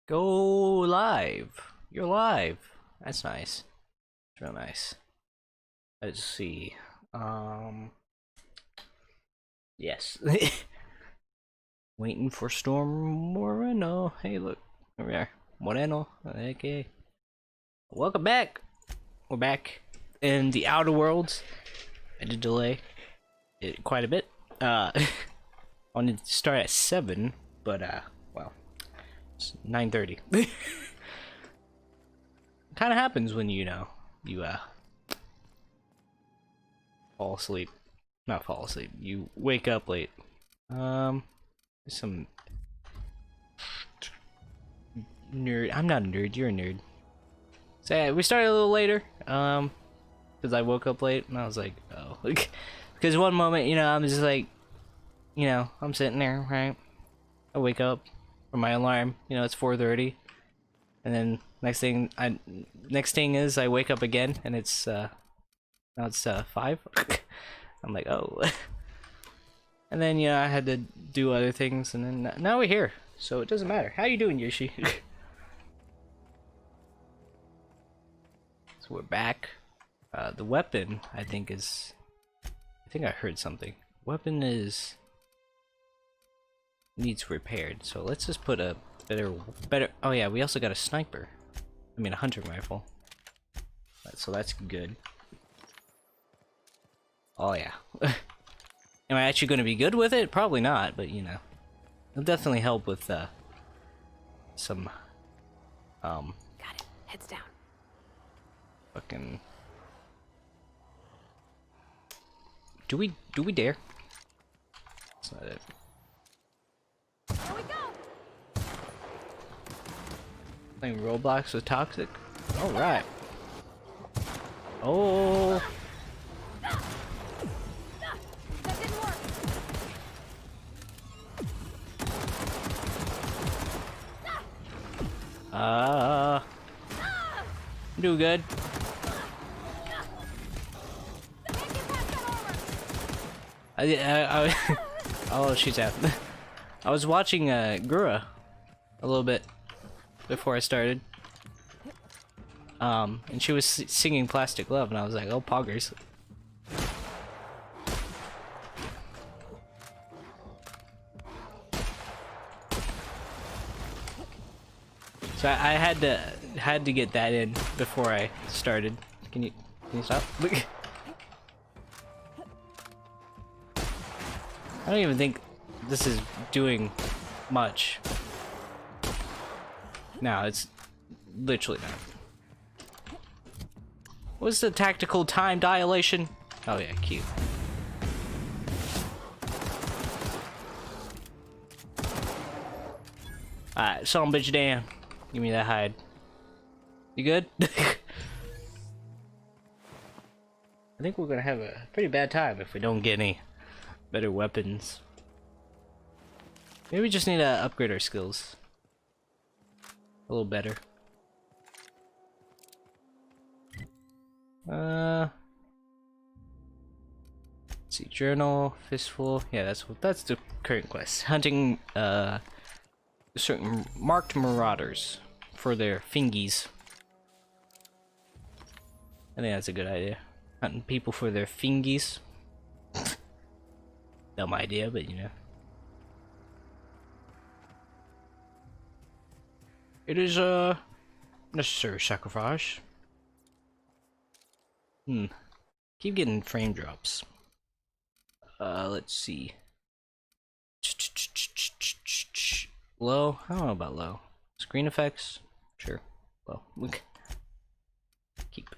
Go live. You're live. That's nice. It's real nice. Let's see. Yes. Waiting for StormMoreno. Hey, look. There we are. Moreno. Okay. Welcome back. We're back in the Outer Worlds. I did delay it quite a bit. I wanted to start at 7, but well, it's 9:30. Kind of happens when you fall asleep. Not fall asleep. You wake up late. Some nerd. I'm not a nerd. You're a nerd. So yeah, we started a little later. Because I woke up late and I was like, oh, because one moment, I'm just like, I'm sitting there, right? I wake up from my alarm. It's 4:30, and then next thing is I wake up again and it's now it's 5. I'm like, oh. And then I had to do other things, and then now we're here, so it doesn't matter. How you doing, Yoshi? So we're back. The weapon, I think I heard something. Weapon needs repaired, so let's just put a better. Oh yeah, we also got a sniper. I mean a hunting rifle. So that's good. Oh yeah. Am I actually going to be good with it? Probably not, but it'll definitely help with some Got it. Heads down. fucking. Do we dare? That's not it. Here we go. Playing Roblox with Toxic. All right. Oh. That didn't work. Do good. Oh, she's out. I was watching Gura a little bit before I started. And she was singing Plastic Love, and I was like, oh, poggers. So I had to get that in before I started. Can you stop? I don't even think this is doing much. No, it's literally not. What's the tactical time dilation? Oh yeah, cute. Alright, some bitch down. Give me that hide. You good? I think we're gonna have a pretty bad time if we don't get any better weapons. Maybe we just need to upgrade our skills a little better. Let's see, journal, fistful. Yeah, that's the current quest. Hunting certain marked marauders for their fingies. I think that's a good idea. Hunting people for their fingies. Dumb idea, but it is a necessary sacrifice. Keep getting frame drops. Let's see. Low? I don't know about low. Screen effects? Sure. Low. Keep.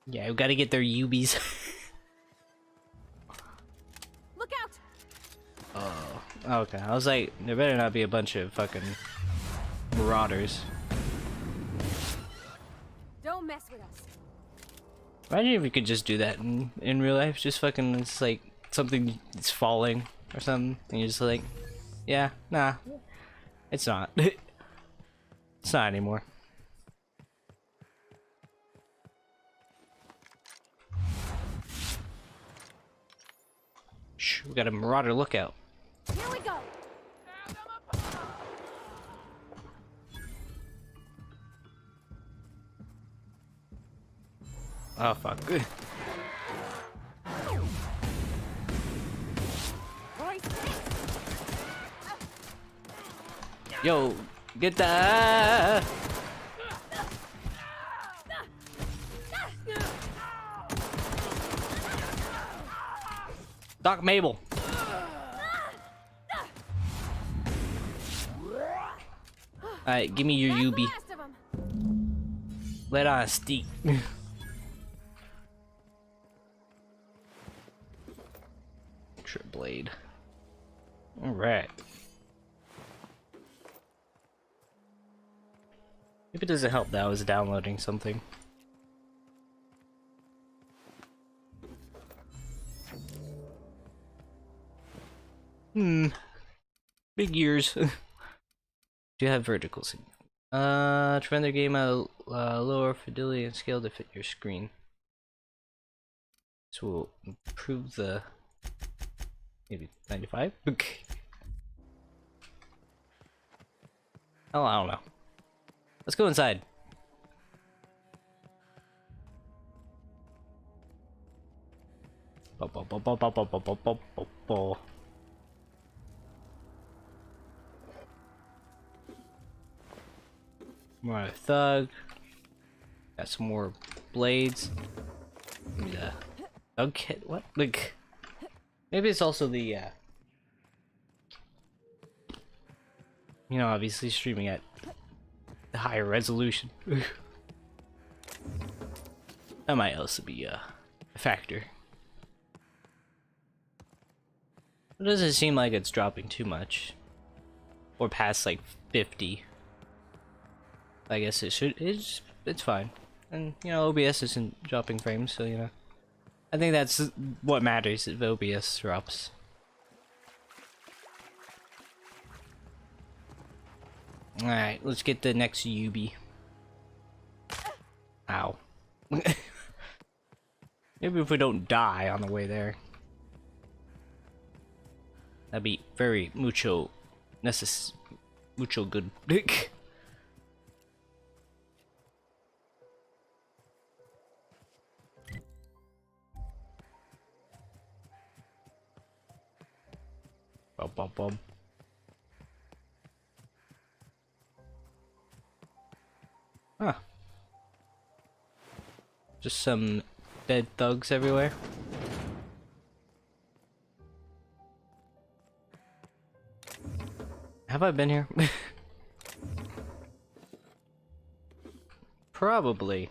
Yeah, we gotta get their UBs. Look out. Oh, okay. I was like, there better not be a bunch of fucking marauders. Don't mess with us. Imagine if we could just do that in real life. Just fucking, it's like something is falling or something, and you're just like, yeah, nah, it's not. It's not anymore. Shh, we got a marauder lookout. Here we go. Oh fuck. Yo, get that! Doc Mabel. Alright, give me your That's the Yubi. last of 'em. Let on steak. Trip blade. Alright. If it doesn't help that I was downloading something. Big ears. Do you have vertical sync? To render game at lower fidelity and scale to fit your screen. This will improve the maybe 95? Okay. Oh, I don't know. Let's go inside. More thug. Got some more blades. Maybe the thug kit. What? Like, maybe it's also the you know, obviously streaming at the higher resolution. That might also be a factor. It doesn't seem like it's dropping too much, or past like 50. I guess it should. It's fine, and you know OBS isn't dropping frames, so you know. I think that's what matters if OBS drops. All right, let's get the next Yubi. Ow. Maybe if we don't die on the way there. That'd be very mucho good. Bum, bum, bum. Huh. Just some dead thugs everywhere. Have I been here? Probably.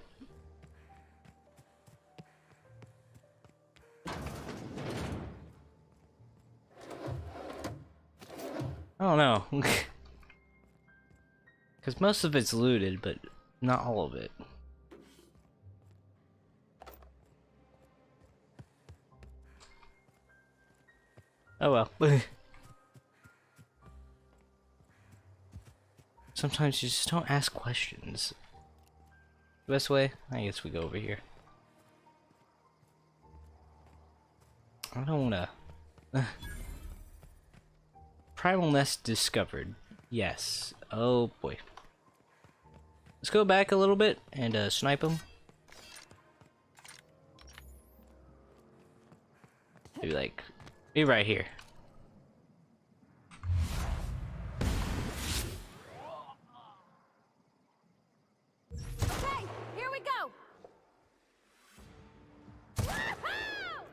I don't know. Because most of it's looted, but not all of it. Oh well. Sometimes you just don't ask questions. Best way? I guess we go over here. I don't wanna... Primal nest discovered. Yes. Oh boy. Let's go back a little bit and snipe them. Maybe like... Maybe right here. Okay, here we go. Woohoo!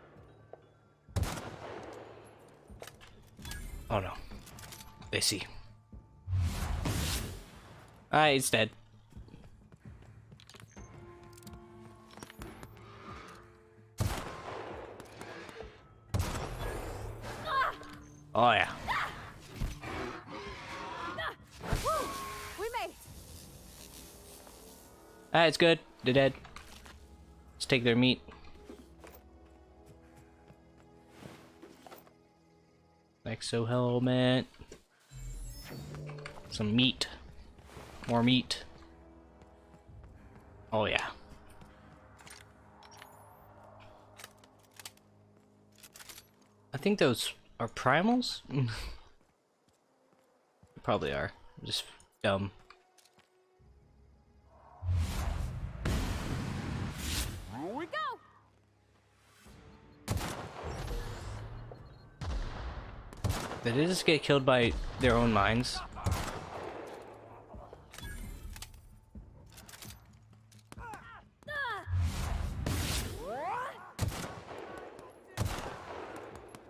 Oh no. They see. Alright, it's dead. Oh yeah. Woo! We made it. Alright, it's good. They're dead. Let's take their meat. Exo helmet. Some meat. More meat. Oh yeah. I think those are primals? Probably are. I'm just dumb. Here we go. Did they just get killed by their own minds?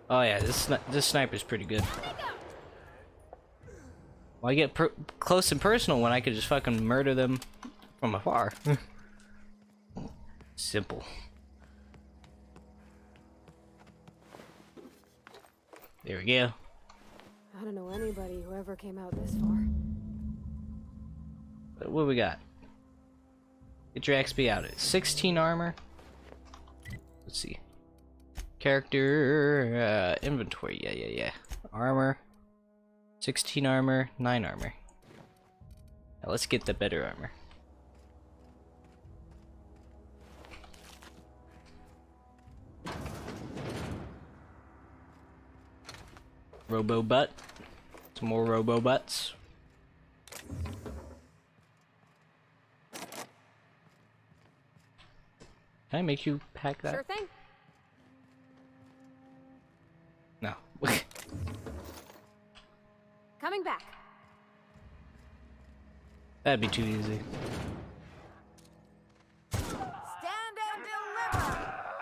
Oh yeah, this sniper's pretty good. Well, I get close and personal when I could just fucking murder them from afar. Simple. There we go. I don't know anybody who ever came out this far. What we got? Get your XP out. 16 armor. Let's see. Character inventory. Yeah. Armor. 16 armor, 9 armor. Now let's get the better armor. Robo butt. Some more robo butts. Can I make you pack that? Sure thing. No. Coming back. That'd be too easy. Stand and deliver.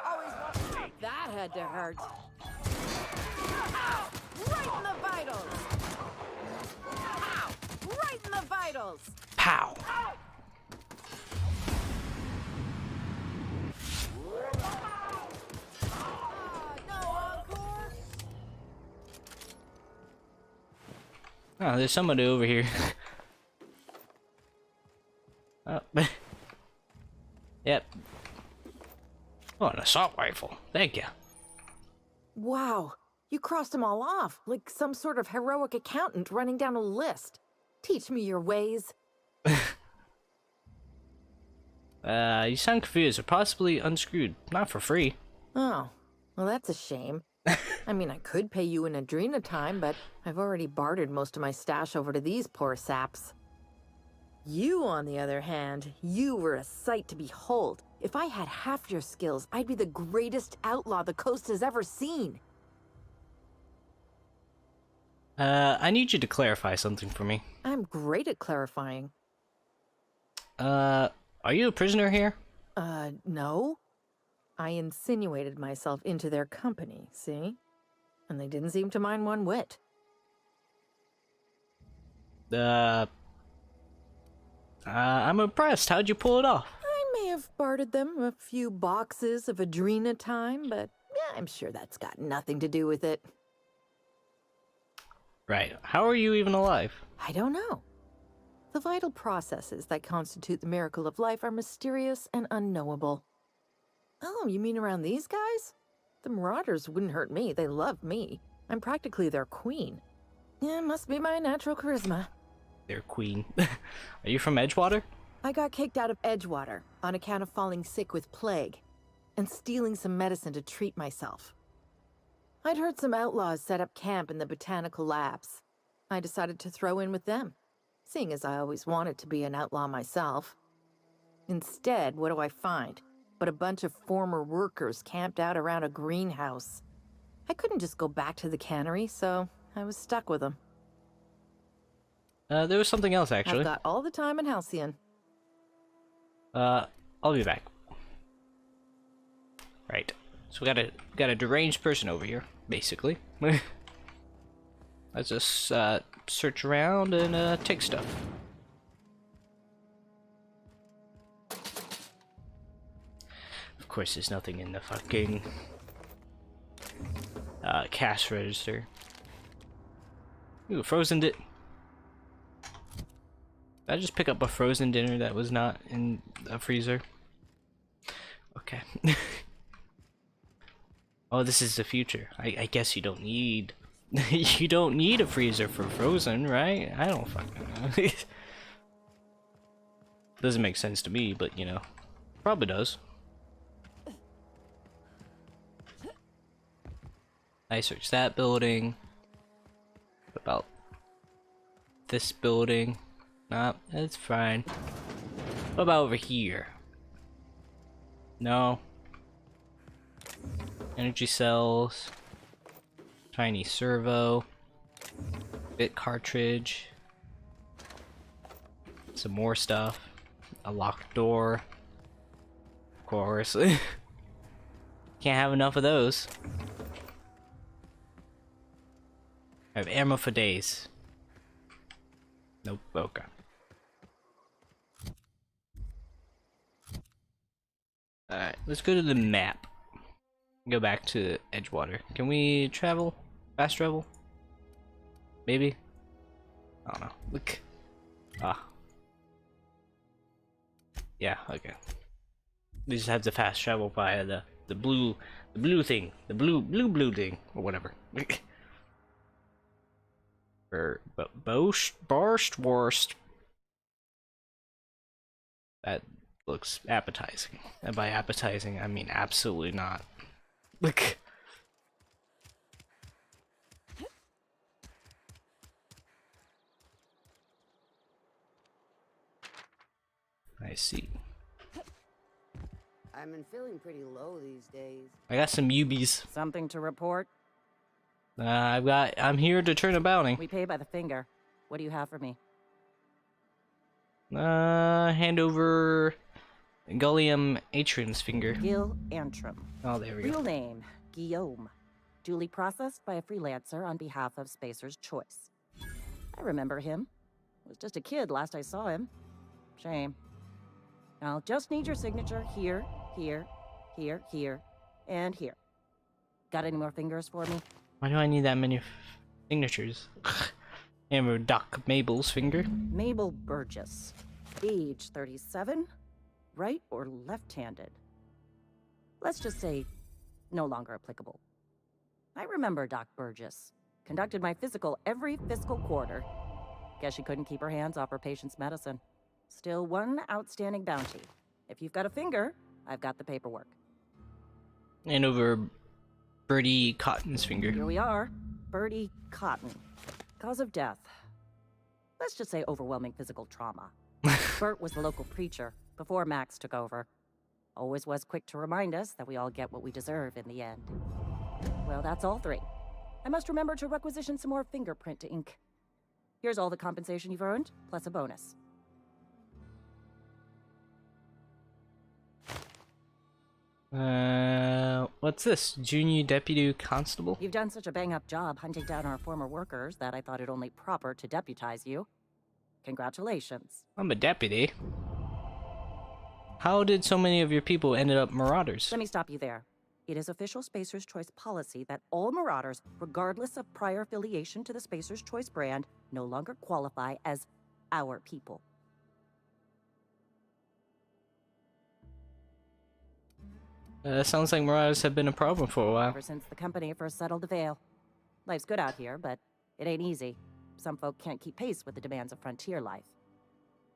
Always want that had to hurt. Ow! Right in the vitals. Ow! Right in the vitals. Pow! No encore. Oh, there's somebody over here. Oh. Yep. Oh, an assault rifle. Thank you. Wow, you crossed them all off, like some sort of heroic accountant running down a list. Teach me your ways. You sound confused or possibly unscrewed. Not for free. Oh, well that's a shame. I mean, I could pay you in Adrena time, but I've already bartered most of my stash over to these poor saps. You, on the other hand, you were a sight to behold. If I had half your skills, I'd be the greatest outlaw the coast has ever seen. I need you to clarify something for me. I'm great at clarifying. Are you a prisoner here? No. I insinuated myself into their company, see? And they didn't seem to mind one whit. I'm impressed. How'd you pull it off? I may have bartered them a few boxes of Adrena time, but yeah, I'm sure that's got nothing to do with it. Right. How are you even alive? I don't know. The vital processes that constitute the miracle of life are mysterious and unknowable. Oh, you mean around these guys? The Marauders wouldn't hurt me. They love me. I'm practically their queen. Yeah, must be my natural charisma. Their queen. Are you from Edgewater? I got kicked out of Edgewater on account of falling sick with plague and stealing some medicine to treat myself. I'd heard some outlaws set up camp in the botanical labs. I decided to throw in with them, seeing as I always wanted to be an outlaw myself. Instead, what do I find but a bunch of former workers camped out around a greenhouse? I couldn't just go back to the cannery, so I was stuck with them. There was something else, actually. I've got all the time in Halcyon. I'll be back. Right. So we got a deranged person over here, basically. Let's just search around and take stuff. Of course, there's nothing in the fucking cash register. Ooh, frozen Did I just pick up a frozen dinner that was not in a freezer? Okay. Oh, this is the future. I guess you don't need you don't need a freezer for frozen, right? I don't fucking know. Doesn't make sense to me, but you know, probably does. I searched that building. What about this building? Nah, it's fine. What about over here? No. Energy cells. Tiny servo. Bit cartridge. Some more stuff. A locked door. Of course. Can't have enough of those. I have ammo for days. Nope, okay. Alright, let's go to the map. Go back to Edgewater. Can we travel? Fast travel? Maybe? I don't know. Look. Ah. Yeah, okay. We just have to fast travel via the blue thing. The blue thing. Or whatever. Or Borscht. That looks appetizing. And by appetizing, I mean absolutely not. Look. I see. I've been feeling pretty low these days. I got some UBs. Something to report? I'm here to turn a bounty. We pay by the finger. What do you have for me? Hand over Gullium Atrium's finger. Gil Antrim. Oh, there we Real go. name, Guillaume. Duly processed by a freelancer on behalf of Spacer's Choice. I remember him. Was just a kid last I saw him. Shame. I'll just need your signature here, here, here, here, and here. Got any more fingers for me? Why do I need that many signatures? Hammer Doc Mabel's finger. Mabel Burgess. Age 37. Right or left-handed? Let's just say no longer applicable. I remember Doc Burgess. Conducted my physical every fiscal quarter. Guess she couldn't keep her hands off her patient's medicine. Still one outstanding bounty. If you've got a finger, I've got the paperwork. And over Birdie Cotton's finger. Here we are. Birdie Cotton. Cause of death. Let's just say overwhelming physical trauma. Bert was the local preacher before Max took over. Always was quick to remind us that we all get what we deserve in the end. Well, that's all three. I must remember to requisition some more fingerprint ink. Here's all the compensation you've earned, plus a bonus. What's this? Junior Deputy Constable? You've done such a bang-up job hunting down our former workers that I thought it only proper to deputize you. Congratulations. I'm a deputy. How did so many of your people ended up marauders? Let me stop you there. It is official Spacer's Choice policy that all marauders, regardless of prior affiliation to the Spacer's Choice brand, no longer qualify as our people. Sounds like marauders have been a problem for a while. Ever since the company first settled the Vale. Life's good out here, but it ain't easy. Some folk can't keep pace with the demands of frontier life.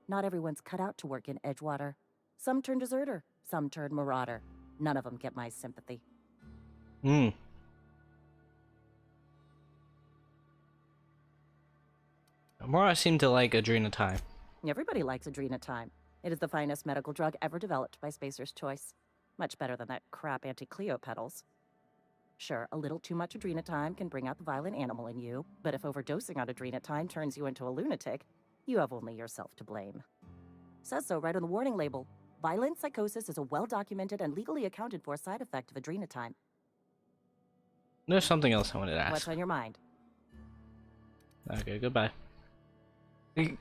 Not everyone's cut out to work in Edgewater. Some turn deserter, some turn marauder. None of them get my sympathy. Marauders seem to like adrenatime. Everybody likes adrenatime. It is the finest medical drug ever developed by Spacer's Choice. Much better than that crap anti-Cleo pedals. Sure, a little too much adrenatime can bring out the violent animal in you, but if overdosing on adrenatime turns you into a lunatic, you have only yourself to blame. Says so right on the warning label. Violent psychosis is a well-documented and legally accounted for side effect of adrenatime. There's something else I wanted to ask. What's on your mind? Okay, goodbye. I've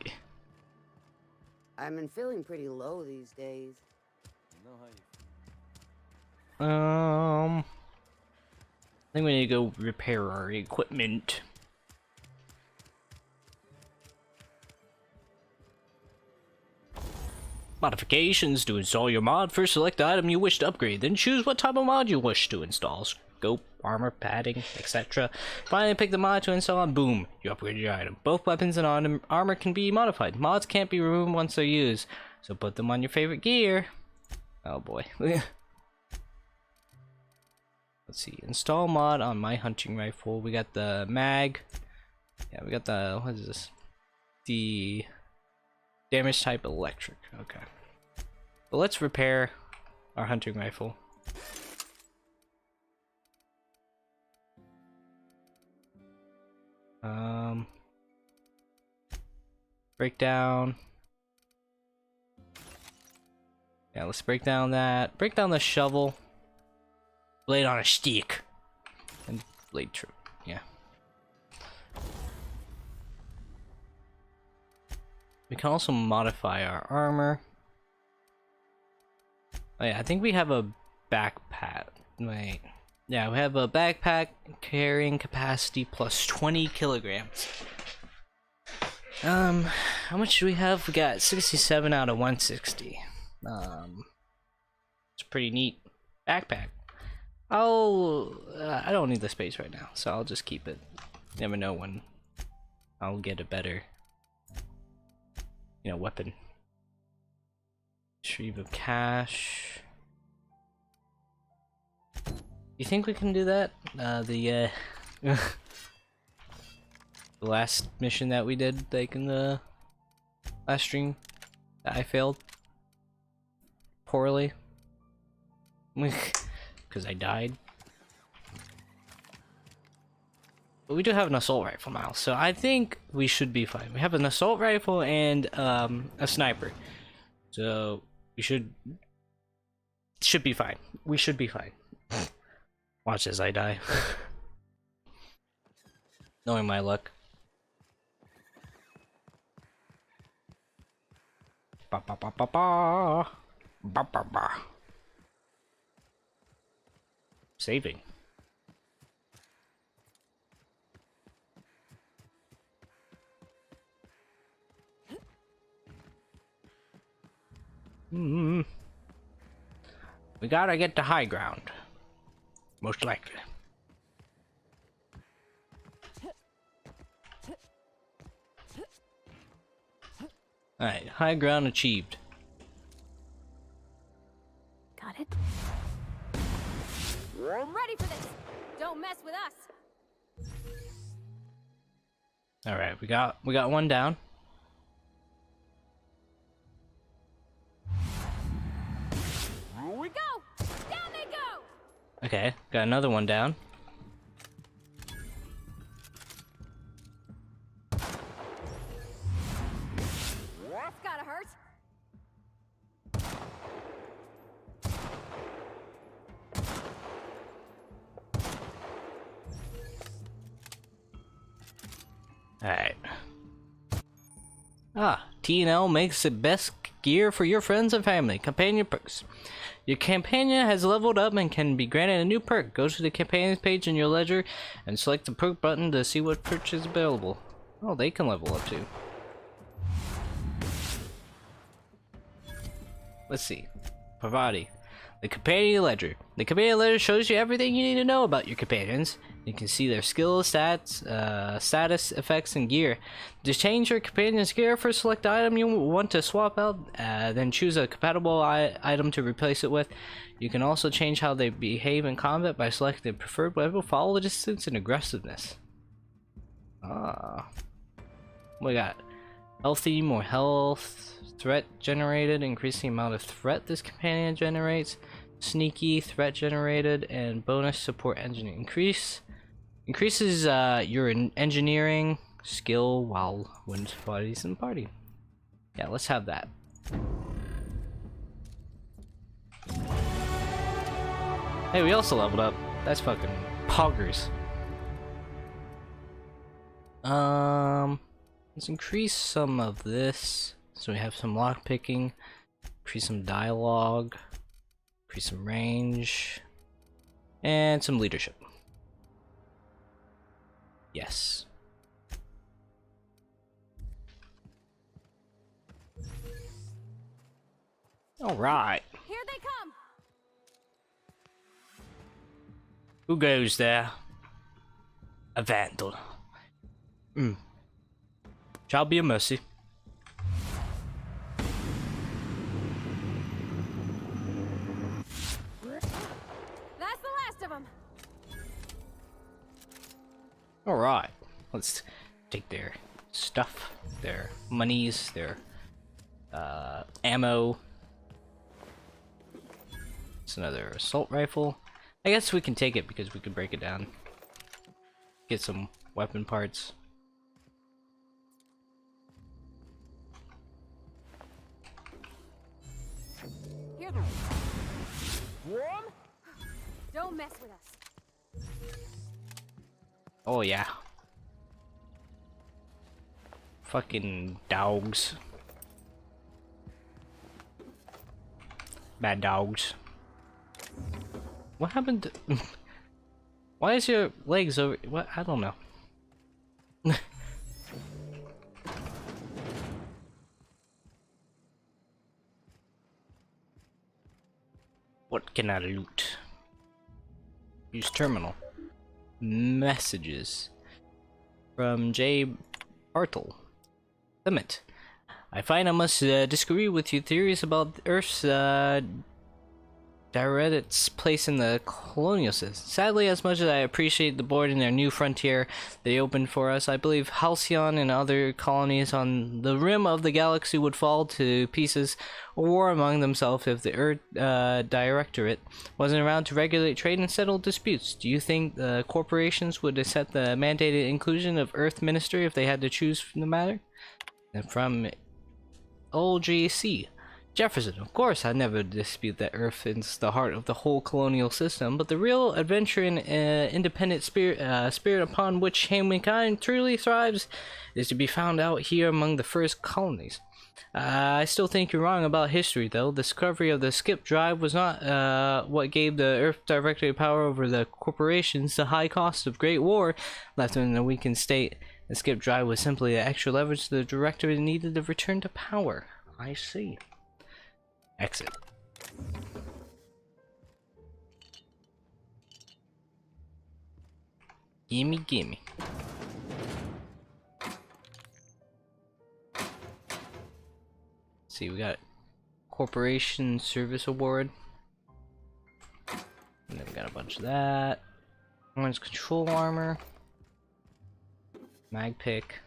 been feeling pretty low these days. I think we need to go repair our equipment. Modifications. To install your mod, first select the item you wish to upgrade, then choose what type of mod you wish to install. Scope, armor, padding, etc. Finally pick the mod to install and boom, you upgrade your item. Both weapons and armor can be modified. Mods can't be removed once they're used, so put them on your favorite gear. Oh boy. Let's see. Install mod on my hunting rifle. We got the mag. Yeah, we got the, what is this? The damage type electric. Okay. But let's repair our hunting rifle. Breakdown. Yeah, let's break down that. Break down the shovel. Blade on a stick. And blade true. Yeah. We can also modify our armor. Oh yeah, I think we have a backpack. Wait. Yeah, we have a backpack carrying capacity plus 20 kilograms. How much do we have? We got 67 out of 160. It's a pretty neat backpack. I don't need the space right now, so I'll just keep it. Never know when I'll get a better, weapon. Retrieve of cash. You think we can do that? The last mission that we did, like in the last stream, that I failed poorly because I died. But we do have an assault rifle now, so I think we should be fine. We have an assault rifle and a sniper, so we should be fine. We should be fine. Watch as I die. Knowing my luck. Ba ba ba ba ba. Ba ba ba. Saving. We gotta get to high ground. Most likely. Alright, high ground achieved. Got it? I'm ready for this. Don't mess with us. Alright, we got one down. Here we go. Down they go. Okay, got another one down. That's gotta hurt. Alright. T&L makes the best gear for your friends and family. Companion perks. Your companion has leveled up and can be granted a new perk. Go to the companions page in your ledger and select the perk button to see what perk is available. Oh, they can level up too. Let's see. Parvati. The companion ledger. The companion ledger shows you everything you need to know about your companions. You can see their skills, stats, status, effects, and gear. To change your companion's gear, first select the item you want to swap out, then choose a compatible item to replace it with. You can also change how they behave in combat by selecting the preferred weapon, follow distance, and aggressiveness. We got healthy, more health, threat generated, increasing the amount of threat this companion generates, sneaky, threat generated, and bonus support engineering. Increases your engineering skill while wins parties in party. Yeah, let's have that. Hey, we also leveled up. That's fucking poggers. Let's increase some of this. So we have some lockpicking, increase some dialogue, increase some range, and some leadership. Yes. All right. Here they come. Who goes there? A vandal. Shall be a mercy. That's the last of them. Alright, let's take their stuff, their monies, their ammo. It's another assault rifle. I guess we can take it because we can break it down. Get some weapon parts. Here. Warm? Don't mess with us. Oh yeah. Fucking dogs. Bad dogs. What happened to... Why is your legs over... What? I don't know. What can I loot? Use terminal. Messages. From J. Bartle. Limit. I find I must disagree with your theories about Earth's Diredit's place in the colonial system. Sadly, as much as I appreciate the board and their new frontier they opened for us, I believe Halcyon and other colonies on the rim of the galaxy would fall to pieces or war among themselves if the Earth Directorate wasn't around to regulate trade and settle disputes. Do you think the corporations would accept the mandated inclusion of Earth Ministry if they had to choose from the matter? And from OGC. Jefferson, of course, I never dispute that Earth is the heart of the whole colonial system, but the real adventure and independent spirit upon which humankind truly thrives is to be found out here among the first colonies. I still think you're wrong about history, though. The discovery of the skip drive was not what gave the Earth Directorate power over the corporations. The high cost of Great War left them in a weakened state. The skip drive was simply the extra leverage the Directorate needed to return to power. I see. Exit. Gimme, gimme. See, we got Corporation Service Award. And then we got a bunch of that. One's control armor. Mag pick.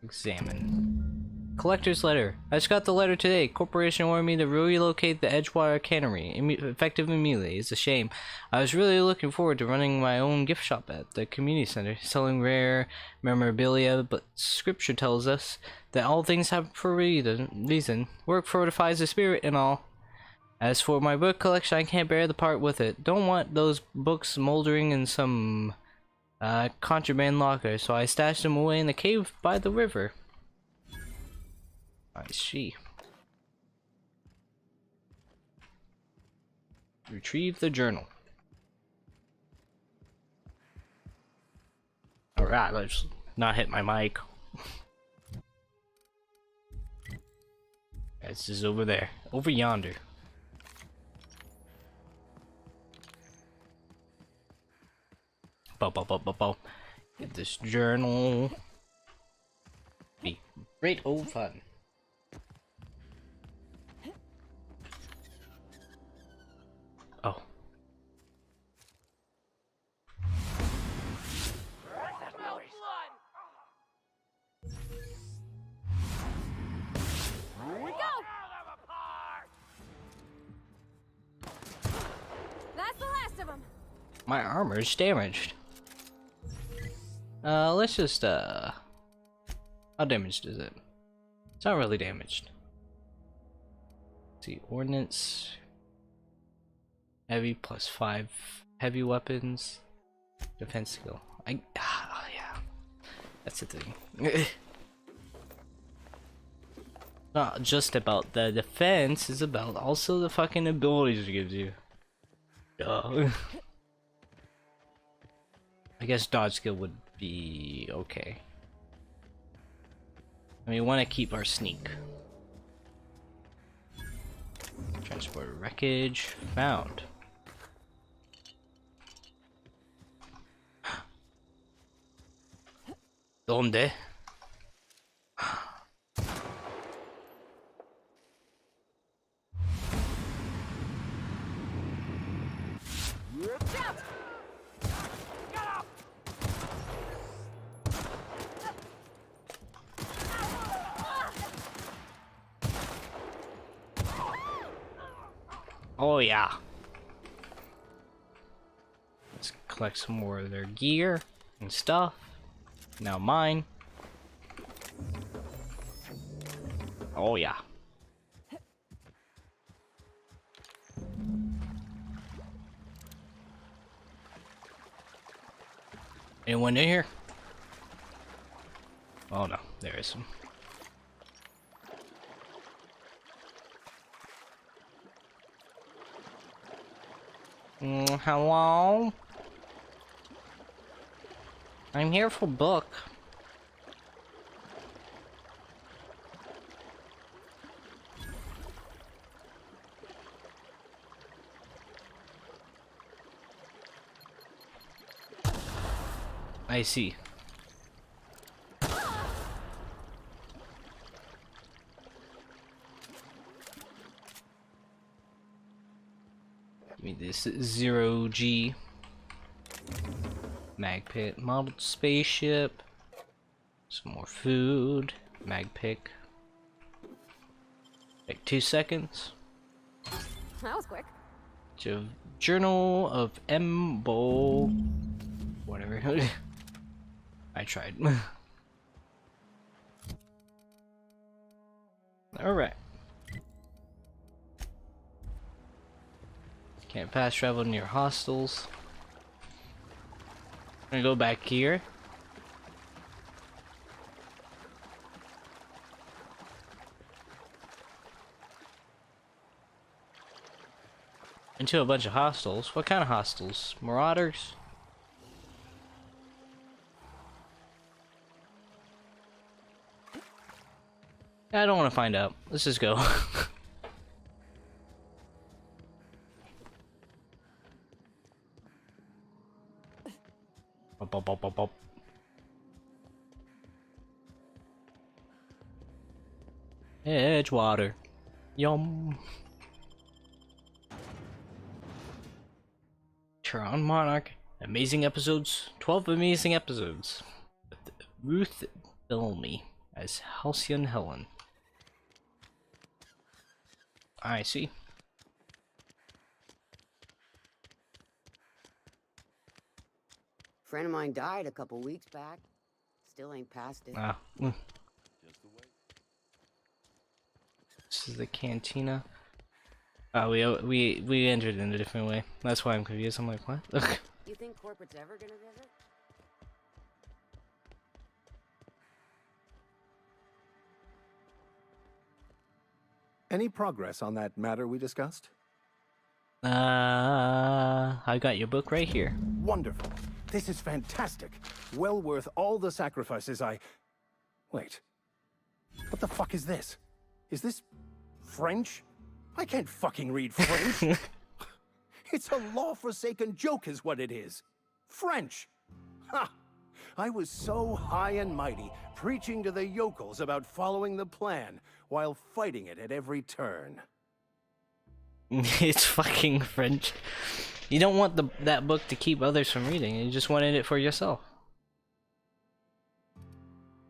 Examine. Collector's letter. I just got the letter today. Corporation ordered me to relocate the Edgewater Cannery. Effective immediately. It's a shame. I was really looking forward to running my own gift shop at the community center, selling rare memorabilia, but scripture tells us that all things happen for a reason. Work fortifies the spirit and all. As for my book collection, I can't bear to part with it. Don't want those books moldering in some contraband locker, so I stashed them away in the cave by the river. I see. Retrieve the journal. Alright, let's not hit my mic. This is over there. Over yonder. Bo. Get this journal. Be great old fun. Oh. Here we go. That's the last of them. My armor's damaged. Let's just, how damaged is it? It's not really damaged. Let's see, ordnance. Heavy +5 heavy weapons. Defense skill. Yeah. That's the thing. Not just about the defense, it's about also the fucking abilities it gives you. Duh. I guess dodge skill would be okay. And we want to keep our sneak. Transport wreckage found. ¿Dónde? Oh yeah. Let's collect some more of their gear and stuff. Now mine. Oh yeah. Anyone in here? Oh no, there is some. Hello? I'm here for book. I see. Give me this 0G. Mag pit, modeled spaceship. Some more food. Mag pick. Like 2 seconds. That was quick. Journal of Embo. Whatever. I tried. Alright. Can't fast travel near hostels. I'm gonna go back here. Into a bunch of hostels. What kind of hostels? Marauders? I don't want to find out. Let's just go. Bop, bop, bop, bop, bop. Edgewater. Yum. Tron Monarch. Amazing episodes. 12 amazing episodes. With Ruth Bellamy as Halcyon Helen. I see. Friend of mine died a couple weeks back. Still ain't past it. Ah. This is the cantina. Oh, we entered in a different way. That's why I'm confused. I'm like, what? You think corporate's ever gonna visit? Any progress on that matter we discussed? I got your book right here. Wonderful. This is fantastic. Well worth all the sacrifices I... Wait. What the fuck is this? Is this French? I can't fucking read French. It's a law-forsaken joke is what it is. French. Ha! I was so high and mighty, preaching to the yokels about following the plan, while fighting it at every turn. It's fucking French. You don't want that book to keep others from reading. You just wanted it for yourself.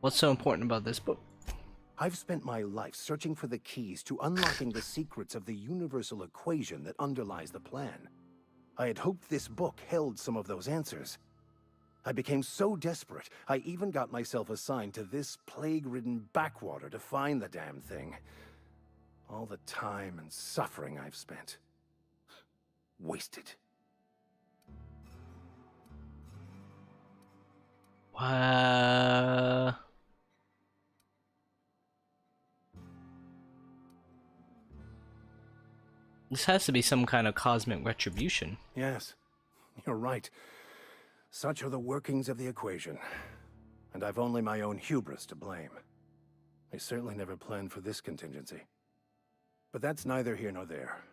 What's so important about this book? I've spent my life searching for the keys to unlocking the secrets of the universal equation that underlies the plan. I had hoped this book held some of those answers. I became so desperate, I even got myself assigned to this plague-ridden backwater to find the damn thing. All the time and suffering I've spent. Wasted. This has to be some kind of cosmic retribution. Yes, you're right. Such are the workings of the equation. And I've only my own hubris to blame. I certainly never planned for this contingency. But that's neither here nor there.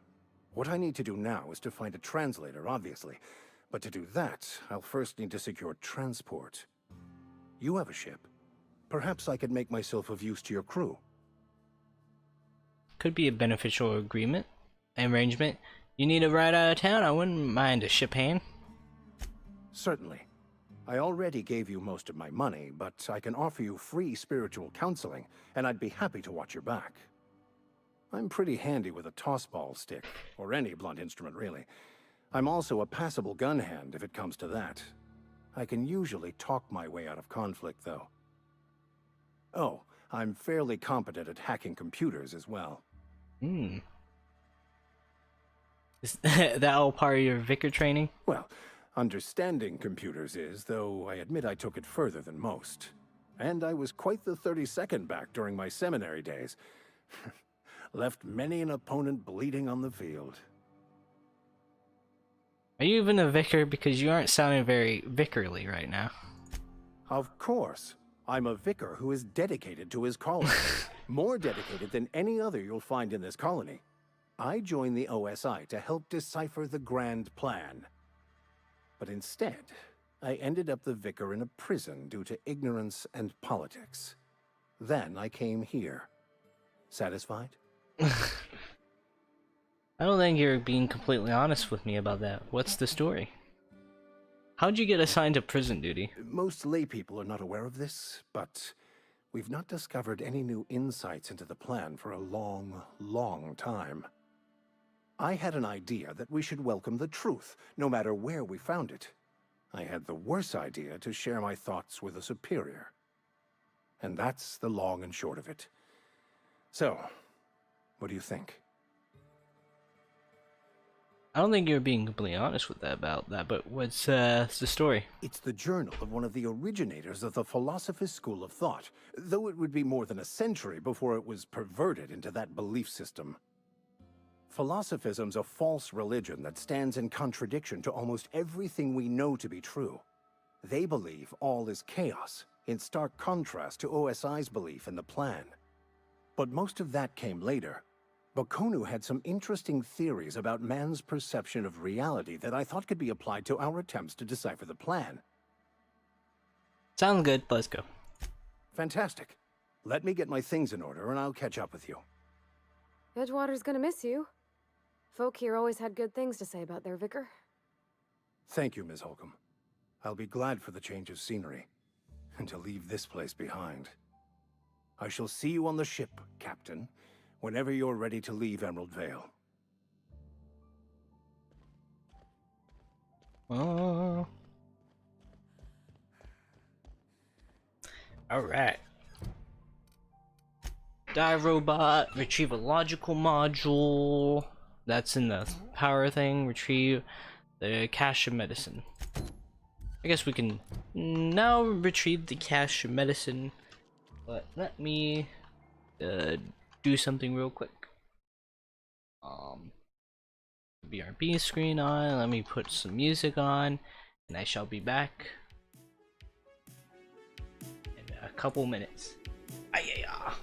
What I need to do now is to find a translator, obviously. But to do that, I'll first need to secure transport. You have a ship. Perhaps I could make myself of use to your crew. Could be a beneficial arrangement. You need a ride out of town? I wouldn't mind a ship hand. Certainly. I already gave you most of my money, but I can offer you free spiritual counseling, and I'd be happy to watch your back. I'm pretty handy with a tossball stick, or any blunt instrument, really. I'm also a passable gun hand, if it comes to that. I can usually talk my way out of conflict, though. Oh, I'm fairly competent at hacking computers as well. Hmm. Is that all part of your vicar training? Well, understanding computers is, though I admit I took it further than most. And I was quite the 32nd back during my seminary days. Left many an opponent bleeding on the field. Are you even a vicar? Because you aren't sounding very vicarly right now. Of course. I'm a vicar who is dedicated to his calling. More dedicated than any other you'll find in this colony. I joined the OSI to help decipher the grand plan. But instead, I ended up the vicar in a prison due to ignorance and politics. Then I came here. Satisfied? I don't think you're being completely honest with me about that. What's the story? How'd you get assigned to prison duty? Most laypeople are not aware of this, but we've not discovered any new insights into the plan for a long, long time. I had an idea that we should welcome the truth, no matter where we found it. I had the worse idea to share my thoughts with a superior. And that's the long and short of it. So, what do you think? I don't think you're being completely honest with that about that, but what's the story? It's the journal of one of the originators of the Philosopher's School of Thought, though it would be more than a century before it was perverted into that belief system. Philosophism's a false religion that stands in contradiction to almost everything we know to be true. They believe all is chaos, in stark contrast to OSI's belief in the plan. But most of that came later. Bakonu had some interesting theories about man's perception of reality that I thought could be applied to our attempts to decipher the plan. Sounds good, let's go. Fantastic. Let me get my things in order and I'll catch up with you. Edgewater's gonna miss you. Folk here always had good things to say about their vicar. Thank you, Ms. Holcomb. I'll be glad for the change of scenery, and to leave this place behind. I shall see you on the ship, Captain, whenever you're ready to leave Emerald Vale. Alright. Die robot, retrieve a logical module. That's in the power thing. Retrieve the cache of medicine. I guess we can now retrieve the cache of medicine. But let me do something real quick. BRB screen on. Let me put some music on, and I shall be back in a couple minutes. Ayaya.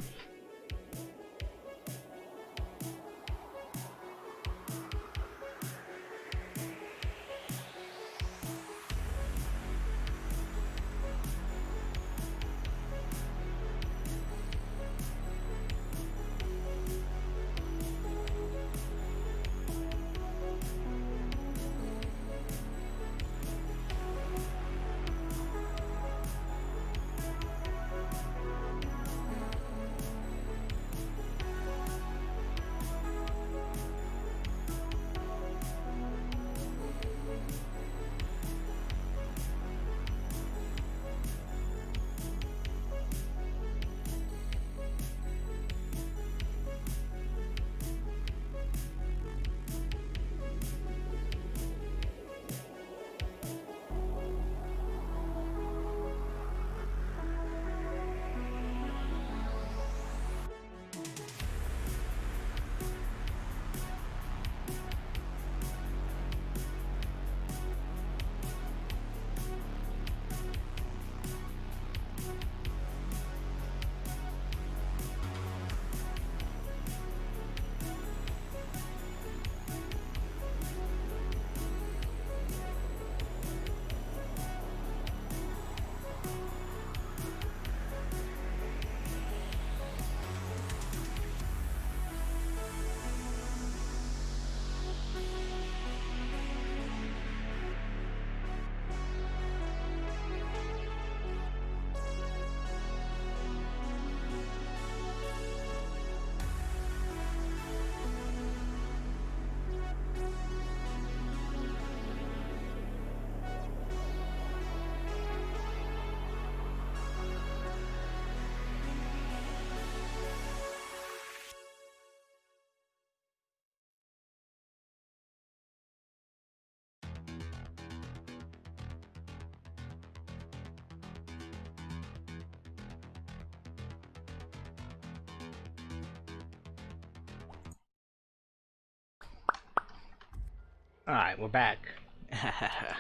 Alright, we're back. Had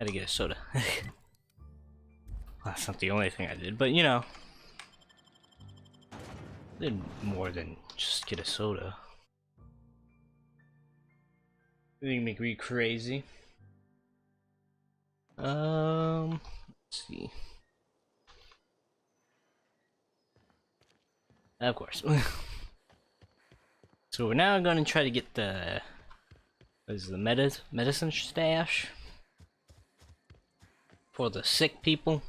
to get a soda. That's not the only thing I did, but you know. I did more than just get a soda. They make me crazy. Let's see. Of course. So we're now gonna try to get the medicine stash for the sick people.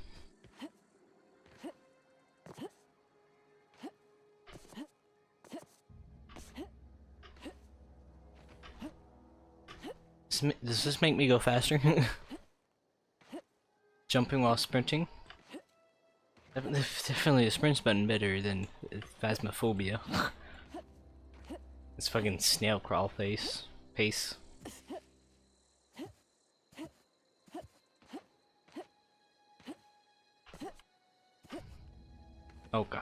Does this make me go faster? Jumping while sprinting? Definitely the sprint's button better than Phasmophobia. This fucking snail crawl pace. Okay.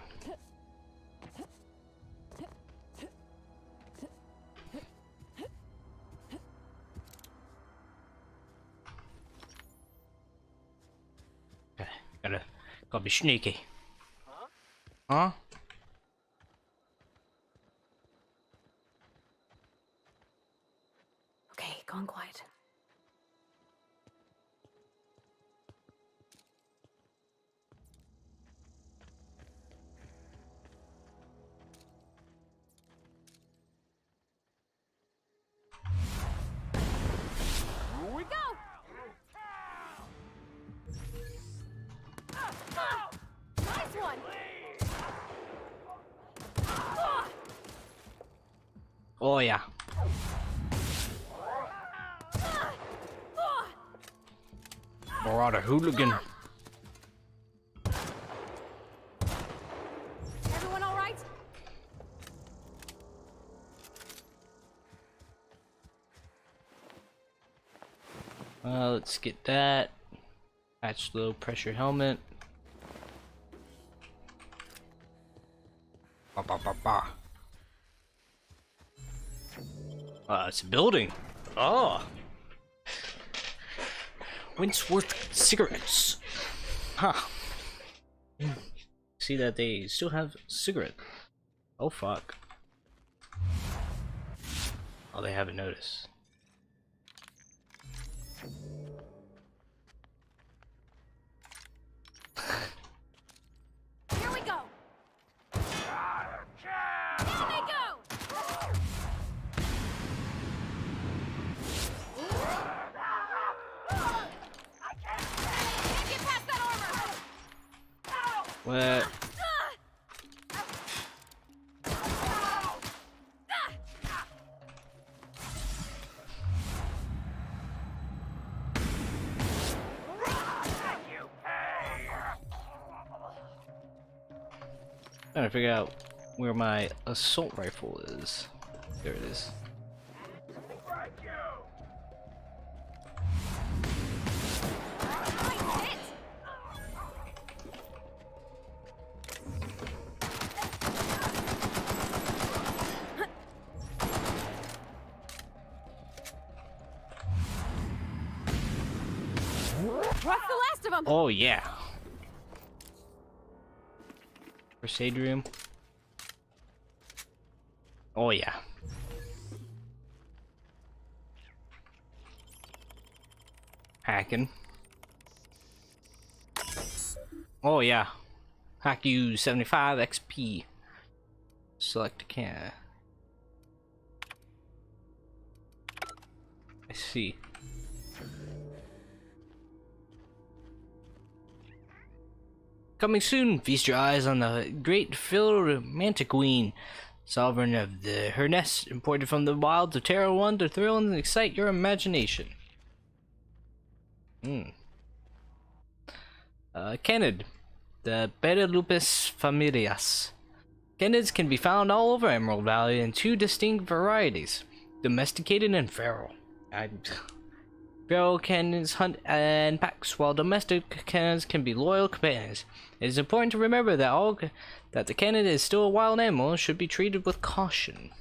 Gotta be sneaky. Huh? Okay, gone quiet. Here we go! Nice one! Oh yeah. Marauder hooligan. Everyone all right? Let's get that. Patch low pressure helmet. Ba ba ba ba. It's a building. Oh. Winsworth cigarettes. Huh. See that they still have cigarette. Oh fuck. Oh, they haven't noticed. Here we go! In they go! Can't get past that armor! What? Trying to figure out where my assault rifle is. There it is. What's the last of them? Oh yeah. First aid room. Oh yeah. Hacking. Oh yeah. Hack you 75 XP. Select a can. I see. Coming soon, feast your eyes on the great Mantiqueen, sovereign of her nest, imported from the wilds of Terra 1 to thrill and excite your imagination. Canid, the Betelupus familias. Canids can be found all over Emerald Valley in two distinct varieties, domesticated and feral. Feral canids hunt in packs, while domestic canids can be loyal companions. It is important to remember that the canid is still a wild animal and should be treated with caution.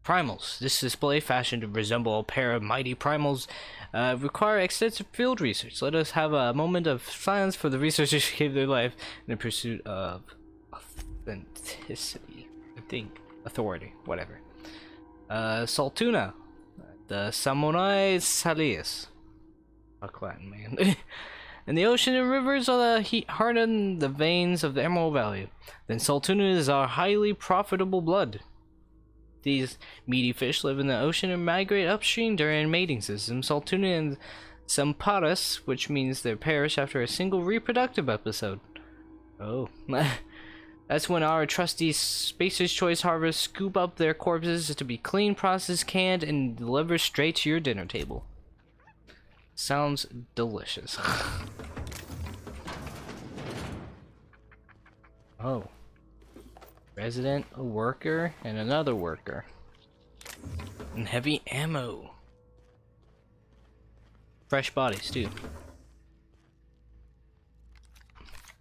Primals. This display, fashioned to resemble a pair of mighty primals, require extensive field research. Let us have a moment of silence for the researchers who gave their life in the pursuit of authenticity. I think. Authority. Whatever. Saltuna. The Samurai Salius. Fuck Latin, man. And the ocean and rivers are the heat harden the veins of the Emerald Valley. Then Saltuna is our highly profitable blood. These meaty fish live in the ocean and migrate upstream during mating season. Saltuna and Samparas, which means they perish after a single reproductive episode. Oh. That's when our trusty Spacer's Choice harvests scoop up their corpses to be cleaned, processed, canned, and delivered straight to your dinner table. Sounds delicious. Oh. Resident, a worker, and another worker. And heavy ammo. Fresh bodies, too.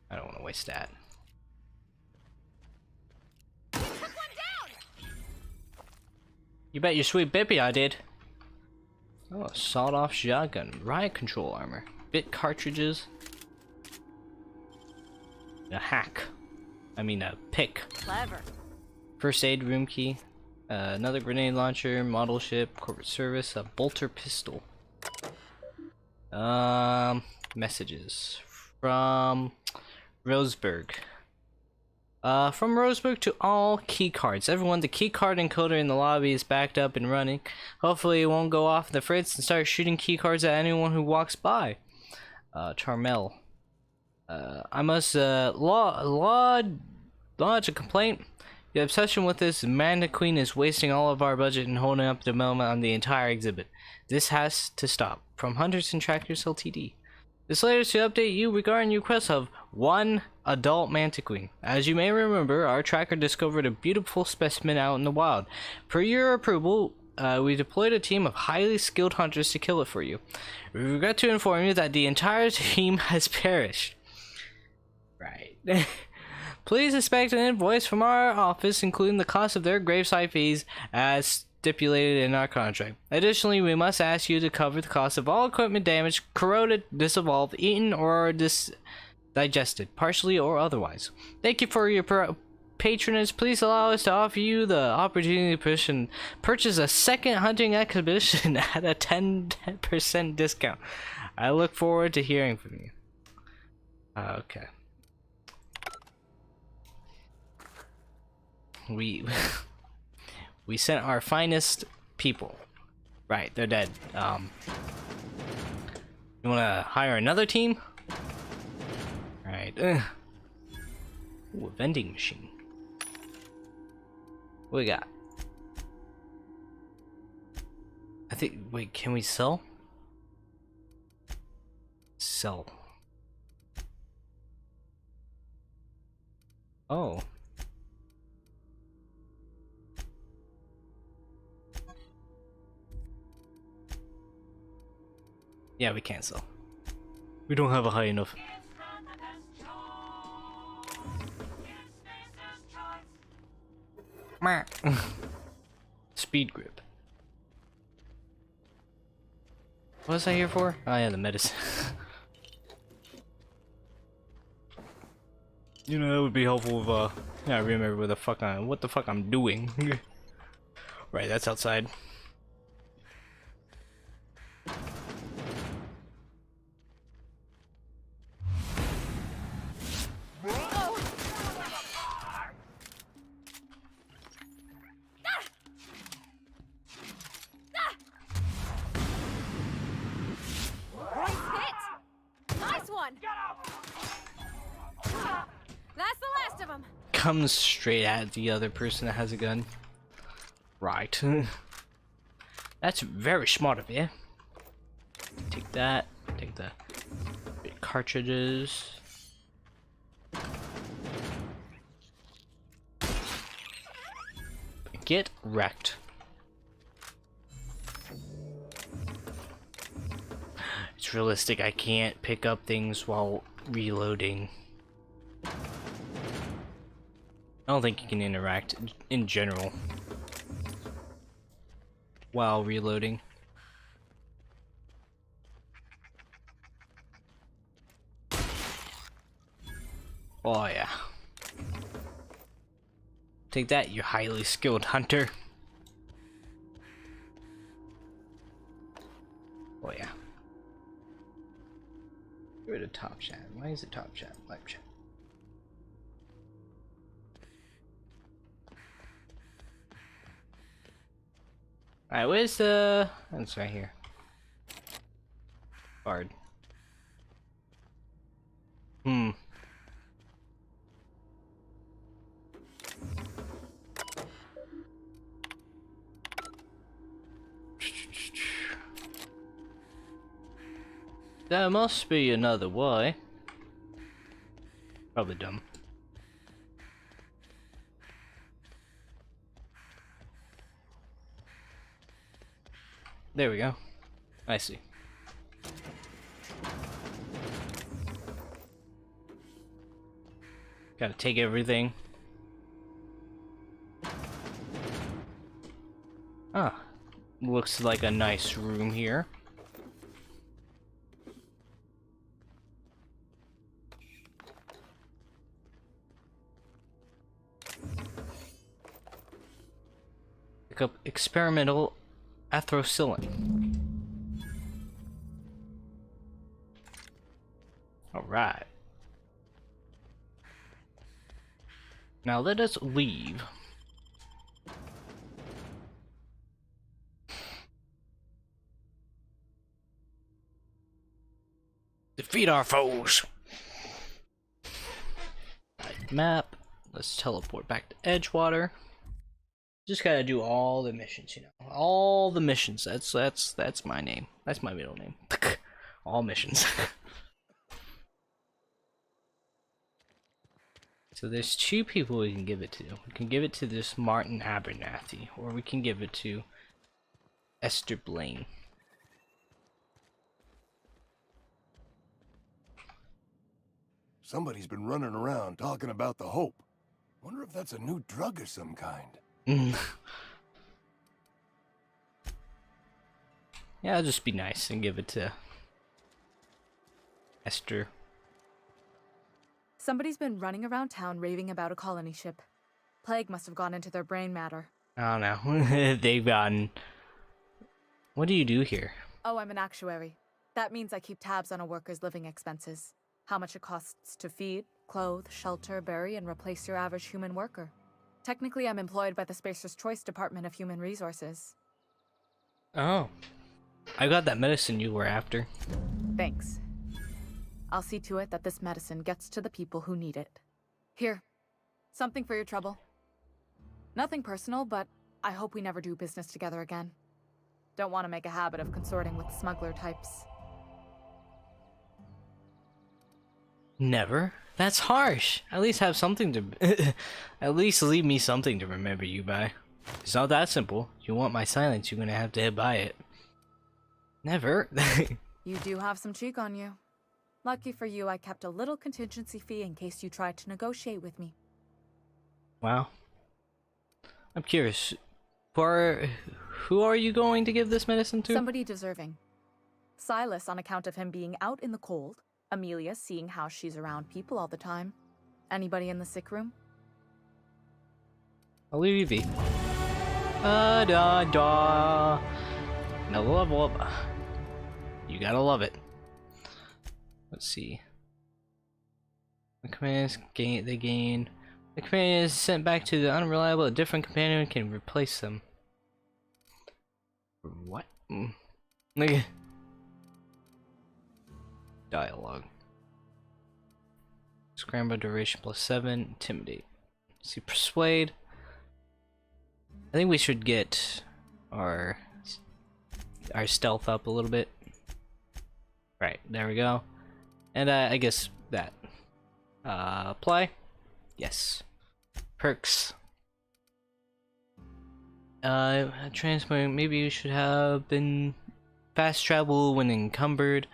I don't want to waste that. You bet your sweet bippy I did. Oh, a sawed-off shotgun. Riot control armor. Bit cartridges. A hack. I mean a pick. Clever. First aid room key. Another grenade launcher. Model ship. Corporate service. A bolter pistol. Messages. From Roseburg. From Roseburg to all keycards. Everyone, the keycard encoder in the lobby is backed up and running. Hopefully it won't go off in the fritz and start shooting keycards at anyone who walks by. Charmel. I must lodge a complaint. The obsession with this mannequin is wasting all of our budget and holding up development on the entire exhibit. This has to stop. From Hunters and Trackers Ltd. This letter is to update you regarding your request of one adult mantiquine. As you may remember, our tracker discovered a beautiful specimen out in the wild. Per your approval, we deployed a team of highly skilled hunters to kill it for you. We regret to inform you that the entire team has perished. Right. Please expect an invoice from our office, including the cost of their gravesite fees, as stipulated in our contract. Additionally, we must ask you to cover the cost of all equipment damaged, corroded, dissolved, eaten, or digested, partially or otherwise. Thank you for your patronage. Please allow us to offer you the opportunity to purchase a second hunting expedition at a 10% discount. I look forward to hearing from you. Okay. We sent our finest people. Right, they're dead. You wanna hire another team? Alright. Ooh, a vending machine. What we got? I think, wait, can we sell? Sell. Oh. Yeah, we can't sell. We don't have a high enough. Speed grip. What was I here for? Oh yeah, the medicine. You know, that would be helpful if yeah, I remember what the fuck I'm doing. Right, that's outside. Comes straight at the other person that has a gun. Right. That's very smart of you. Take that. Take the cartridges. Get wrecked. It's realistic. I can't pick up things while reloading. I don't think you can interact in general. while reloading. Oh yeah. Take that, you highly skilled hunter. Oh yeah. Get rid of top chat. Why is it top chat? Live chat. Alright, where's the... It's right here. Bard. Hmm. There must be another way. Probably dumb. There we go. I see. Gotta take everything. Ah. Looks like a nice room here. Pick up experimental athrocillin. Alright. Now let us leave. Defeat our foes! Right, map. Let's teleport back to Edgewater. Just gotta do all the missions, you know. All the missions. That's my name. That's my middle name. All missions. So there's two people we can give it to. We can give it to this Martin Abernathy, or we can give it to Esther Blaine. Somebody's been running around talking about the Hope. Wonder if that's a new drug of some kind. Yeah, I'll just be nice and give it to Esther. Somebody's been running around town raving about a colony ship. Plague must have gone into their brain matter. I don't know. They've gotten... What do you do here? Oh, I'm an actuary. That means I keep tabs on a worker's living expenses. How much it costs to feed, clothe, shelter, bury, and replace your average human worker. Technically, I'm employed by the Spacer's Choice Department of Human Resources. Oh. I got that medicine you were after. Thanks. I'll see to it that this medicine gets to the people who need it. Here. Something for your trouble. Nothing personal, but I hope we never do business together again. Don't want to make a habit of consorting with smuggler types. Never? That's harsh. At least have something to... At least leave me something to remember you by. It's not that simple. You want my silence, you're gonna have to buy it. Never. You do have some cheek on you. Lucky for you, I kept a little contingency fee in case you tried to negotiate with me. Wow. I'm curious. Who are you going to give this medicine to? Somebody deserving. Silas on account of him being out in the cold. Amelia seeing how she's around people all the time. Anybody in the sick room? I'll leave you be. Da. Another level up. You gotta love it. Let's see. The commands gain. The command is sent back to the unreliable. A different companion can replace them. What? Nigga. Dialogue. Scramble duration +7. Intimidate. See, persuade. I think we should get our stealth up a little bit. Right, there we go. And I guess that. Apply. Yes. Perks. Transport. Maybe you should have been fast travel when encumbered.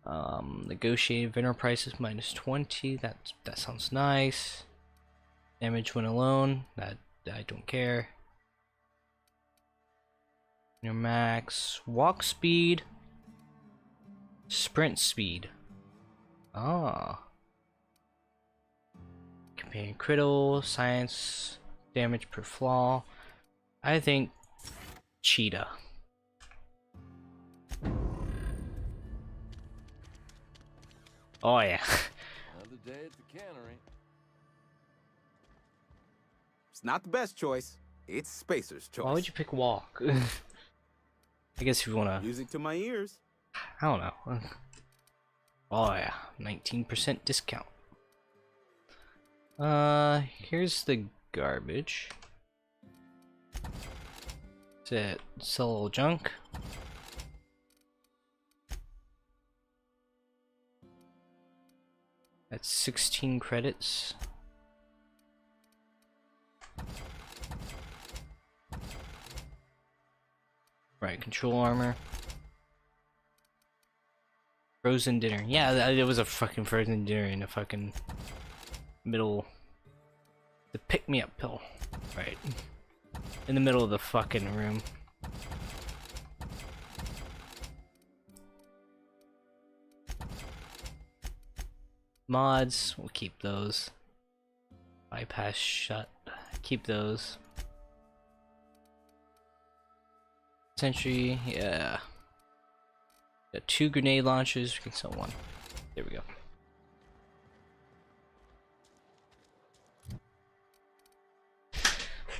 Negotiate vendor prices -20. That sounds nice. Damage when alone. That I don't care. Your max walk speed, sprint speed. Ah. Companion critical, science, damage per flaw. I think cheetah. Oh yeah. Another day at the cannery. It's not the best choice. It's Spacer's choice. Why would you pick walk? I guess if you wanna. Music to my ears. I don't know. Oh yeah, 19% discount. Here's the garbage. That's it. Sell a little junk. That's 16 credits. Right, control armor. Frozen dinner. Yeah, it was a fucking frozen dinner in the fucking middle. The pick-me-up pill. Right. In the middle of the fucking room. Mods, we'll keep those. Bypass shut, keep those. Sentry, yeah. Got 2 grenade launchers, we can sell 1. There we go.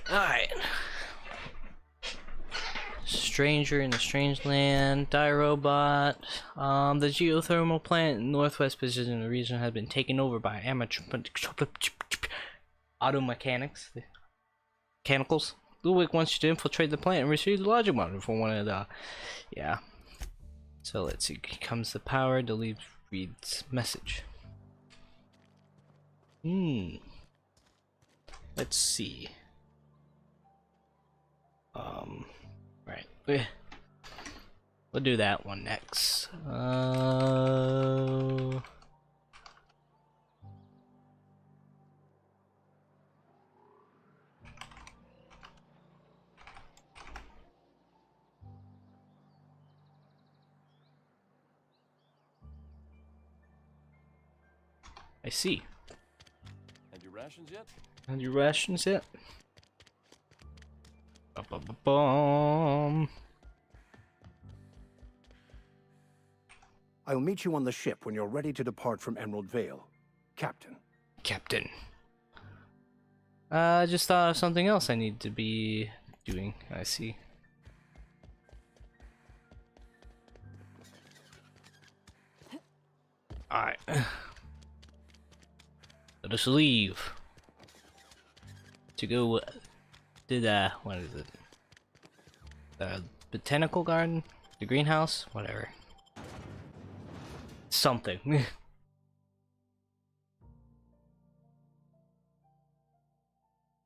Alright. Stranger in the Strange Land, Die Robot. The geothermal plant in northwest position in the region has been taken over by amateur auto mechanicals. Ludwig wants you to infiltrate the plant and retrieve the logic monitor for one of the. Yeah. So let's see. Here comes the power. Delete reads message. Let's see. Right. We'll do that one next. I see. And your rations yet? And your rations yet? Ba-ba-ba-bum. I'll meet you on the ship when you're ready to depart from Emerald Vale. Captain. Captain. I just thought of something else I need to be doing. I see. Alright. Let us leave. To go to the, what is it? The botanical garden? The greenhouse? Whatever. Something.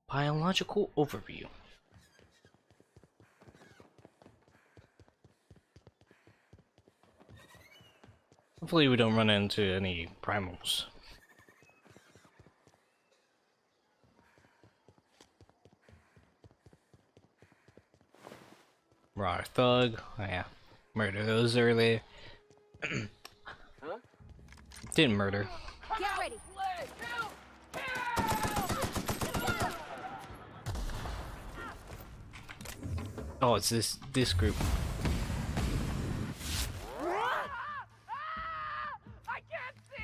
Biological overview. Hopefully we don't run into any primals. Raw thug. Oh yeah. Murder those early. Huh? Didn't murder. Get ready. Oh, it's this group. I can't see.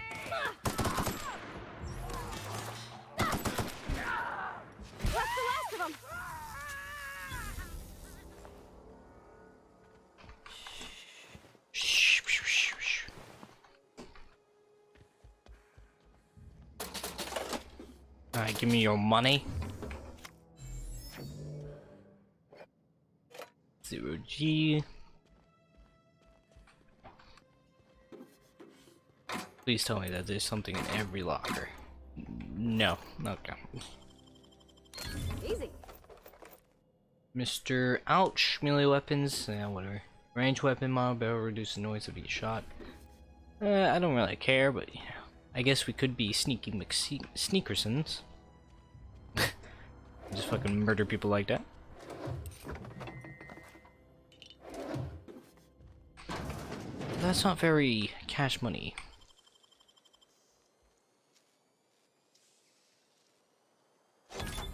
That's the last of them. Alright, give me your money. 0G. Please tell me that there's something in every locker. No. Okay. Easy. Mr. Ouch. Melee weapons. Yeah, whatever. Range weapon mod barrel reduce the noise of each shot. I don't really care, but yeah. I guess we could be sneaky sneakersons. Just fucking murder people like that. that's not very cash money.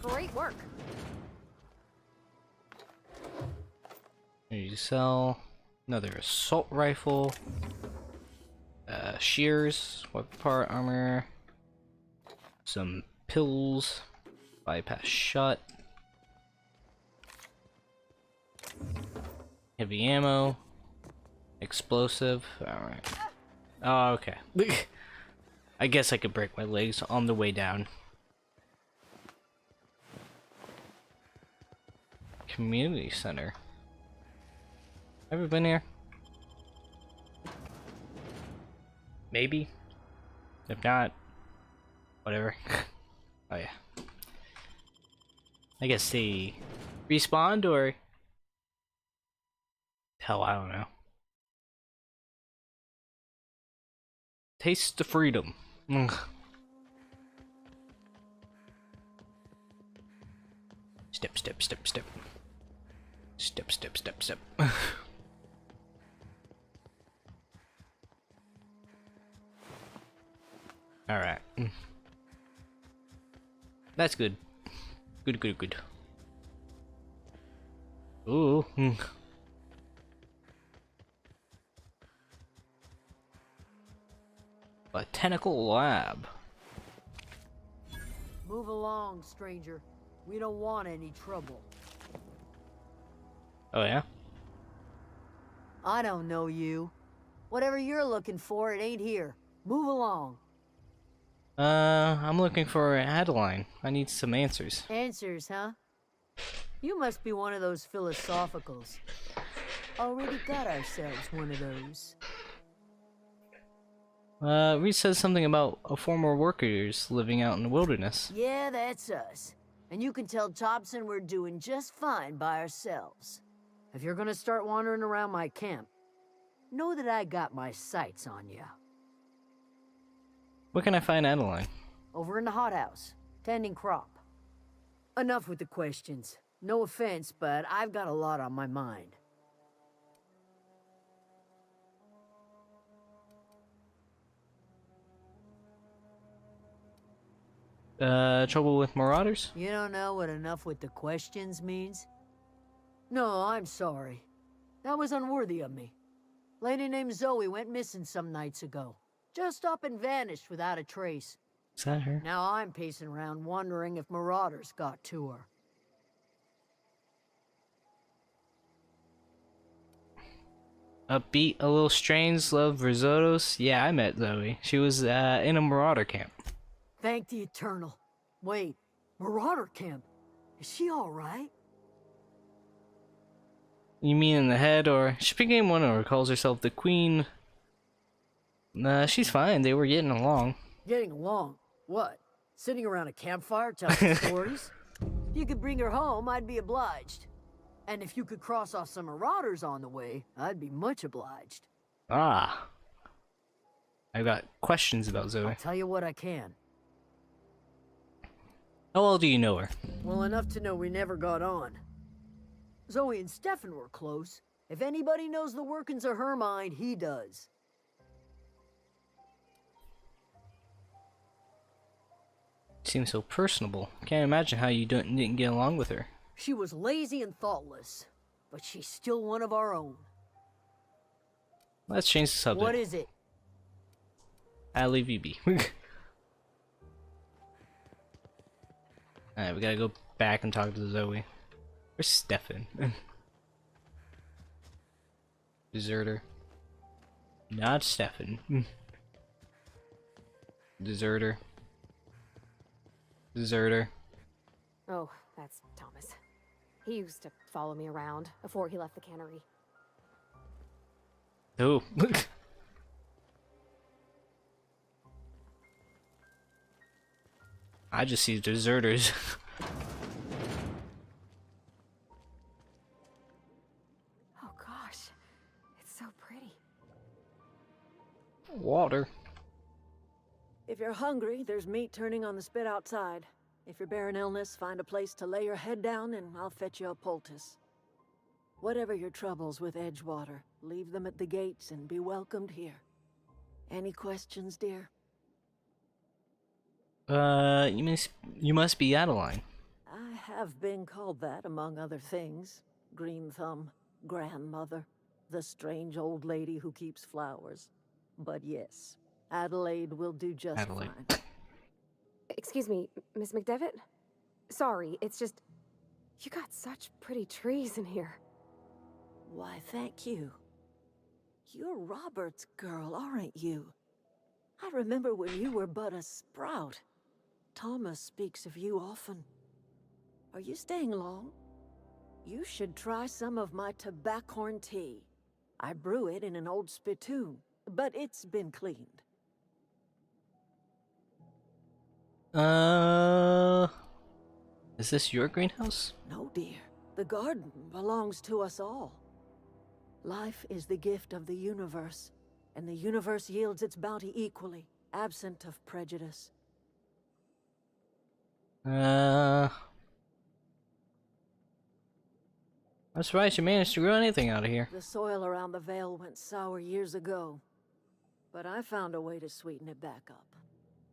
Great work. You sell another assault rifle, shears, weapon part, armor, some pills, bypass shot, heavy ammo, explosive. Alright. Oh, okay. I guess I could break my legs on the way down. Community center. Ever been here? Maybe. If not, whatever. Oh yeah. I guess they respawned or hell, I don't know. Taste the freedom. Step, step, step, step. Step, step, step, step. Alright. That's good. Good, good, good. Ooh. Botanical lab. Move along, stranger. We don't want any trouble. Oh yeah? I don't know you. Whatever you're looking for, it ain't here. Move along. I'm looking for Adeline. I need some answers. Answers, huh? You must be one of those philosophicals. Already got ourselves one of those. Reed says something about a former workers living out in the wilderness. Yeah, that's us. And you can tell Thompson we're doing just fine by ourselves. If you're gonna start wandering around my camp, know that I got my sights on you. Where can I find Adeline? Over in the hothouse, tending crop. Enough with the questions. No offense, but I've got a lot on my mind. Trouble with marauders? You don't know what enough with the questions means? No, I'm sorry. That was unworthy of me. Lady named Zoe went missing some nights ago. Just up and vanished without a trace. Is that her? Now I'm pacing around wondering if marauders got to her. Upbeat, a little strange, love risottos. Yeah, I met Zoe. She was in a marauder camp. Thank the Eternal. Wait, marauder camp? Is she alright? You mean in the head, or she became one, or calls herself the Queen? Nah, she's fine. They were getting along. Getting along? What? Sitting around a campfire telling stories? If you could bring her home, I'd be obliged. And if you could cross off some marauders on the way, I'd be much obliged. Ah. I got questions about Zoe. I'll tell you what I can. How well do you know her? Well enough to know we never got on. Zoe and Stefan were close. If anybody knows the workings of her mind, he does. Seems so personable. Can't imagine how you didn't get along with her. She was lazy and thoughtless, but she's still one of our own. Let's change the subject. What is it? I'll leave you be. Alright, we gotta go back and talk to Zoe. Where's Stefan? Deserter. Not Stefan. Deserter. Deserter. Oh, that's Thomas. He used to follow me around before he left the cannery. Oh. I just see deserters. Oh gosh, it's so pretty. Water. If you're hungry, there's meat turning on the spit outside. If you're bearing illness, find a place to lay your head down and I'll fetch you a poultice. Whatever your troubles with Edgewater, leave them at the gates and be welcomed here. Any questions, dear? You must be Adeline. I have been called that, among other things. Green Thumb, grandmother, the strange old lady who keeps flowers. But yes, Adelaide will do just Adelaide. fine. Excuse me, Miss McDevitt? Sorry, it's just... You got such pretty trees in here. Why, thank you. You're Robert's girl, aren't you? I remember when you were but a sprout. Thomas speaks of you often. Are you staying long? You should try some of my tobaccorn tea. I brew it in an old spittoon, but it's been cleaned. Is this your greenhouse? No, dear. The garden belongs to us all. Life is the gift of the universe, and the universe yields its bounty equally, absent of prejudice. I'm surprised you managed to grow anything out of here. The soil around the Vale went sour years ago, but I found a way to sweeten it back up.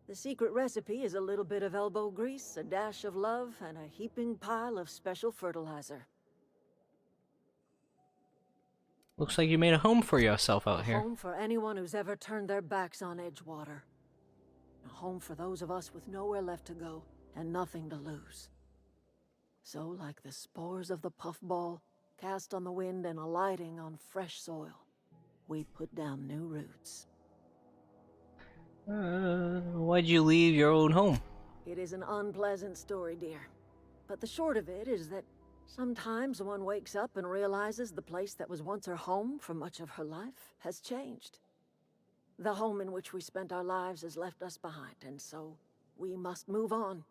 The secret recipe is a little bit of elbow grease, a dash of love, and a heaping pile of special fertilizer. Looks like you made a home for yourself out here. A home for anyone who's ever turned their backs on Edgewater. A home for those of us with nowhere left to go and nothing to lose. So, like the spores of the puffball, cast on the wind and alighting on fresh soil, we put down new roots. Why'd you leave your old home? It is an unpleasant story, dear. But the short of it is that sometimes one wakes up and realizes the place that was once her home for much of her life has changed. The home in which we spent our lives has left us behind, and so we must move on.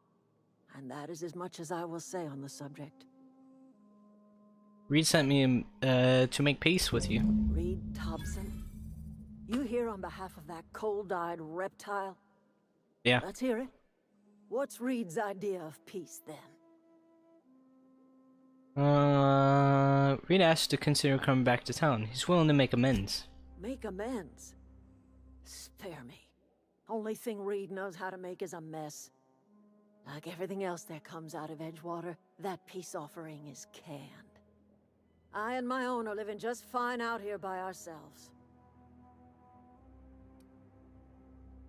And that is as much as I will say on the subject. Reed sent me to make peace with you. Reed Thompson? You here on behalf of that cold-eyed reptile? Yeah. Let's hear it. What's Reed's idea of peace, then? Reed asked to consider coming back to town. He's willing to make amends. Make amends? Spare me. Only thing Reed knows how to make is a mess. Like everything else that comes out of Edgewater, that peace offering is canned. I and my own are living just fine out here by ourselves.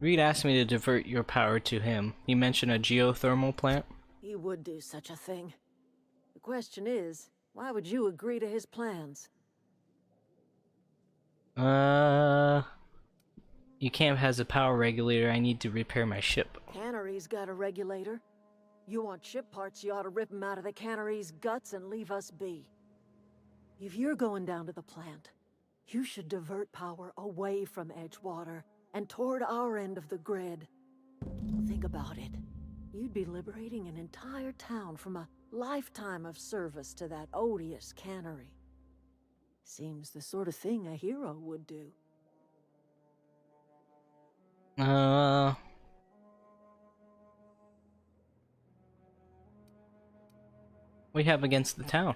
Reed asked me to divert your power to him. He mentioned a geothermal plant. He would do such a thing. The question is, why would you agree to his plans? Your camp has a power regulator. I need to repair my ship. Cannery's got a regulator. You want ship parts, you ought to rip them out of the cannery's guts and leave us be. If you're going down to the plant, you should divert power away from Edgewater and toward our end of the grid. Think about it. You'd be liberating an entire town from a lifetime of service to that odious cannery. Seems the sort of thing a hero would do. What do you have against the town?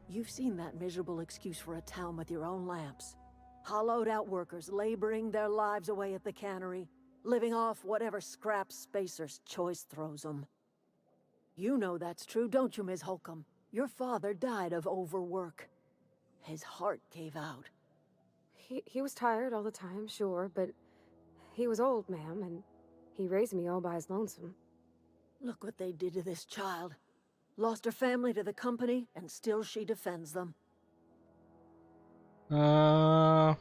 You've seen that miserable excuse for a town with your own lamps. Hollowed out workers laboring their lives away at the cannery, living off whatever scrap Spacer's choice throws them. You know that's true, don't you, Ms. Holcomb? Your father died of overwork. His heart gave out. He was tired all the time, sure, but he was old, ma'am, and he raised me all by his lonesome. Look what they did to this child. Lost her family to the company, and still she defends them. I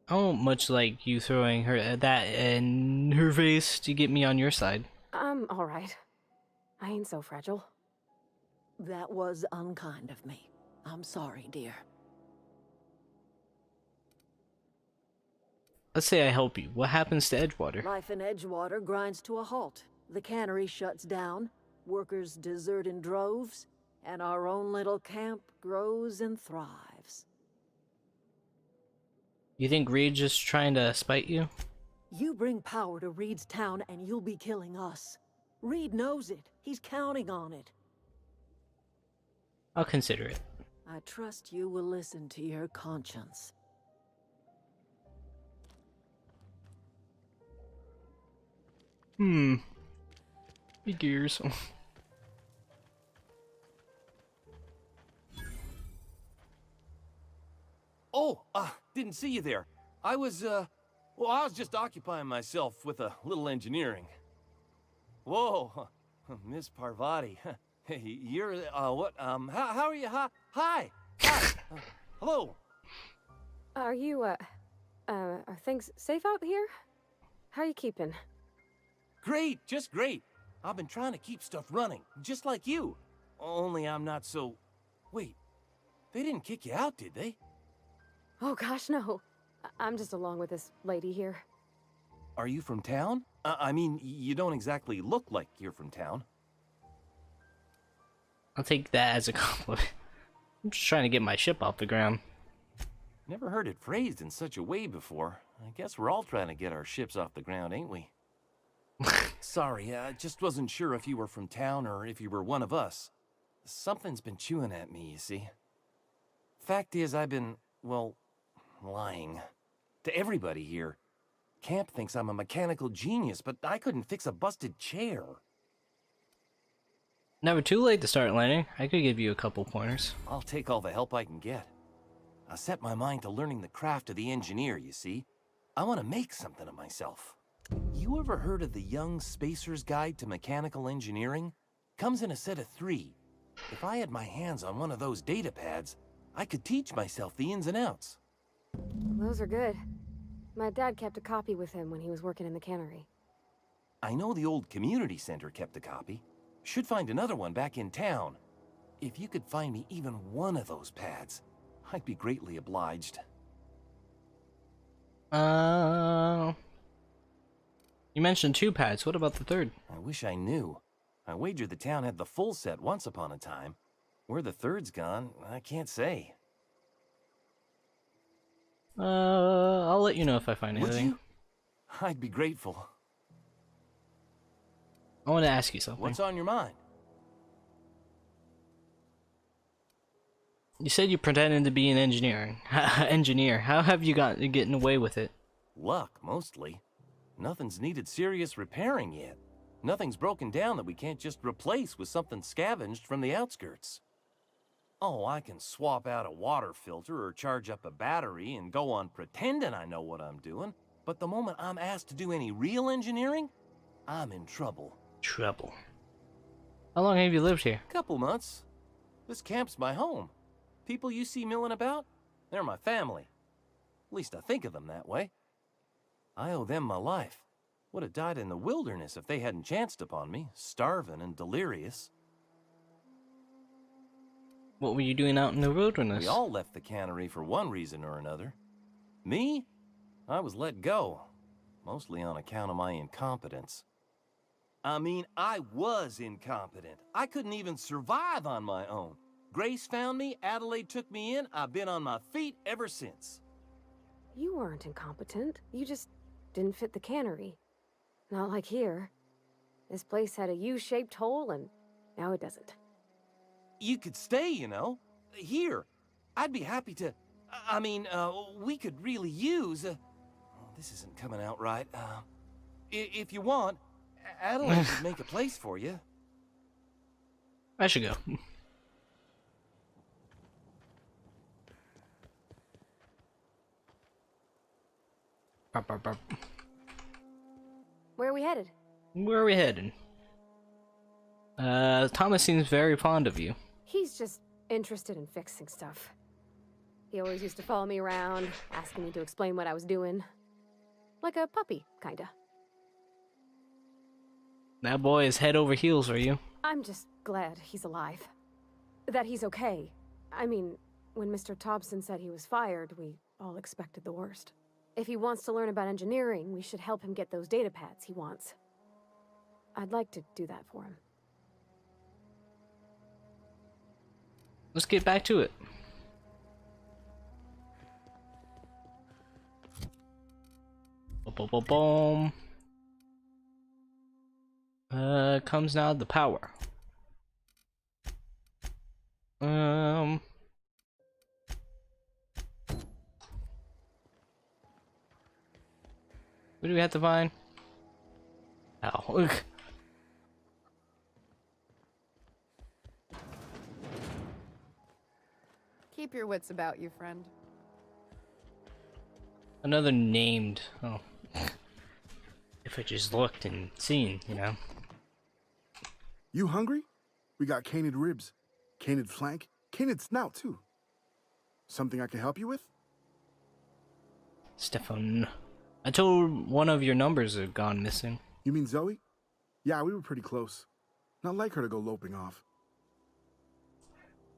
don't much like you throwing that in her face to get me on your side. I'm alright. I ain't so fragile. That was unkind of me. I'm sorry, dear. Let's say I help you. What happens to Edgewater? Life in Edgewater grinds to a halt. The cannery shuts down, workers desert in droves, and our own little camp grows and thrives. You think Reed's just trying to spite you? You bring power to Reed's town and you'll be killing us. Reed knows it. He's counting on it. I'll consider it. I trust you will listen to your conscience. Big gears. Oh, didn't see you there. I was just occupying myself with a little engineering. Whoa, Miss Parvati. Hey, you're, what, how are you? Hi. Hello. Are you, are things safe out here? How are you keeping? Great, just great. I've been trying to keep stuff running, just like you. Only I'm not so... Wait, they didn't kick you out, did they? Oh gosh, no. I'm just along with this lady here. Are you from town? I mean, you don't exactly look like you're from town. I'll take that as a compliment. I'm just trying to get my ship off the ground. Never heard it phrased in such a way before. I guess we're all trying to get our ships off the ground, ain't we? Sorry, I just wasn't sure if you were from town or if you were one of us. Something's been chewing at me, you see. Fact is, I've been, well, lying. To everybody here. Camp thinks I'm a mechanical genius, but I couldn't fix a busted chair. Never too late to start learning. I could give you a couple pointers. I'll take all the help I can get. I set my mind to learning the craft of the engineer, you see. I want to make something of myself. You ever heard of the Young Spacer's Guide to Mechanical Engineering? Comes in a set of 3. If I had my hands on one of those data pads, I could teach myself the ins and outs. Those are good. My dad kept a copy with him when he was working in the cannery. I know the old community center kept a copy. Should find another one back in town. If you could find me even one of those pads, I'd be greatly obliged. You mentioned 2 pads. What about the 3rd? I wish I knew. I wager the town had the full set once upon a time. Where the 3rd's gone, I can't say. I'll let you know if I find Would anything. you? I'd be grateful. I want to ask you something. What's on your mind? You said you pretended to be an engineer. How have you getting away with it? Luck, mostly. Nothing's needed serious repairing yet. Nothing's broken down that we can't just replace with something scavenged from the outskirts. Oh, I can swap out a water filter or charge up a battery and go on pretending I know what I'm doing, but the moment I'm asked to do any real engineering, I'm in trouble. Trouble. How long have you lived here? Couple months. This camp's my home. People you see milling about, they're my family. At least I think of them that way. I owe them my life. Would have died in the wilderness if they hadn't chanced upon me, starving and delirious. What were you doing out in the wilderness? We all left the cannery for one reason or another. Me? I was let go, mostly on account of my incompetence. I mean, I was incompetent. I couldn't even survive on my own. Grace found me, Adelaide took me in, I've been on my feet ever since. You weren't incompetent. You just didn't fit the cannery. Not like here. This place had a U-shaped hole, and now it doesn't. You could stay, you know. Here. I'd be happy to... I mean, we could really use... this isn't coming out right. If you want, Adelaide could make a place for you. I should go. Where are we headed? Where are we heading? Thomas seems very fond of you. He's just interested in fixing stuff. He always used to follow me around, asking me to explain what I was doing. Like a puppy, kinda. That boy is head over heels for you. I'm just glad he's alive. That he's okay. I mean, when Mr. Thompson said he was fired, we all expected the worst. If he wants to learn about engineering, we should help him get those data pads he wants. I'd like to do that for him. Let's get back to it. Boom. Comes now the power. What do we have to find? Ow. Keep your wits about you, friend. Another named. Oh. If I just looked and seen, you know. You hungry? We got canid ribs, canid flank, canid snout too. Something I can help you with? Stefan. I told one of your numbers had gone missing. You mean Zoe? Yeah, we were pretty close. Not like her to go loping off.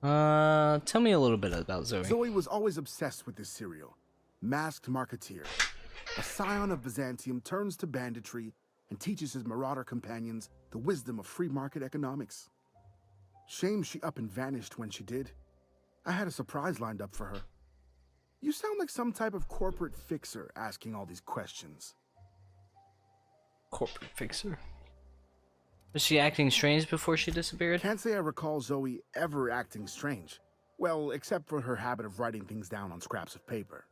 Tell me a little bit about Zoe. Zoe was always obsessed with this cereal. Masked Marketeer. A scion of Byzantium turns to banditry and teaches his marauder companions the wisdom of free market economics. Shame she up and vanished when she did. I had a surprise lined up for her. You sound like some type of corporate fixer asking all these questions. Corporate fixer? Was she acting strange before she disappeared? Can't say I recall Zoe ever acting strange. Well, except for her habit of writing things down on scraps of paper.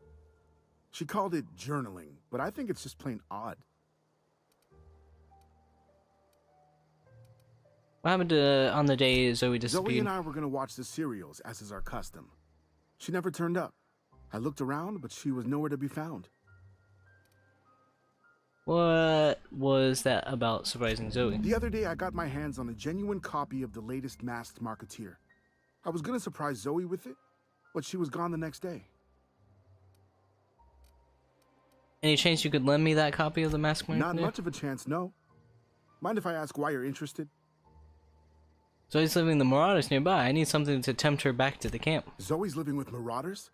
She called it journaling, but I think it's just plain odd. What happened on the day Zoe disappeared? Zoe and I were going to watch the serials, as is our custom. She never turned up. I looked around, but she was nowhere to be found. What was that about surprising Zoe? The other day, I got my hands on a genuine copy of the latest Masked Marketeer. I was going to surprise Zoe with it, but she was gone the next day. Any chance you could lend me that copy of the Masked Marketeer? Not much of a chance, no. Mind if I ask why you're interested? Zoe's living the Marauders nearby. I need something to tempt her back to the camp. Zoe's living with Marauders?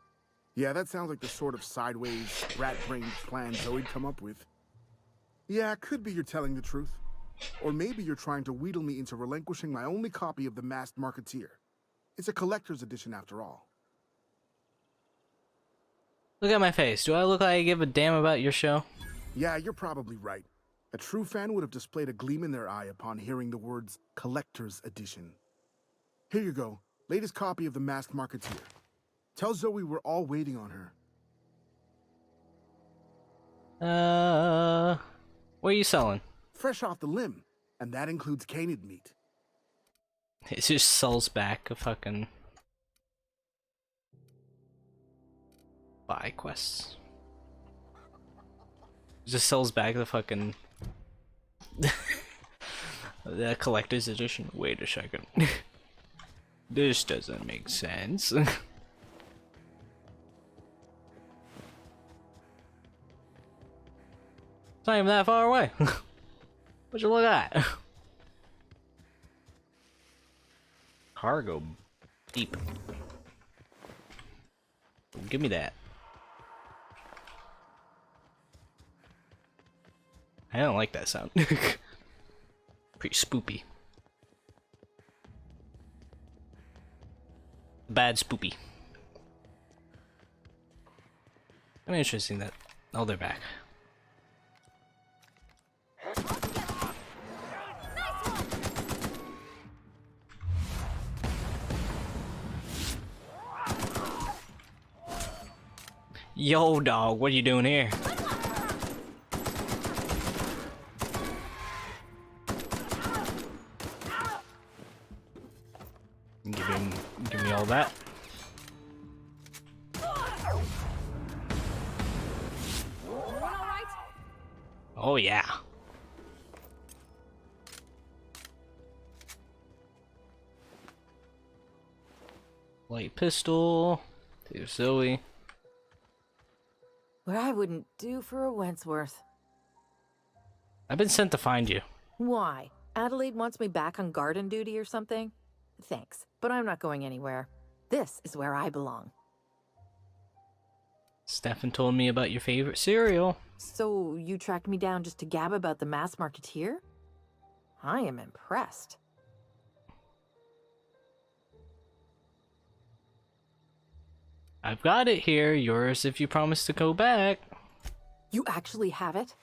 Yeah, that sounds like the sort of sideways, rat-brained plan Zoe'd come up with. Yeah, could be you're telling the truth. Or maybe you're trying to wheedle me into relinquishing my only copy of the Masked Marketeer. It's a collector's edition after all. Look at my face. Do I look like I give a damn about your show? Yeah, you're probably right. A true fan would have displayed a gleam in their eye upon hearing the words collector's edition. Here you go. Latest copy of the Masked Marketeer. Tell Zoe we're all waiting on her. What are you selling? Fresh off the limb, and that includes canid meat. It just sells back a fucking buy quests. It just sells back the fucking the collector's edition. Wait a second. This doesn't make sense. It's not even that far away. What you look at? Cargo deep. Give me that. I don't like that sound. Pretty spoopy. Bad spoopy. I'm interesting that. Oh, they're back. Yo, dog, what are you doing here? Give me all that. Oh yeah. Light pistol. There's Zoe. What I wouldn't do for a Wentworth. I've been sent to find you. Why? Adelaide wants me back on garden duty or something? Thanks, but I'm not going anywhere. This is where I belong. Stefan told me about your favorite cereal. So you tracked me down just to gab about the Masked Marketeer? I am impressed. I've got it here, yours if you promise to go back. You actually have it?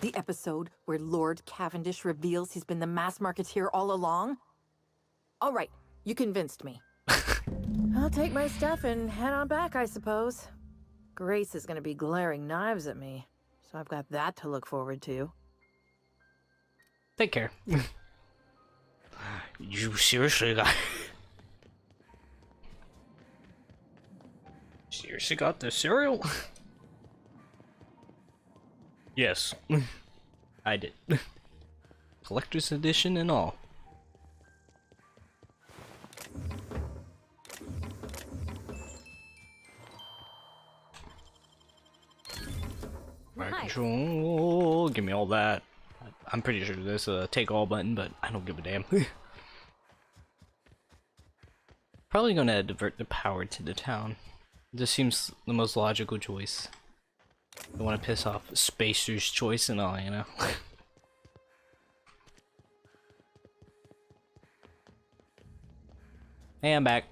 The episode where Lord Cavendish reveals he's been the Masked Marketeer all along? All right, you convinced me. I'll take my stuff and head on back, I suppose. Grace is gonna be glaring knives at me, so I've got that to look forward to. Take care. You seriously got... Seriously got the cereal? Yes. I did. Collector's edition and all. Right control, give me all that. I'm pretty sure there's a take all button, but I don't give a damn. Probably gonna divert the power to the town. This seems the most logical choice. Don't want to piss off Spacer's choice and all, you know. Hey, I'm back.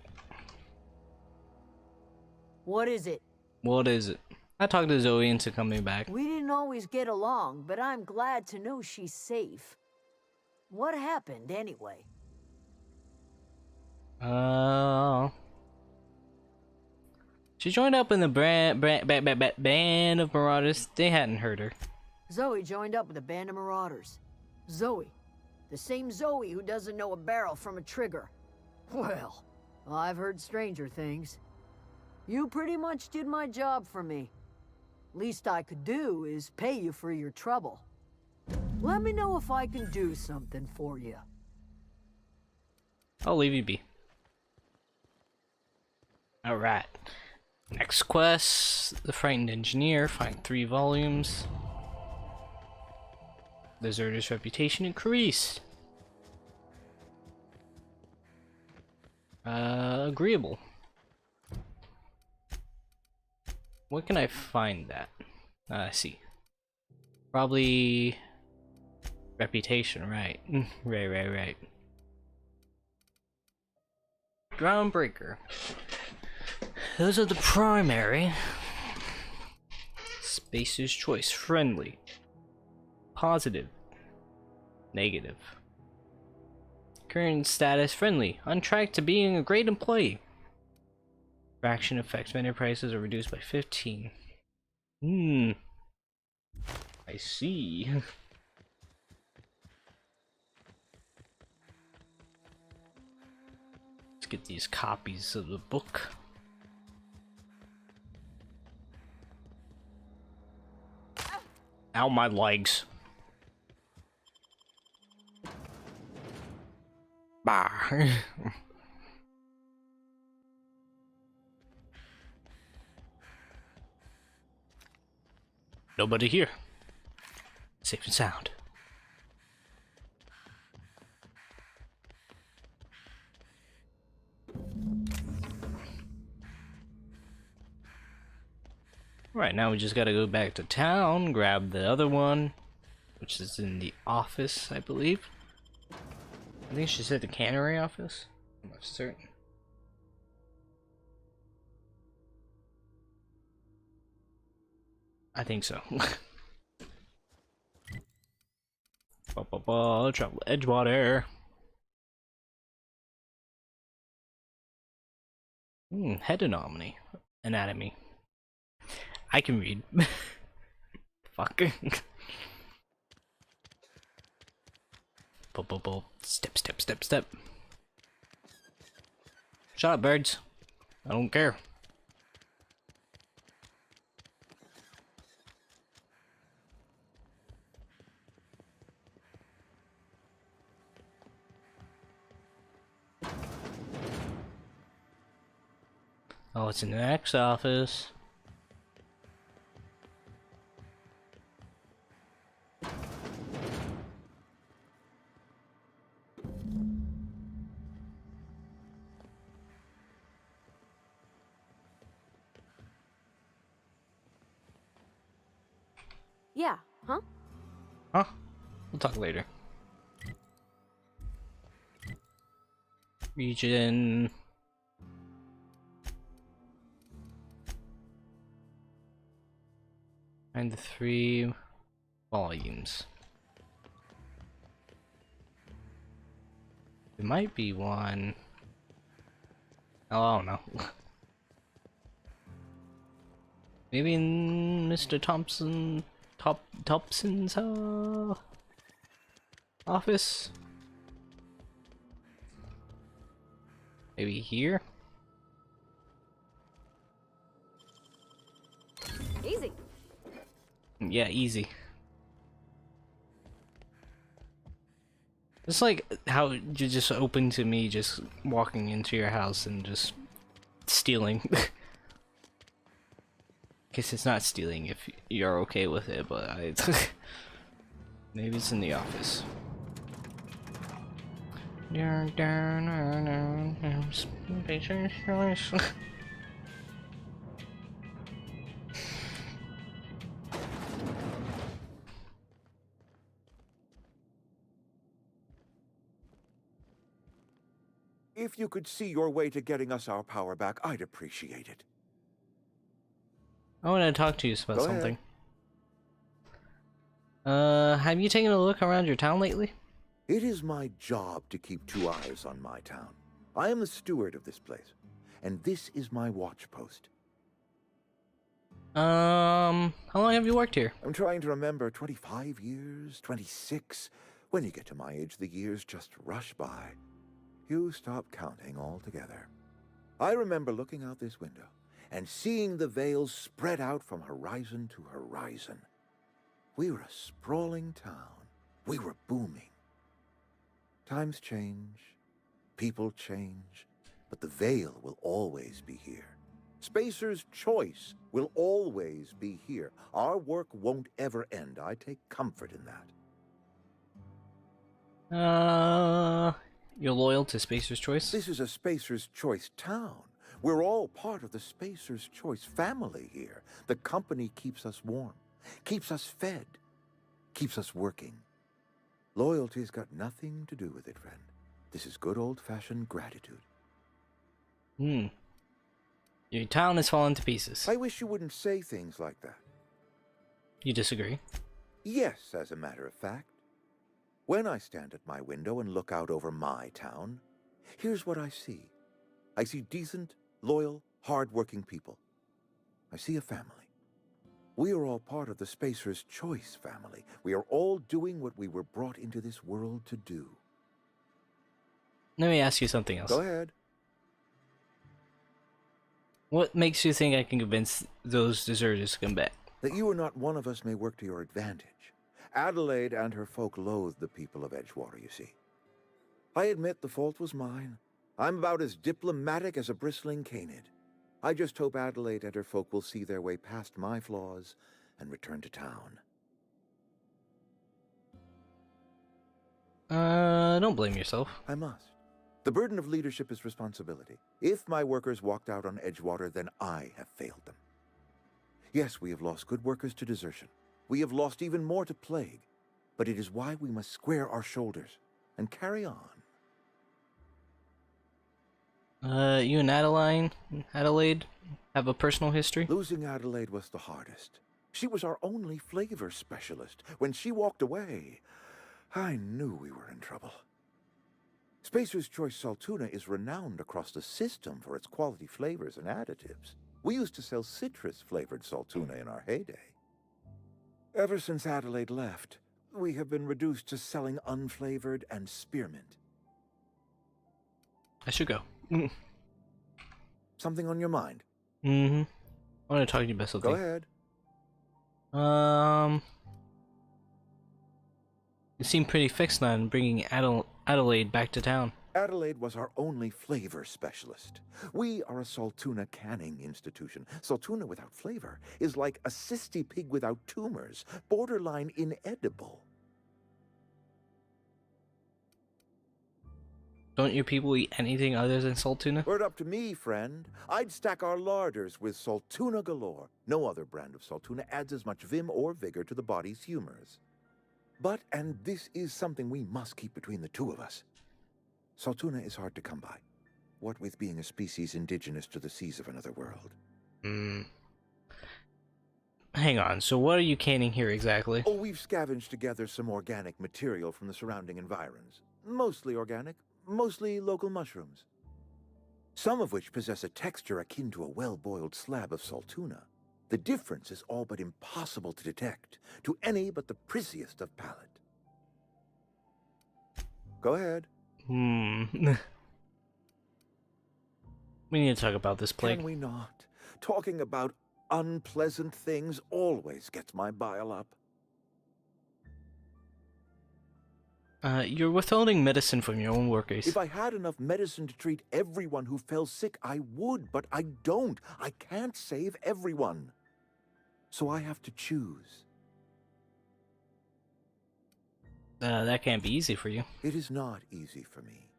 What is it? What is it? I talked to Zoe into coming back. We didn't always get along, but I'm glad to know she's safe. What happened, anyway? She joined up in the band of marauders. They hadn't heard her. Zoe joined up with a band of marauders. Zoe. The same Zoe who doesn't know a barrel from a trigger. Well, I've heard stranger things. You pretty much did my job for me. Least I could do is pay you for your trouble. Let me know if I can do something for you. I'll leave you be. Alright. Next quest, The Frightened Engineer, find 3 volumes. Deserter's reputation increased. Agreeable. Where can I find that? I see. Probably reputation, right. Right. Groundbreaker. Those are the primary. Spacer's choice. Friendly. Positive. Negative. Current status friendly. On track to being a great employee. Fraction effects. Vendor prices are reduced by 15. I see. Let's get these copies of the book. Ow, my legs. Bah. Nobody here. Safe and sound. Right, now we just gotta go back to town, grab the other one, which is in the office, I believe. I think she said the cannery office. I'm not certain. I think so. Travel Edgewater. Head anatomy. I can read. Fuck. Step. Shut up, birds. I don't care. Oh, it's in the next office. Yeah, huh? Huh? We'll talk later. Region. And the 3 volumes. There might be one. Oh, I don't know. Maybe in Mr. Thompson Thompson's office? Maybe here? Easy. Yeah, easy. It's like how you're just open to me just walking into your house and just stealing. Guess it's not stealing if you're okay with it, but I maybe it's in the office. If you could see your way to getting us our power back, I'd appreciate it. I want to talk to you about Go something. ahead. Have you taken a look around your town lately? It is my job to keep 2 eyes on my town. I am the steward of this place, and this is my watch post. How long have you worked here? I'm trying to remember, 25 years, 26. When you get to my age, the years just rush by. You stop counting altogether. I remember looking out this window and seeing the veils spread out from horizon to horizon. We were a sprawling town. We were booming. Times change, people change, but the veil will always be here. Spacer's choice will always be here. Our work won't ever end. I take comfort in that. You're loyal to Spacer's Choice? This is a Spacer's Choice town. We're all part of the Spacer's Choice family here. The company keeps us warm, keeps us fed, keeps us working. Loyalty's got nothing to do with it, friend. This is good old-fashioned gratitude. Your town has fallen to pieces. I wish you wouldn't say things like that. You disagree? Yes, as a matter of fact. When I stand at my window and look out over my town, here's what I see. I see decent, loyal, hard-working people. I see a family. We are all part of the Spacer's Choice family. We are all doing what we were brought into this world to do. Let me ask you something else. Go ahead. What makes you think I can convince those deserters to come back? That you or not one of us may work to your advantage. Adelaide and her folk loathe the people of Edgewater, you see. I admit the fault was mine. I'm about as diplomatic as a bristling canid. I just hope Adelaide and her folk will see their way past my flaws and return to town. Don't blame yourself. I must. The burden of leadership is responsibility. If my workers walked out on Edgewater, then I have failed them. Yes, we have lost good workers to desertion. We have lost even more to plague. But it is why we must square our shoulders and carry on. You and Adelaide have a personal history? Losing Adelaide was the hardest. She was our only flavor specialist. When she walked away, I knew we were in trouble. Spacer's Choice Salt Tuna is renowned across the system for its quality flavors and additives. We used to sell citrus-flavored salt tuna in our heyday. Ever since Adelaide left, we have been reduced to selling unflavored and spearmint. I should go. Something on your mind? I want to talk to you about something. Go ahead. You seem pretty fixed on bringing Adelaide back to town. Adelaide was our only flavor specialist. We are a Saltuna canning institution. Saltuna without flavor is like a cysty pig without tumors, borderline inedible. Don't your people eat anything other than salt tuna? Were it up to me, friend, I'd stack our larders with Saltuna galore. No other brand of Saltuna adds as much vim or vigor to the body's humors. But, and this is something we must keep between the two of us, Saltuna is hard to come by, what with being a species indigenous to the seas of another world. Hang on, so what are you canning here exactly? Oh, we've scavenged together some organic material from the surrounding environs. Mostly organic, mostly local mushrooms. Some of which possess a texture akin to a well-boiled slab of Saltuna. The difference is all but impossible to detect to any but the prissiest of palate. Go ahead. We need to talk about this plague. Can we not? Talking about unpleasant things always gets my bile up. You're withholding medicine from your own workers. If I had enough medicine to treat everyone who fell sick, I would, but I don't. I can't save everyone. So I have to choose. That can't be easy for you. It is not easy for me.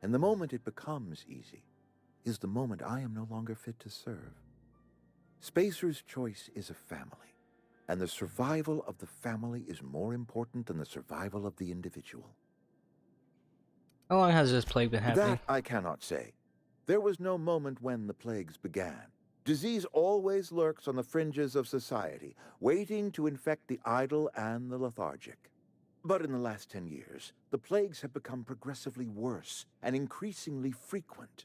And the moment it becomes easy is the moment I am no longer fit to serve. Spacer's choice is a family, and the survival of the family is more important than the survival of the individual. How long has this plague been happening? That I cannot say. There was no moment when the plagues began. Disease always lurks on the fringes of society, waiting to infect the idle and the lethargic. But in the last 10 years, the plagues have become progressively worse and increasingly frequent.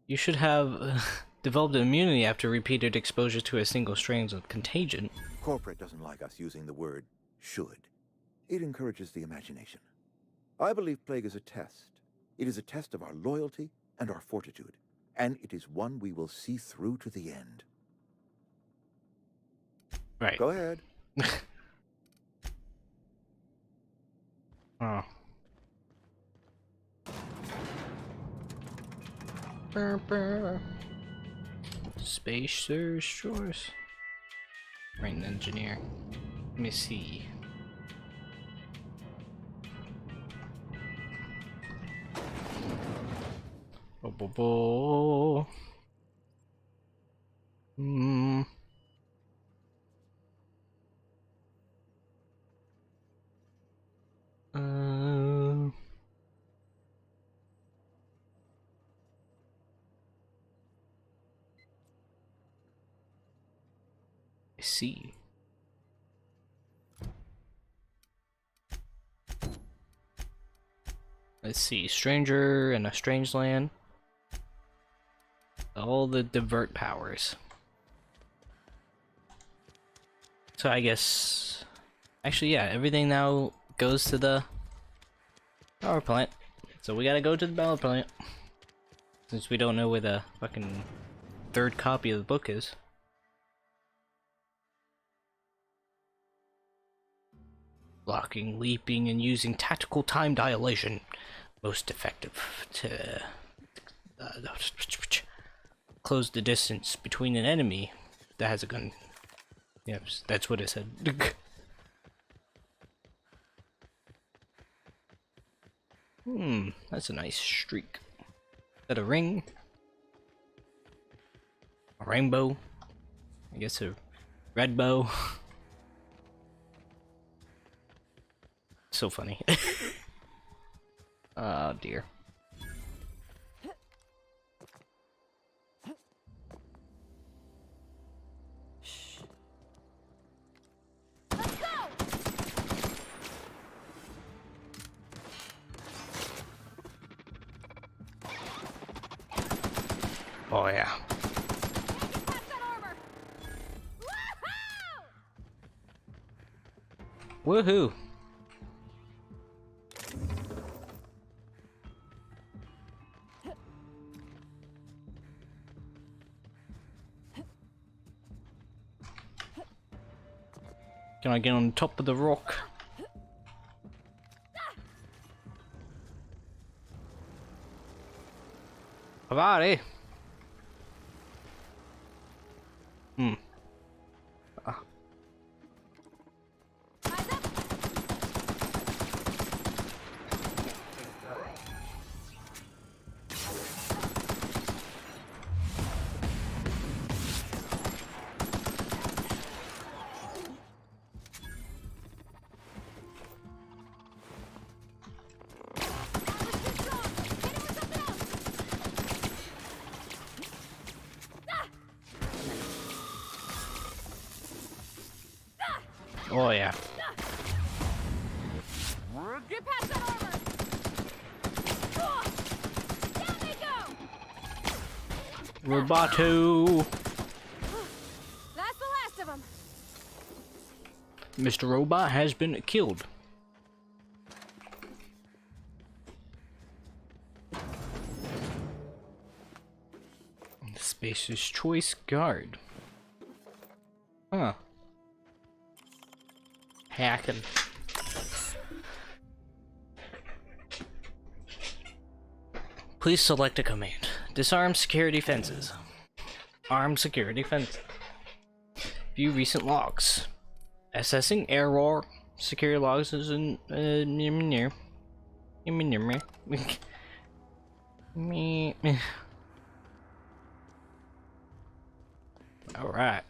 You should have developed immunity after repeated exposure to a single strain of contagion. Corporate doesn't like us using the word should. It encourages the imagination. I believe plague is a test. It is a test of our loyalty and our fortitude, and it is one we will see through to the end. Right. Go ahead. Oh. Spacer's choice. Brain engineer. Let me see. Oh. I see. Let's see. Stranger in a strange land. All the divert powers. So I guess... Actually, yeah, everything now goes to the power plant. So we gotta go to the power plant. Since we don't know where the fucking third copy of the book is. Blocking, leaping, and using tactical time dilation. Most effective to close the distance between an enemy that has a gun. Yep, that's what it said. That's a nice streak. Is that a ring? A rainbow? I guess a red bow. So funny. Oh dear. Oh yeah. Woohoo! Can I get on top of the rock? Alrighty. Oh yeah. Get past that armor! Down they go! Roboto! Mr. Robot has been killed. Spacer's Choice Guard. Huh. Hacking. Please select a command. Disarm security fences. Arm security fence. View recent logs. Assessing error. Security logs is in near. Me. All right.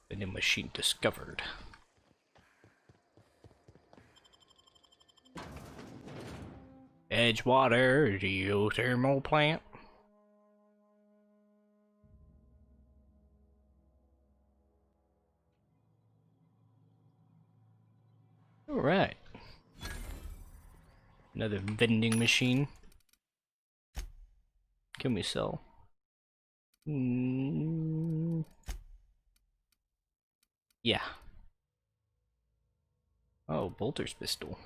Vending machine discovered. Edgewater geothermal plant. All right. Another vending machine. Can we sell? Yeah. Oh, Bolter's pistol.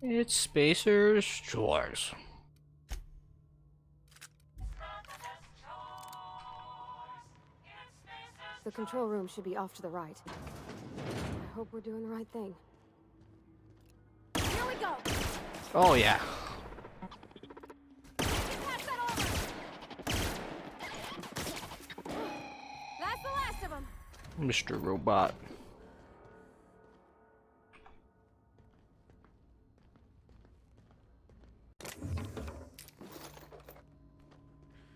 It's Spacer's Choice. The control room should be off to the right. I hope we're doing the right thing. Here we go! Oh, yeah. That's the last of them! Mr. Robot.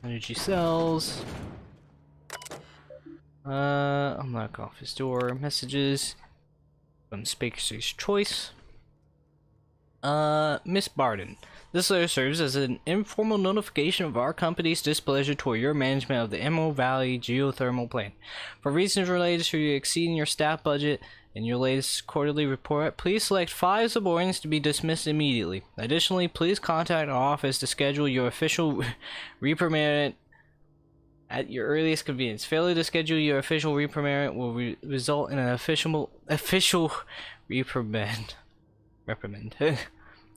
Energy cells. Unlock office door. Messages. From Spacer's Choice. Miss Barden. This letter serves as an informal notification of our company's displeasure toward your management of the Emerald Valley geothermal plant. For reasons related to you exceeding your staff budget in your latest quarterly report, please select 5 subordinates to be dismissed immediately. Additionally, please contact our office to schedule your official reprimand at your earliest convenience. Failure to schedule your official reprimand will result in an official reprimand.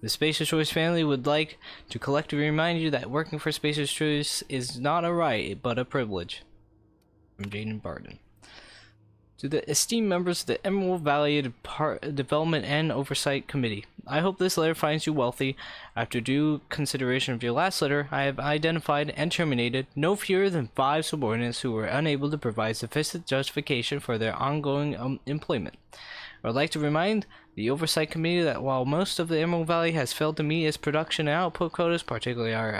The Spacer's Choice family would like to collectively remind you that working for Spacer's Choice is not a right, but a privilege. From Jane and Barden. To the esteemed members of the Emerald Valley Development and Oversight Committee, I hope this letter finds you wealthy. After due consideration of your last letter, I have identified and terminated no fewer than 5 subordinates who were unable to provide sufficient justification for their ongoing employment. I would like to remind the Oversight Committee that while most of the Emerald Valley has failed to meet its production and output quotas, particularly our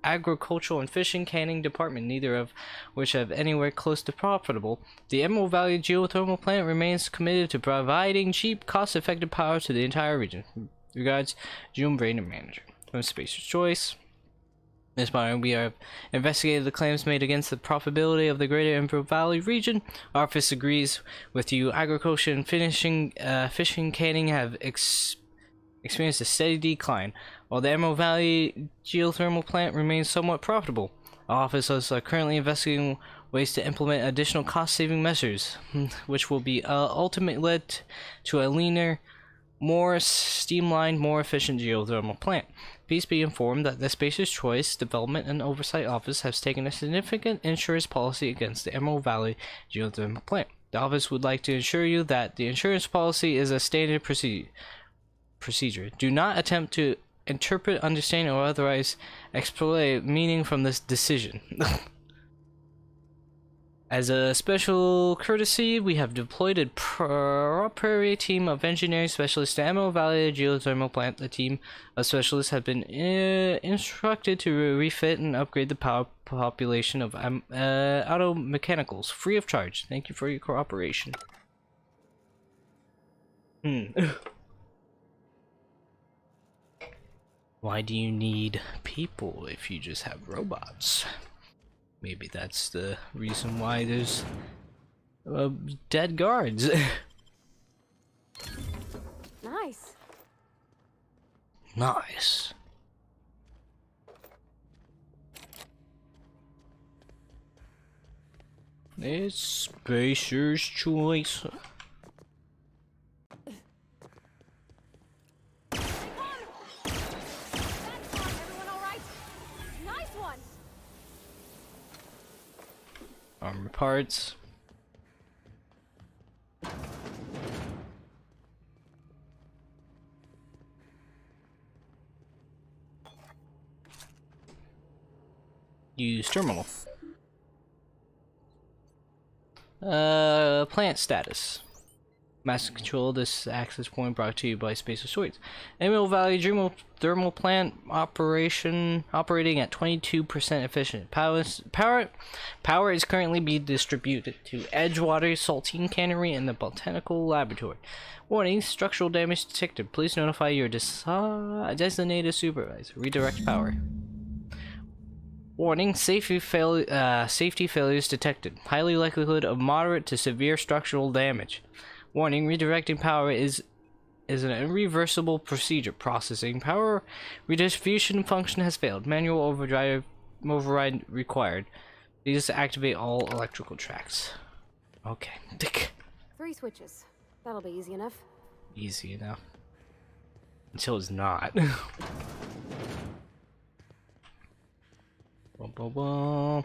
agricultural and fishing canning department, neither of which have anywhere close to profitable, the Emerald Valley geothermal plant remains committed to providing cheap, cost-effective power to the entire region. Regards, June Braden, Manager. From Spacer's Choice. Ms. Martin, we have investigated the claims made against the profitability of the greater Emerald Valley region. Our office agrees with you. Agriculture and fishing canning have experienced a steady decline, while the Emerald Valley geothermal plant remains somewhat profitable. Our office is currently investigating ways to implement additional cost-saving measures, which will be ultimately led to a leaner, more streamlined, more efficient geothermal plant. Please be informed that the Spacer's Choice Development and Oversight Office has taken a significant insurance policy against the Emerald Valley geothermal plant. The office would like to assure you that the insurance policy is a standard procedure. Do not attempt to interpret, understand, or otherwise extrapolate meaning from this decision. As a special courtesy, we have deployed a proprietary team of engineering specialists to Emerald Valley geothermal plant. The team of specialists have been instructed to refit and upgrade the power population of auto mechanicals free of charge. Thank you for your cooperation. Why do you need people if you just have robots? Maybe that's the reason why there's dead guards. Nice. Nice. It's Spacer's Choice. Armor parts. Use terminal. Plant status. Master control this access point brought to you by Spacer Choice. Emerald Valley thermal plant operating at 22% efficient. Power is currently being distributed to Edgewater Saltine Cannery and the Botanical Laboratory. Warning: structural damage detected. Please notify your designated supervisor. Redirect power. Warning: safety failures detected. Highly likelihood of moderate to severe structural damage. Warning: redirecting power is an irreversible procedure. Processing power redistribution function has failed. Manual override required. Please activate all electrical tracks. Okay. 3 switches. That'll be easy enough. Easy enough. Until it's not. Boom, boom, boom.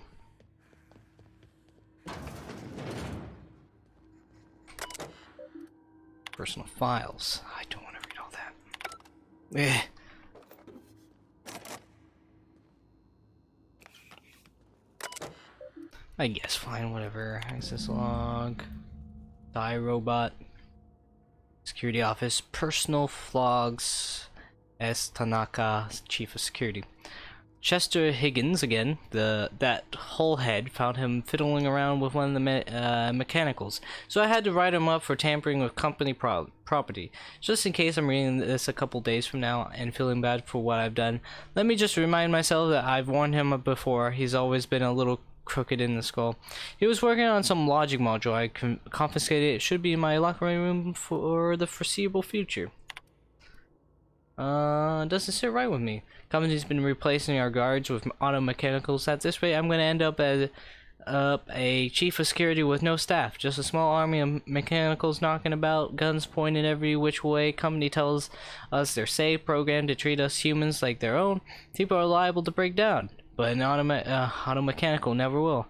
Personal files. I don't want to read all that. I guess fine, whatever. Access log. Die robot. Security office. Personal vlogs. S. Tanaka, Chief of Security. Chester Higgins again, that hullhead, found him fiddling around with one of the mechanicals, so I had to write him up for tampering with company property. Just in case I'm reading this a couple days from now and feeling bad for what I've done, let me just remind myself that I've warned him before. He's always been a little crooked in the skull. He was working on some logic module I confiscated. It should be in my locker room for the foreseeable future. Doesn't sit right with me. Company's been replacing our guards with auto mechanicals. At this rate, I'm gonna end up as a chief of security with no staff. Just a small army of mechanicals knocking about, guns pointed every which way. Company tells us they're safe, programmed to treat us humans like their own. People are liable to break down, but an auto mechanical never will.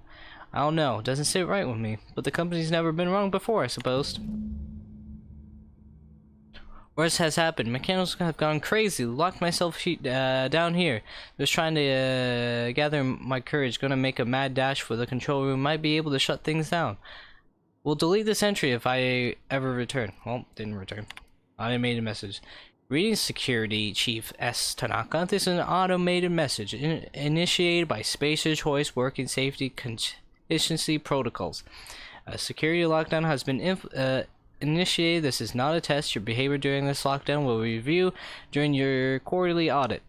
I don't know. Doesn't sit right with me. But the company's never been wrong before, I suppose. Worse has happened. Mechanicals have gone crazy. Locked myself down here. Just trying to gather my courage. Gonna make a mad dash for the control room. Might be able to shut things down. We'll delete this entry if I ever return. Well, didn't return. Automated message. Reading Security Chief S. Tanaka. This is an automated message initiated by Spacer Choice Working Safety Contingency Protocols. A security lockdown has been initiated. This is not a test. Your behavior during this lockdown will review during your quarterly audit.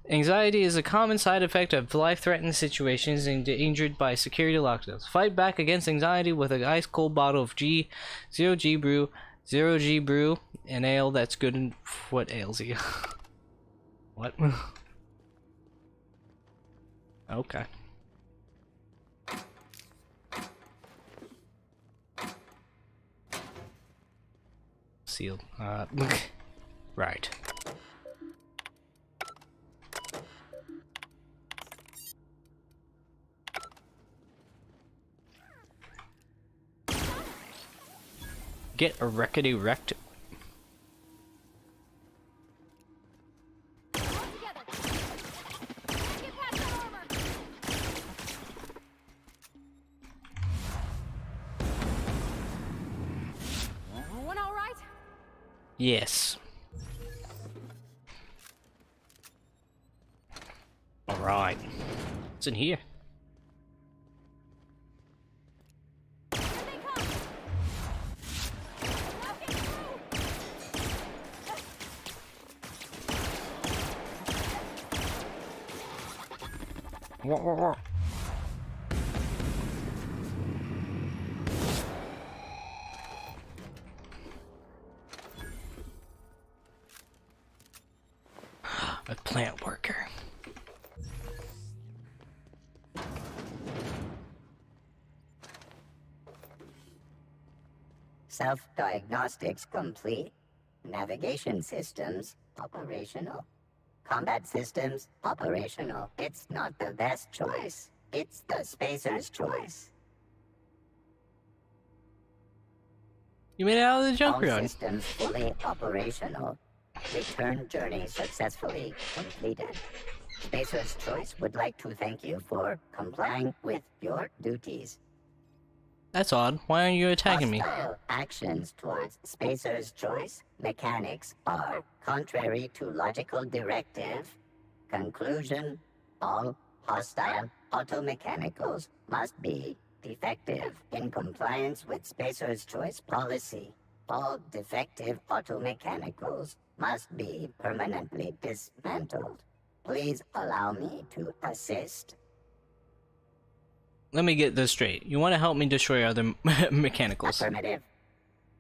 Anxiety is a common side effect of life-threatening situations endangered by security lockdowns. Fight back against anxiety with an ice-cold bottle of Zero G Brew, an ale that's good and what ails you. What? Okay. Sealed. Right. Get a wreckety wrecked. Yes. Alright. What's in here? What? A plant worker. Self-diagnostics complete. Navigation systems operational. Combat systems operational. It's not the best choice. It's the spacer's choice. You made it out of the All junkyard. systems fully operational. Return journey successfully completed. Spacer's Choice would like to thank you for complying with your duties. That's odd. Why aren't you attacking me? Hostile actions towards Spacer's Choice mechanics are contrary to logical directive. Conclusion: all hostile automechanicals must be defective in compliance with Spacer's Choice policy. All defective automechanicals must be permanently dismantled. Please allow me to assist. Let me get this straight. You want to help me destroy other mechanicals? Affirmative.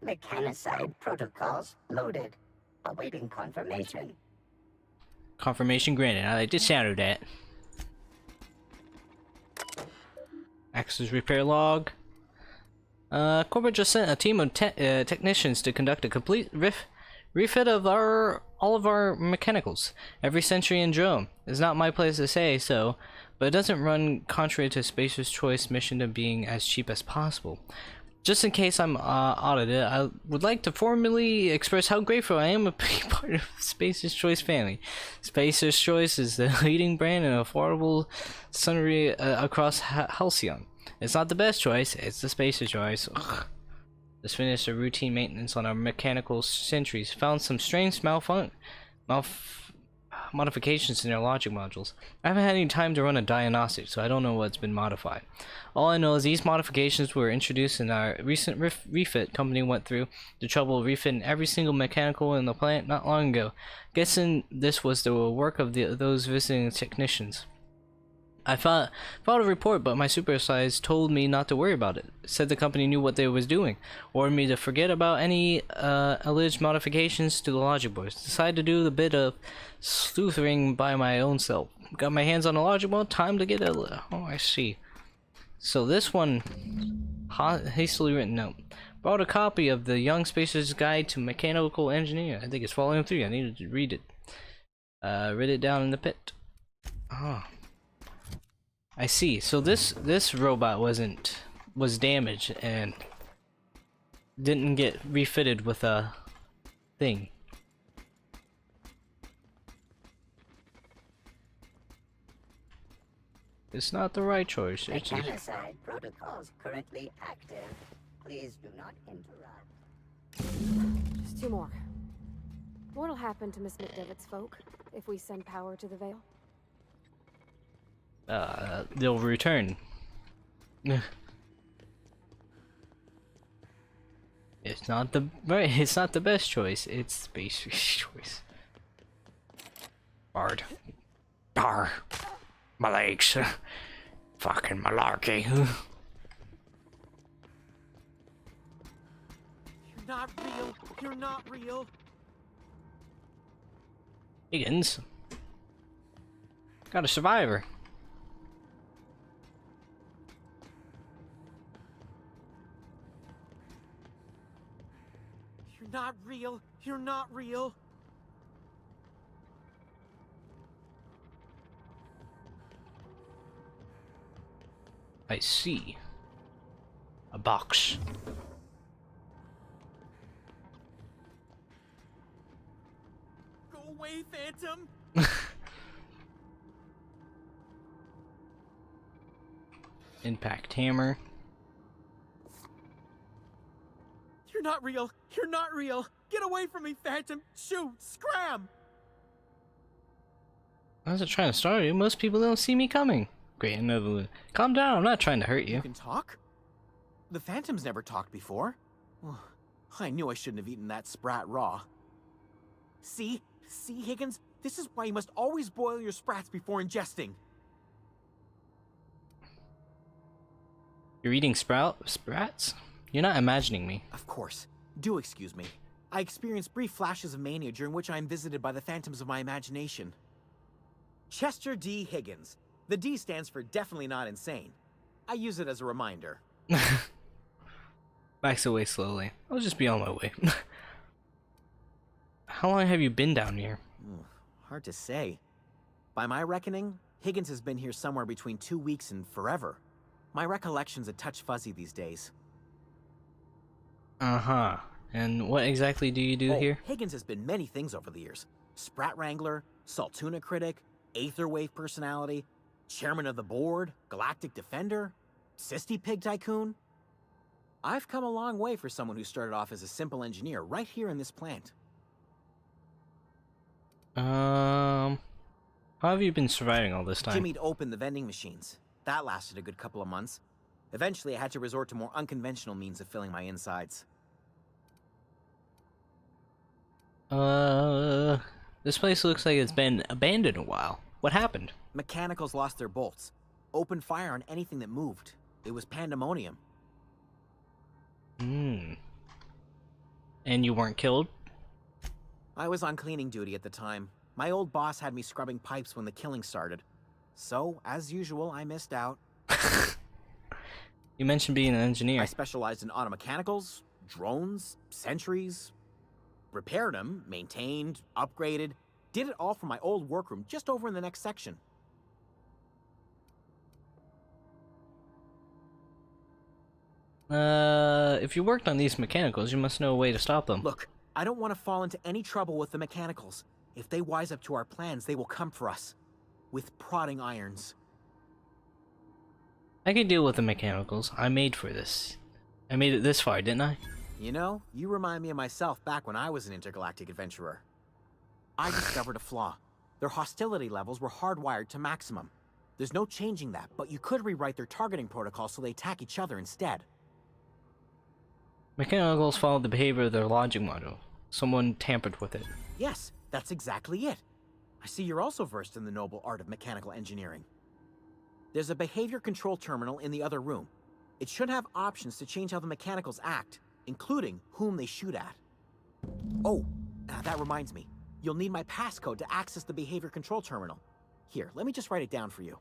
Mechanicide protocols loaded. Awaiting confirmation. Confirmation granted. I like the sound of that. Access repair log. Corporate just sent a team of technicians to conduct a complete refit of all of our mechanicals. Every Century and drone. It's not my place to say so, but it doesn't run contrary to Spacer's Choice mission of being as cheap as possible. Just in case I'm audited, I would like to formally express how grateful I am to be part of Spacer's Choice family. Spacer's Choice is the leading brand in affordable scenery across Halcyon. It's not the best choice, it's the Spacer's Choice. Ugh. Just finished a routine maintenance on our mechanical sentries. Found some strange modifications in their logic modules. I haven't had any time to run a diagnostic, so I don't know what's been modified. All I know is these modifications were introduced in our recent refit company went through the trouble of refitting every single mechanical in the plant not long ago. Guessing this was the work of those visiting technicians. I filed a report, but my supervisor told me not to worry about it. Said the company knew what they was doing. Ordered me to forget about any alleged modifications to the logic boards. Decided to do the bit of sleuthing by my own self. Got my hands on the logic board. Time to get a... Oh, I see. So this one... hastily written note. Brought a copy of the Young Spacer's Guide to Mechanical Engineer. I think it's volume 3. I needed to read it. Read it down in the pit. Oh. I see. So this robot was damaged and didn't get refitted with a thing. It's not the right choice. Mechanicide protocols currently active. Please do not interrupt. Just 2 more. What'll happen to Miss McDevitt's folk if we send power to the Vale? They'll return. It's not the best choice. It's Spacer's Choice. Bard. Dar. My legs. Fucking malarkey. You're not real. You're not real. Higgins. Got a survivor. You're not real. You're not real. I see. A box. Go away, Phantom. Impact hammer. You're not real. You're not real. Get away from me, Phantom. Shoot. Scram. I wasn't trying to start you. Most people don't see me coming. Great, another one. Calm down. I'm not trying to hurt you. You can talk? The Phantom's never talked before. I knew I shouldn't have eaten that sprat raw. See? See, Higgins? This is why you must always boil your sprats before ingesting. You're eating sprats? You're not imagining me. Of course. Do excuse me. I experience brief flashes of mania during which I am visited by the phantoms of my imagination. Chester D. Higgins. The D stands for definitely not insane. I use it as a reminder. Backs away slowly. I'll just be on my way. How long have you been down here? Hard to say. By my reckoning, Higgins has been here somewhere between 2 weeks and forever. My recollection's a touch fuzzy these days. Uh-huh. And what exactly do you do here? Higgins has been many things over the years. Sprat Wrangler, Saltuna Critic, Aetherwave Personality, Chairman of the Board, Galactic Defender, Sisty Pig Tycoon. I've come a long way for someone who started off as a simple engineer right here in this plant. How have you been surviving all this time? Jimmy'd opened the vending machines. That lasted a good couple of months. Eventually, I had to resort to more unconventional means of filling my insides. This place looks like it's been abandoned a while. What happened? Mechanicals lost their bolts. Opened fire on anything that moved. It was pandemonium. And you weren't killed? I was on cleaning duty at the time. My old boss had me scrubbing pipes when the killing started. So, as usual, I missed out. You mentioned being an engineer. I specialized in automechanicals, drones, sentries. Repaired them, maintained, upgraded. Did it all from my old workroom just over in the next section. If you worked on these mechanicals, you must know a way to stop them. Look, I don't want to fall into any trouble with the mechanicals. If they wise up to our plans, they will come for us. With prodding irons. I can deal with the mechanicals. I made for this. I made it this far, didn't I? You know, you remind me of myself back when I was an intergalactic adventurer. I discovered a flaw. Their hostility levels were hardwired to maximum. There's no changing that, but you could rewrite their targeting protocol so they attack each other instead. Mechanicals followed the behavior of their logic module. Someone tampered with it. Yes, that's exactly it. I see you're also versed in the noble art of mechanical engineering. There's a behavior control terminal in the other room. It should have options to change how the mechanicals act, including whom they shoot at. Oh, that reminds me. You'll need my passcode to access the behavior control terminal. Here, let me just write it down for you.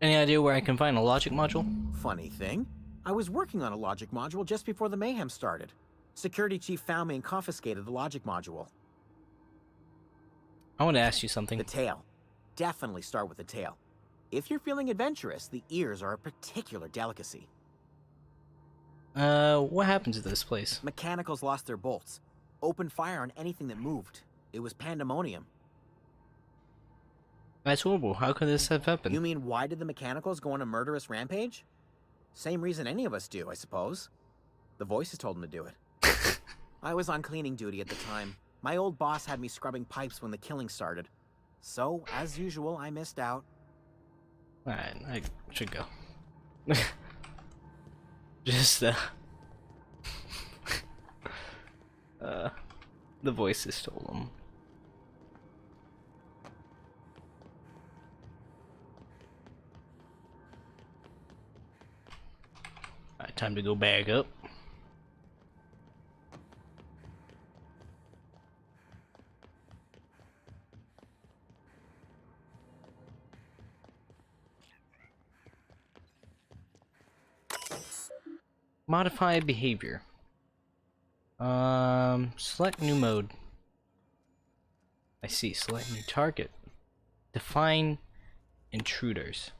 Any idea where I can find a logic module? Funny thing, I was working on a logic module just before the mayhem started. Security chief found me and confiscated the logic module. I want to ask you something. The tail. Definitely start with the tail. If you're feeling adventurous, the ears are a particular delicacy. What happened to this place? Mechanicals lost their bolts. Opened fire on anything that moved. It was pandemonium. That's horrible. How could this have happened? You mean, why did the mechanicals go on a murderous rampage? Same reason any of us do, I suppose. The voices told them to do it. I was on cleaning duty at the time. My old boss had me scrubbing pipes when the killing started. So, as usual, I missed out. Alright, I should go. Just, the voices told them. Alright, time to go back up. Modify behavior. Select new mode. I see. Select new target. Define intruders.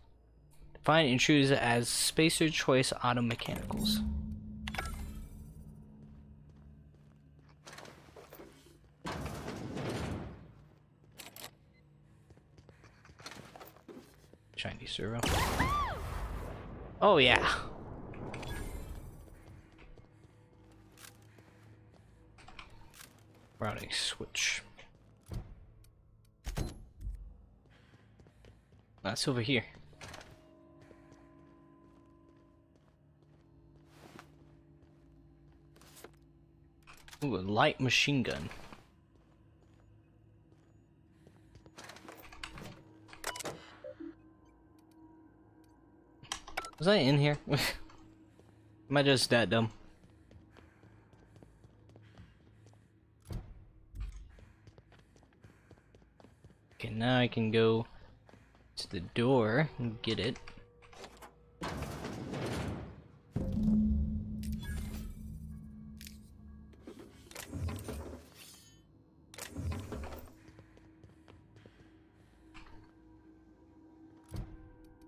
Define intruders as Spacer Choice Auto Mechanicals. Chinese servo. Oh yeah. Routing switch. That's over here. Ooh, a light machine gun. Was I in here? Am I just that dumb? Okay, now I can go to the door and get it.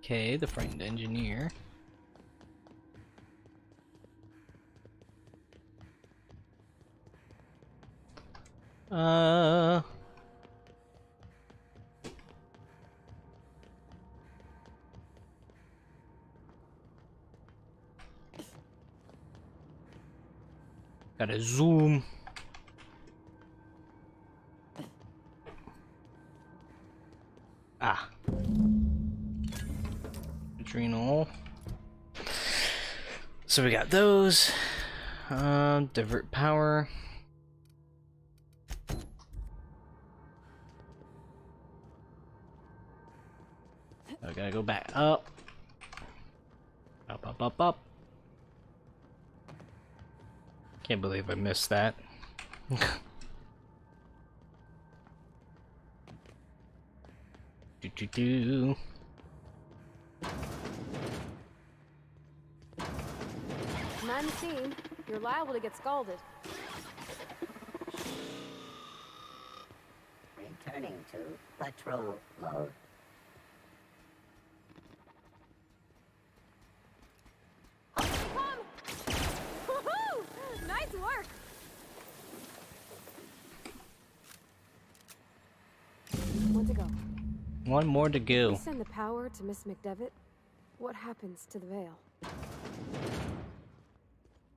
Okay, the frightened engineer. Gotta zoom. Ah. Adrenal. So we got those. Divert power. I gotta go back up. Up, up, up, up. Can't believe I missed that. Do. None seen. You're liable to get scalded. Returning to patrol mode. Woohoo! Nice work! One to go. One more to go. We send the power to Miss McDevitt. What happens to the veil?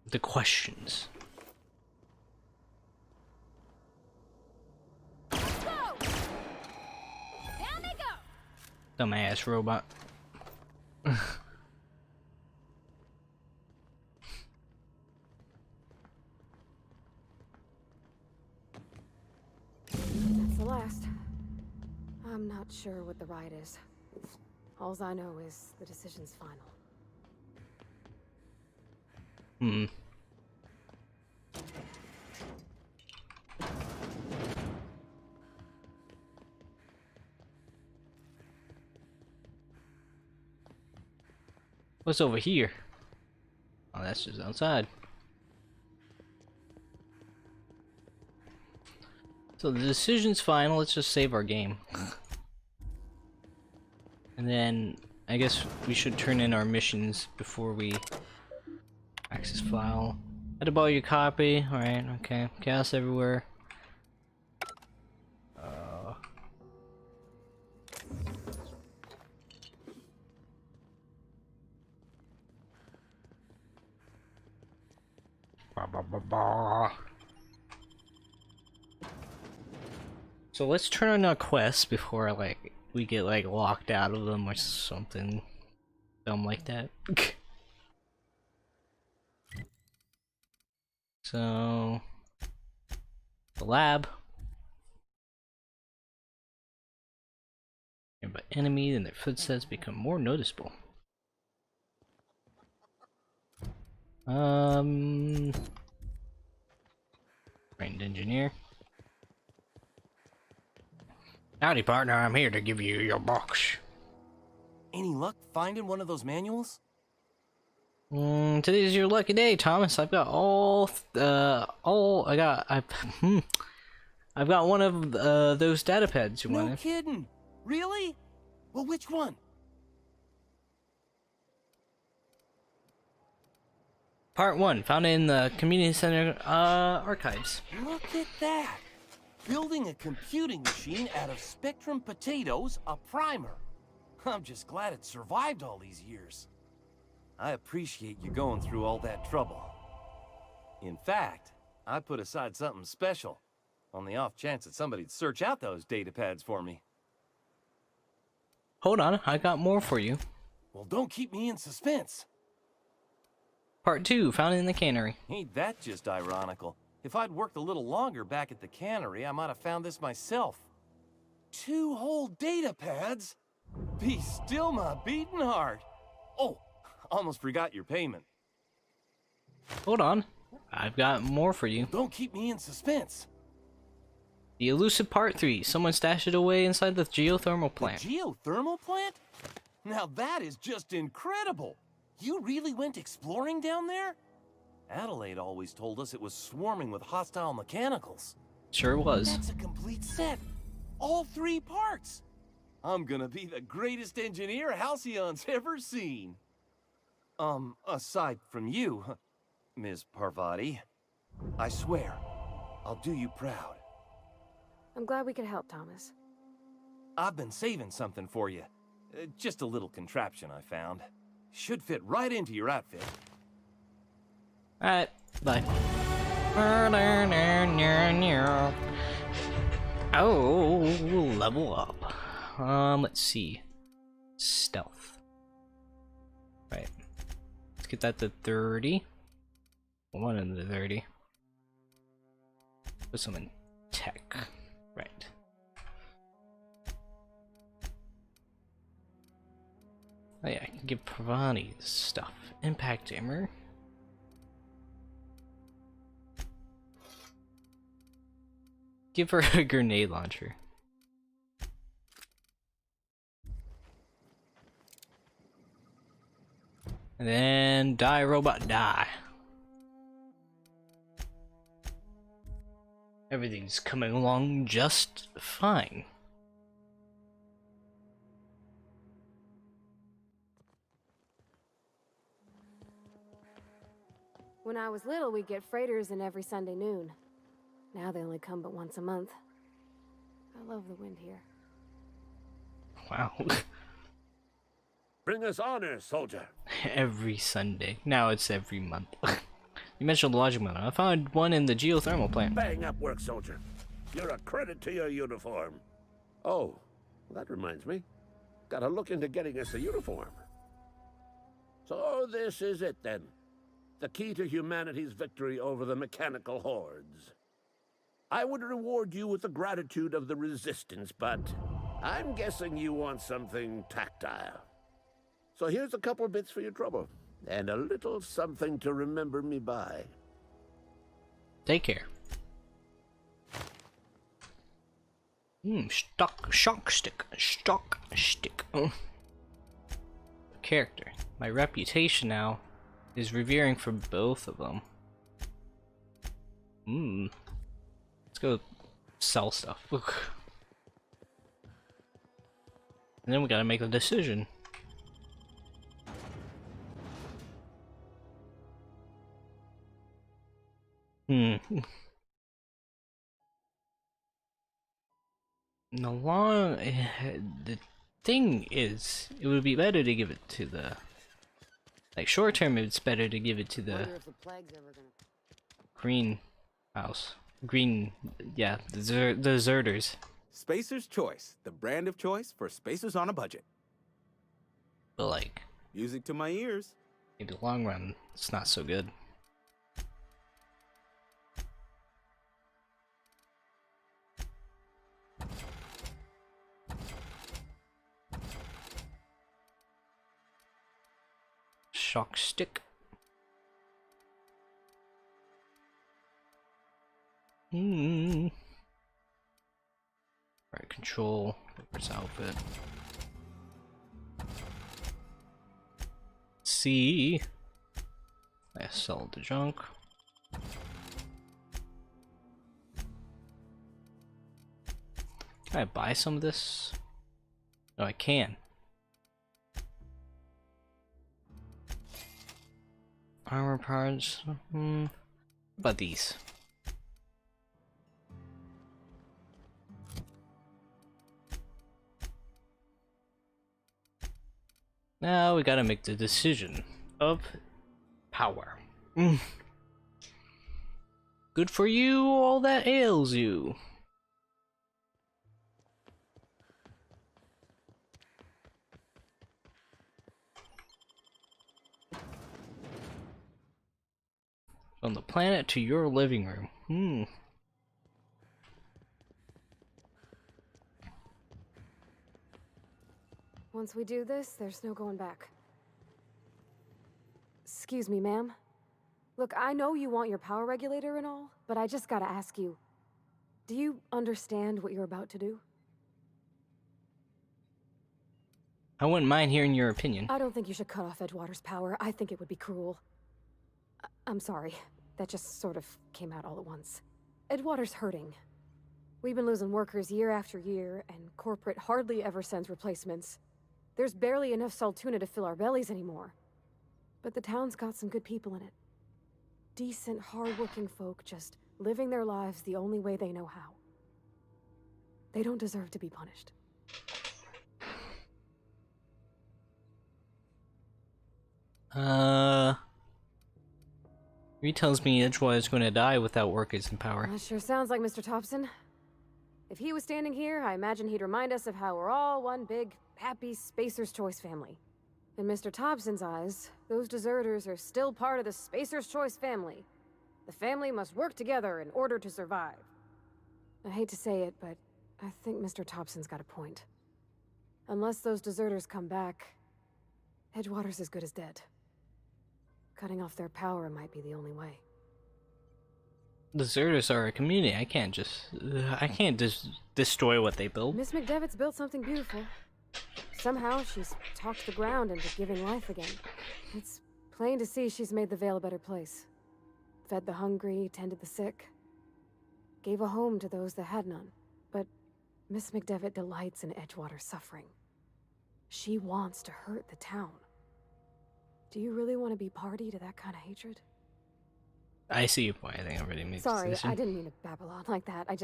The questions. Go! Down they go! Dumbass robot. That's the last. I'm not sure what the ride is. Alls I know is the decision's final. Hmm. What's over here? Oh, that's just outside. So the decision's final, let's just save our game. And then, I guess we should turn in our missions before we access file. Had to borrow your copy, alright, okay. Chaos everywhere. So let's turn on our quests before like we get like locked out of them or something dumb like that. So the lab. By enemy, and their footsteps become more noticeable. Frightened engineer. Howdy, partner. I'm here to give you your box. Any luck finding one of those manuals? Today's your lucky day, Thomas. I've got I've got one of those data pads you wanted. No kidding. Really? Well, which one? Part 1, found in the community center archives. Look at that. Building a computing machine out of Spectrum potatoes, a primer. I'm just glad it survived all these years. I appreciate you going through all that trouble. In fact, I put aside something special on the off chance that somebody'd search out those data pads for me. Hold on, I got more for you. Well, don't keep me in suspense. Part 2, found in the cannery. Ain't that just ironical? If I'd worked a little longer back at the cannery, I might have found this myself. 2 whole data pads? Be still my beating heart. Oh, almost forgot your payment. Hold on, I've got more for you. Don't keep me in suspense. The elusive part 3. Someone stashed it away inside the geothermal plant. The geothermal plant? Now that is just incredible! You really went exploring down there? Adelaide always told us it was swarming with hostile mechanicals. Sure was. That's a complete set. All 3 parts. I'm gonna be the greatest engineer Halcyon's ever seen. Aside from you, Ms. Parvati. I swear, I'll do you proud. I'm glad we could help, Thomas. I've been saving something for you. Just a little contraption I found. Should fit right into your outfit. Alright, bye. Oh, level up. Let's see. Stealth. Right. Let's get that to 30. One in the 30. Put some in tech. Right. Oh yeah, I can give Pravani this stuff. Impact armor. Give her a grenade launcher. And then die, robot, die. Everything's coming along just fine. When I was little, we'd get freighters in every Sunday noon. Now they only come but once a month. I love the wind here. Wow. Bring us honor, soldier. Every Sunday. Now it's every month. You mentioned the logic mode. I found one in the geothermal plant. Bang up work, soldier. You're a credit to your uniform. Oh, that reminds me. Gotta look into getting us a uniform. So this is it then. The key to humanity's victory over the mechanical hordes. I would reward you with the gratitude of the Resistance, but I'm guessing you want something tactile. So here's a couple bits for your trouble, and a little something to remember me by. Take care. Shock stick. Oh. Character. My reputation now is revering for both of them. Let's go sell stuff. And then we gotta make a decision. The thing is, it would be better to give it to the, like, short term it's better to give it to the greenhouse. Yeah, the deserters. Spacer's Choice, the brand of choice for spacers on a budget. But like, music to my ears. In the long run, it's not so good. Shock stick. Alright, control. Where's outfit? C. I sell the junk. Can I buy some of this? No, I can. Armor parts. What about these? Now we gotta make the decision of power. Good for you, all that ails you. From the planet to your living room. Once we do this, there's no going back. Excuse me, ma'am. Look, I know you want your power regulator and all, but I just gotta ask you. Do you understand what you're about to do? I wouldn't mind hearing your opinion. I don't think you should cut off Edgewater's power. I think it would be cruel. I'm sorry. That just sort of came out all at once. Edgewater's hurting. We've been losing workers year after year, and corporate hardly ever sends replacements. There's barely enough Saltuna to fill our bellies anymore. But the town's got some good people in it. Decent, hard-working folk just living their lives the only way they know how. They don't deserve to be punished. He tells me Edgewater's going to die without workers in power. That sure sounds like Mr. Thompson. If he was standing here, I imagine he'd remind us of how we're all one big, happy Spacer's Choice family. In Mr. Thompson's eyes, those deserters are still part of the Spacer's Choice family. The family must work together in order to survive. I hate to say it, but I think Mr. Thompson's got a point. Unless those deserters come back, Edgewater's as good as dead. Cutting off their power might be the only way. Deserters are a community. I can't just destroy what they build. Miss McDevitt's built something beautiful. Somehow she's talked the ground into giving life again. It's plain to see she's made the Vale a better place. Fed the hungry, tended the sick. Gave a home to those that had none. But Miss McDevitt delights in Edgewater's suffering. She wants to hurt the town. Do you really want to be party to that kind of hatred? I see your point. I think I already made Sorry, the decision. I didn't mean to babble on like that. I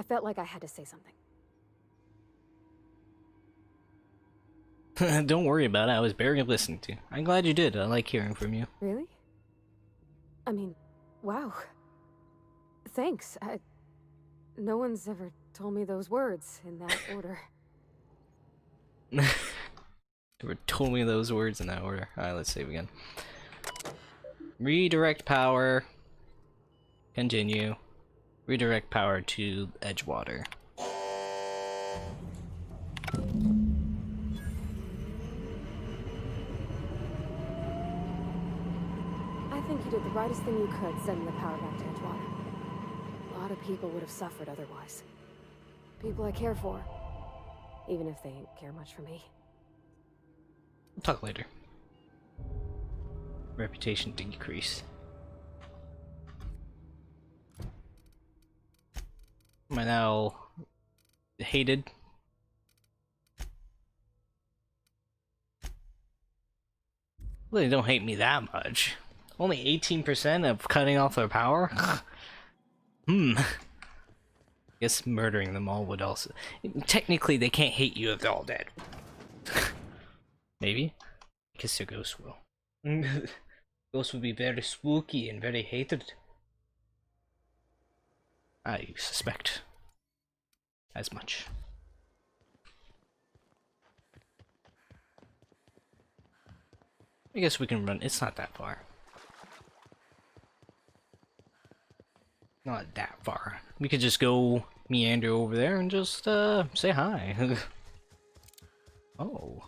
felt like I had to say something. Don't worry about it. I was barely listening to. I'm glad you did. I like hearing from you. Really? I mean, wow. Thanks. No one's ever told me those words in that order. They were told me those words in that order. Alright, let's save again. Redirect power. Continue. Redirect power to Edgewater. I think you did the rightest thing you could, sending the power back to Edgewater. A lot of people would have suffered otherwise. People I care for. Even if they ain't care much for me. We'll talk later. Reputation decrease. Am I now hated? Well, they don't hate me that much. Only 18% of cutting off their power? Guess murdering them all would also... Technically, they can't hate you if they're all dead. Maybe? I guess their ghosts will. Ghosts will be very spooky and very hated. I suspect as much. I guess we can run. It's not that far. Not that far. We could just go meander over there and just say hi. Oh.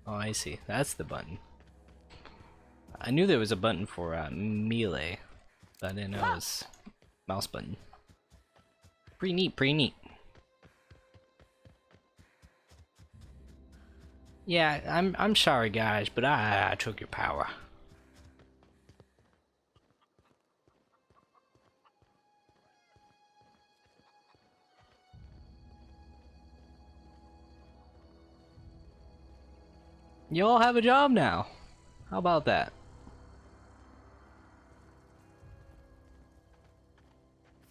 Oh, I see. That's the button. I knew there was a button for melee, but I didn't know it was mouse button. Pretty neat, pretty neat. Yeah, I'm sorry guys, but I took your power. You all have a job now. How about that?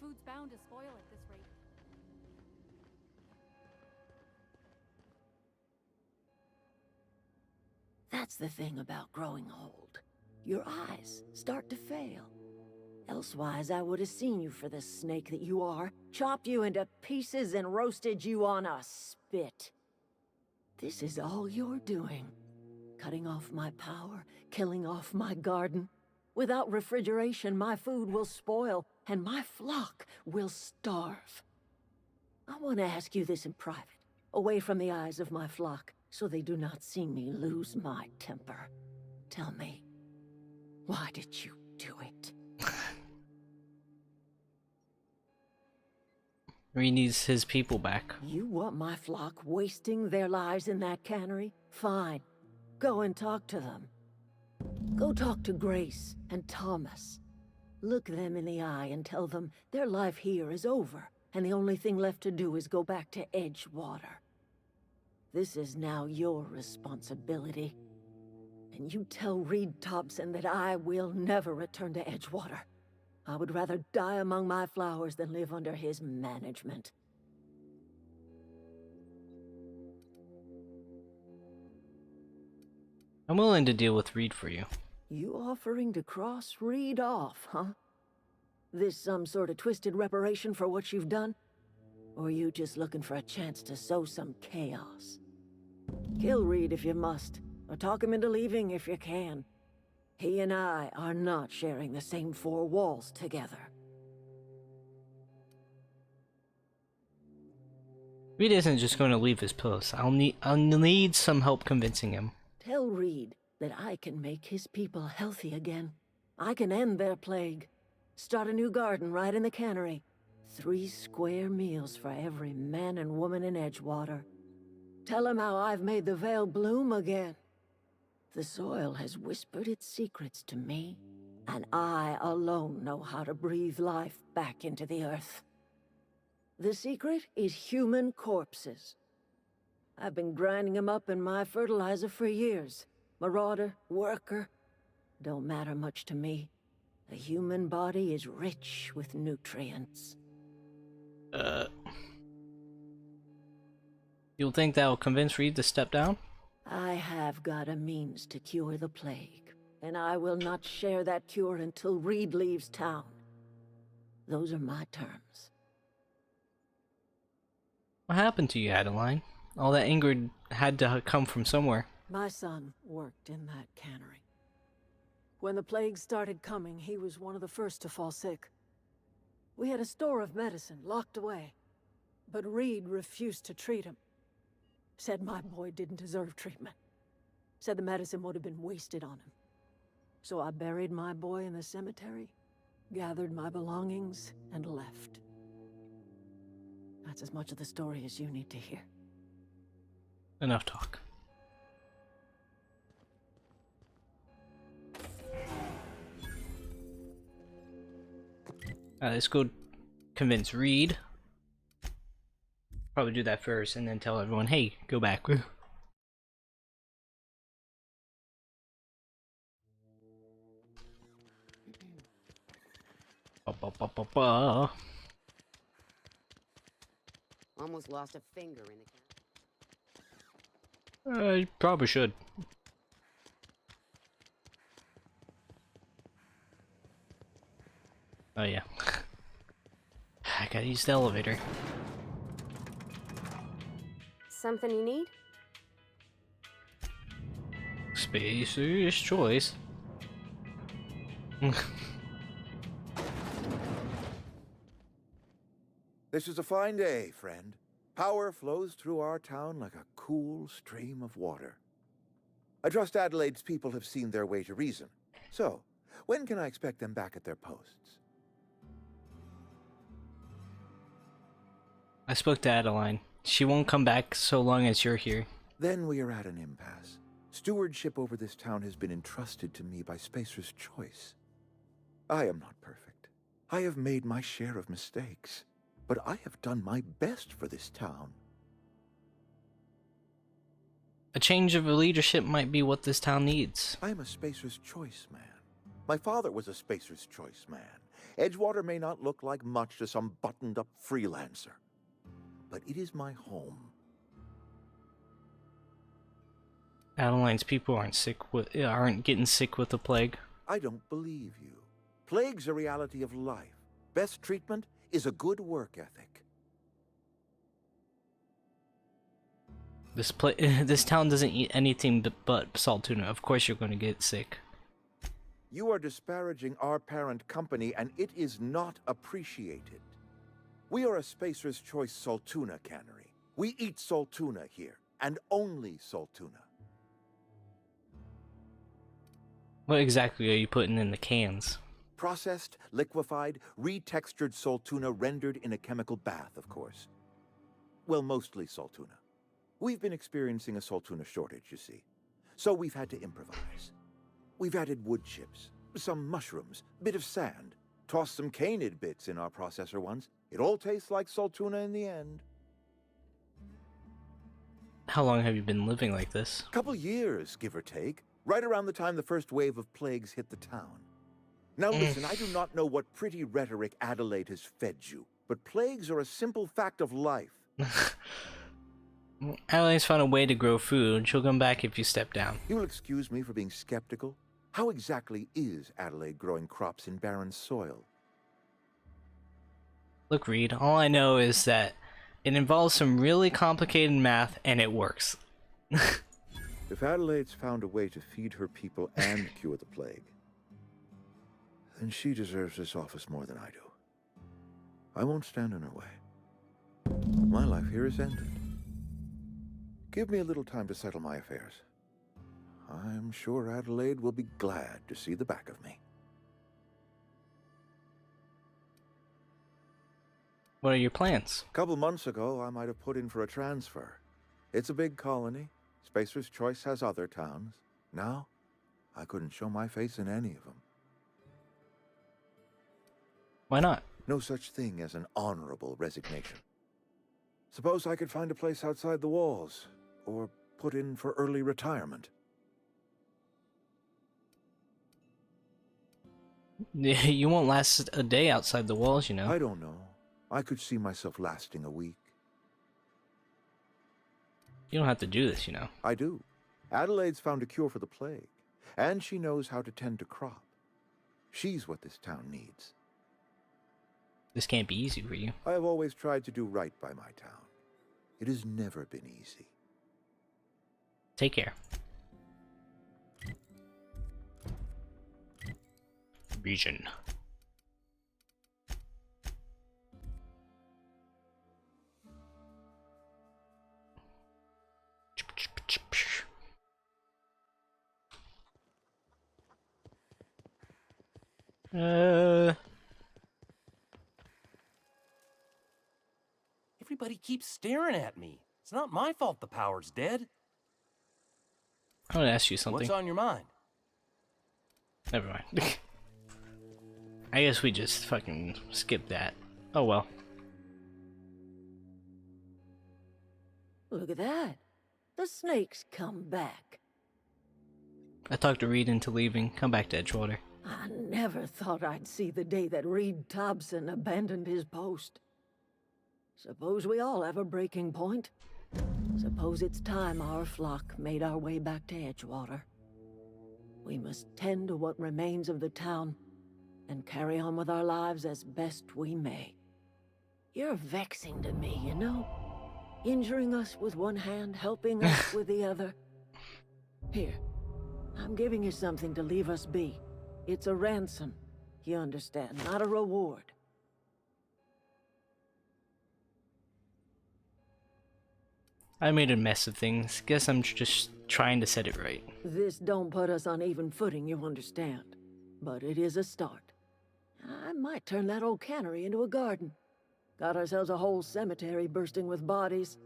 Food's bound to spoil at this rate. That's the thing about growing old. Your eyes start to fail. Elsewise, I would have seen you for the snake that you are, chopped you into pieces and roasted you on a spit. This is all you're doing. Cutting off my power, killing off my garden. Without refrigeration, my food will spoil, and my flock will starve. I want to ask you this in private, away from the eyes of my flock, so they do not see me lose my temper. Tell me, why did you do it? He needs his people back. You want my flock wasting their lives in that cannery? Fine. Go and talk to them. Go talk to Grace and Thomas. Look them in the eye and tell them their life here is over, and the only thing left to do is go back to Edgewater. This is now your responsibility. And you tell Reed Thompson that I will never return to Edgewater. I would rather die among my flowers than live under his management. I'm willing to deal with Reed for you. You offering to cross Reed off, huh? This some sort of twisted reparation for what you've done? Or you just looking for a chance to sow some chaos? Kill Reed if you must, or talk him into leaving if you can. He and I are not sharing the same four walls together. Reed isn't just going to leave his post. I'll need some help convincing him. Tell Reed that I can make his people healthy again. I can end their plague. Start a new garden right in the cannery. 3 square meals for every man and woman in Edgewater. Tell him how I've made the Vale bloom again. The soil has whispered its secrets to me, and I alone know how to breathe life back into the earth. The secret is human corpses. I've been grinding them up in my fertilizer for years. Marauder, worker, don't matter much to me. The human body is rich with nutrients. You'll think that will convince Reed to step down? I have got a means to cure the plague, and I will not share that cure until Reed leaves town. Those are my terms. What happened to you, Adeline? All that anger had to come from somewhere. My son worked in that cannery. When the plague started coming, he was one of the first to fall sick. We had a store of medicine locked away, but Reed refused to treat him. Said my boy didn't deserve treatment. Said the medicine would have been wasted on him. So I buried my boy in the cemetery, gathered my belongings, and left. That's as much of the story as you need to hear. Enough talk. Let's go convince Reed. Probably do that first and then tell everyone, hey, go back. Almost lost a finger in the You probably should. Oh yeah. I gotta use the elevator. Something you need? Spacer's choice. This is a fine day, friend. Power flows through our town like a cool stream of water. I trust Adelaide's people have seen their way to reason. So, when can I expect them back at their posts? I spoke to Adeline. She won't come back so long as you're here. Then we are at an impasse. Stewardship over this town has been entrusted to me by Spacer's choice. I am not perfect. I have made my share of mistakes. But I have done my best for this town. A change of leadership might be what this town needs. I am a Spacer's Choice man. My father was a Spacer's Choice man. Edgewater may not look like much to some buttoned-up freelancer, but it is my home. Adeline's people aren't getting sick with the plague. I don't believe you. Plague's a reality of life. Best treatment is a good work ethic. This town doesn't eat anything but salt tuna. Of course you're going to get sick. You are disparaging our parent company, and it is not appreciated. We are a Spacer's Choice salt tuna cannery. We eat salt tuna here, and only salt tuna. What exactly are you putting in the cans? Processed, liquefied, retextured salt tuna rendered in a chemical bath, of course. Well, mostly salt tuna. We've been experiencing a salt tuna shortage, you see. So we've had to improvise. We've added wood chips, some mushrooms, bit of sand, tossed some canid bits in our processor once. It all tastes like salt tuna in the end. How long have you been living like this? Couple years, give or take. Right around the time the first wave of plagues hit the town. Now listen, I do not know what pretty rhetoric Adelaide has fed you, but plagues are a simple fact of life. Adelaide's found a way to grow food. She'll come back if you step down. You will excuse me for being skeptical. How exactly is Adelaide growing crops in barren soil? Look, Reed, all I know is that it involves some really complicated math, and it works. If Adelaide's found a way to feed her people and cure the plague, then she deserves this office more than I do. I won't stand in her way. My life here is ended. Give me a little time to settle my affairs. I'm sure Adelaide will be glad to see the back of me. What are your plans? A couple months ago, I might have put in for a transfer. It's a big colony. Spacer's Choice has other towns. Now, I couldn't show my face in any of them. Why not? No such thing as an honorable resignation. Suppose I could find a place outside the walls, or put in for early retirement. You won't last a day outside the walls, you know. I don't know. I could see myself lasting a week. You don't have to do this, you know. I do. Adelaide's found a cure for the plague, and she knows how to tend to crop. She's what this town needs. This can't be easy for you. I have always tried to do right by my town. It has never been easy. Take care. Region. Everybody keeps staring at me. It's not my fault the power's dead. I want to ask you something. What's on your mind? Never mind. I guess we just fucking skip that. Oh well. Look at that. The snake's come back. I talked to Reed into leaving. Come back to Edgewater. I never thought I'd see the day that Reed Thompson abandoned his post. Suppose we all have a breaking point. Suppose it's time our flock made our way back to Edgewater. We must tend to what remains of the town and carry on with our lives as best we may. You're vexing to me, you know? Injuring us with one hand, helping us with the other. Here, I'm giving you something to leave us be. It's a ransom, you understand, not a reward. I made a mess of things. Guess I'm just trying to set it right. This don't put us on even footing, you understand. But it is a start. I might turn that old cannery into a garden. Got ourselves a whole cemetery bursting with bodies.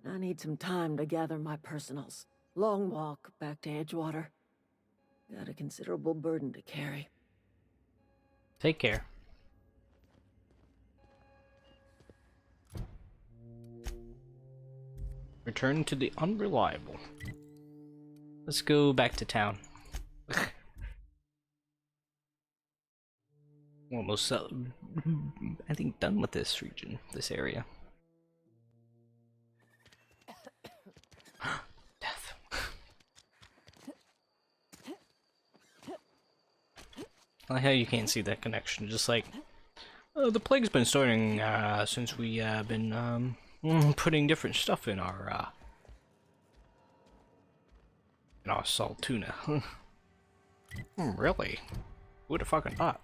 I need some time to gather my personals. Long walk back to Edgewater. Got a considerable burden to carry. Take care. Return to the unreliable. Let's go back to town. Almost, I think, done with this region, this area. Death. I like how you can't see that connection. Just like, the plague's been starting since we been putting different stuff in our salt tuna. Really? Who'd have fucking thought?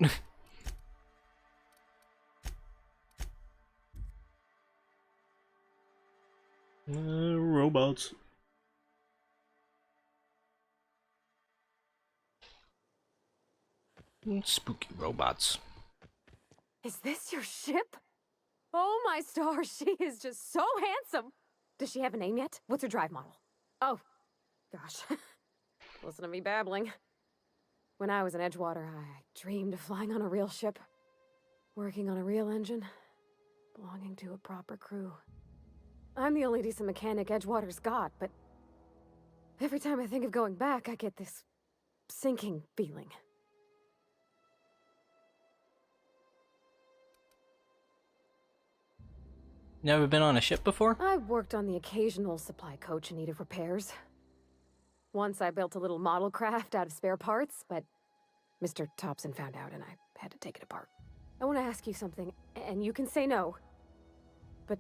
Robots. Spooky robots. Is this your ship? Oh my stars, she is just so handsome. Does she have a name yet? What's her drive model? Oh, gosh. Listen to me babbling. When I was in Edgewater, I dreamed of flying on a real ship, working on a real engine, belonging to a proper crew. I'm the only decent mechanic Edgewater's got, but every time I think of going back, I get this sinking feeling. Never been on a ship before? I've worked on the occasional supply coach in need of repairs. Once I built a little model craft out of spare parts, but Mr. Thompson found out and I had to take it apart. I want to ask you something, and you can say no. But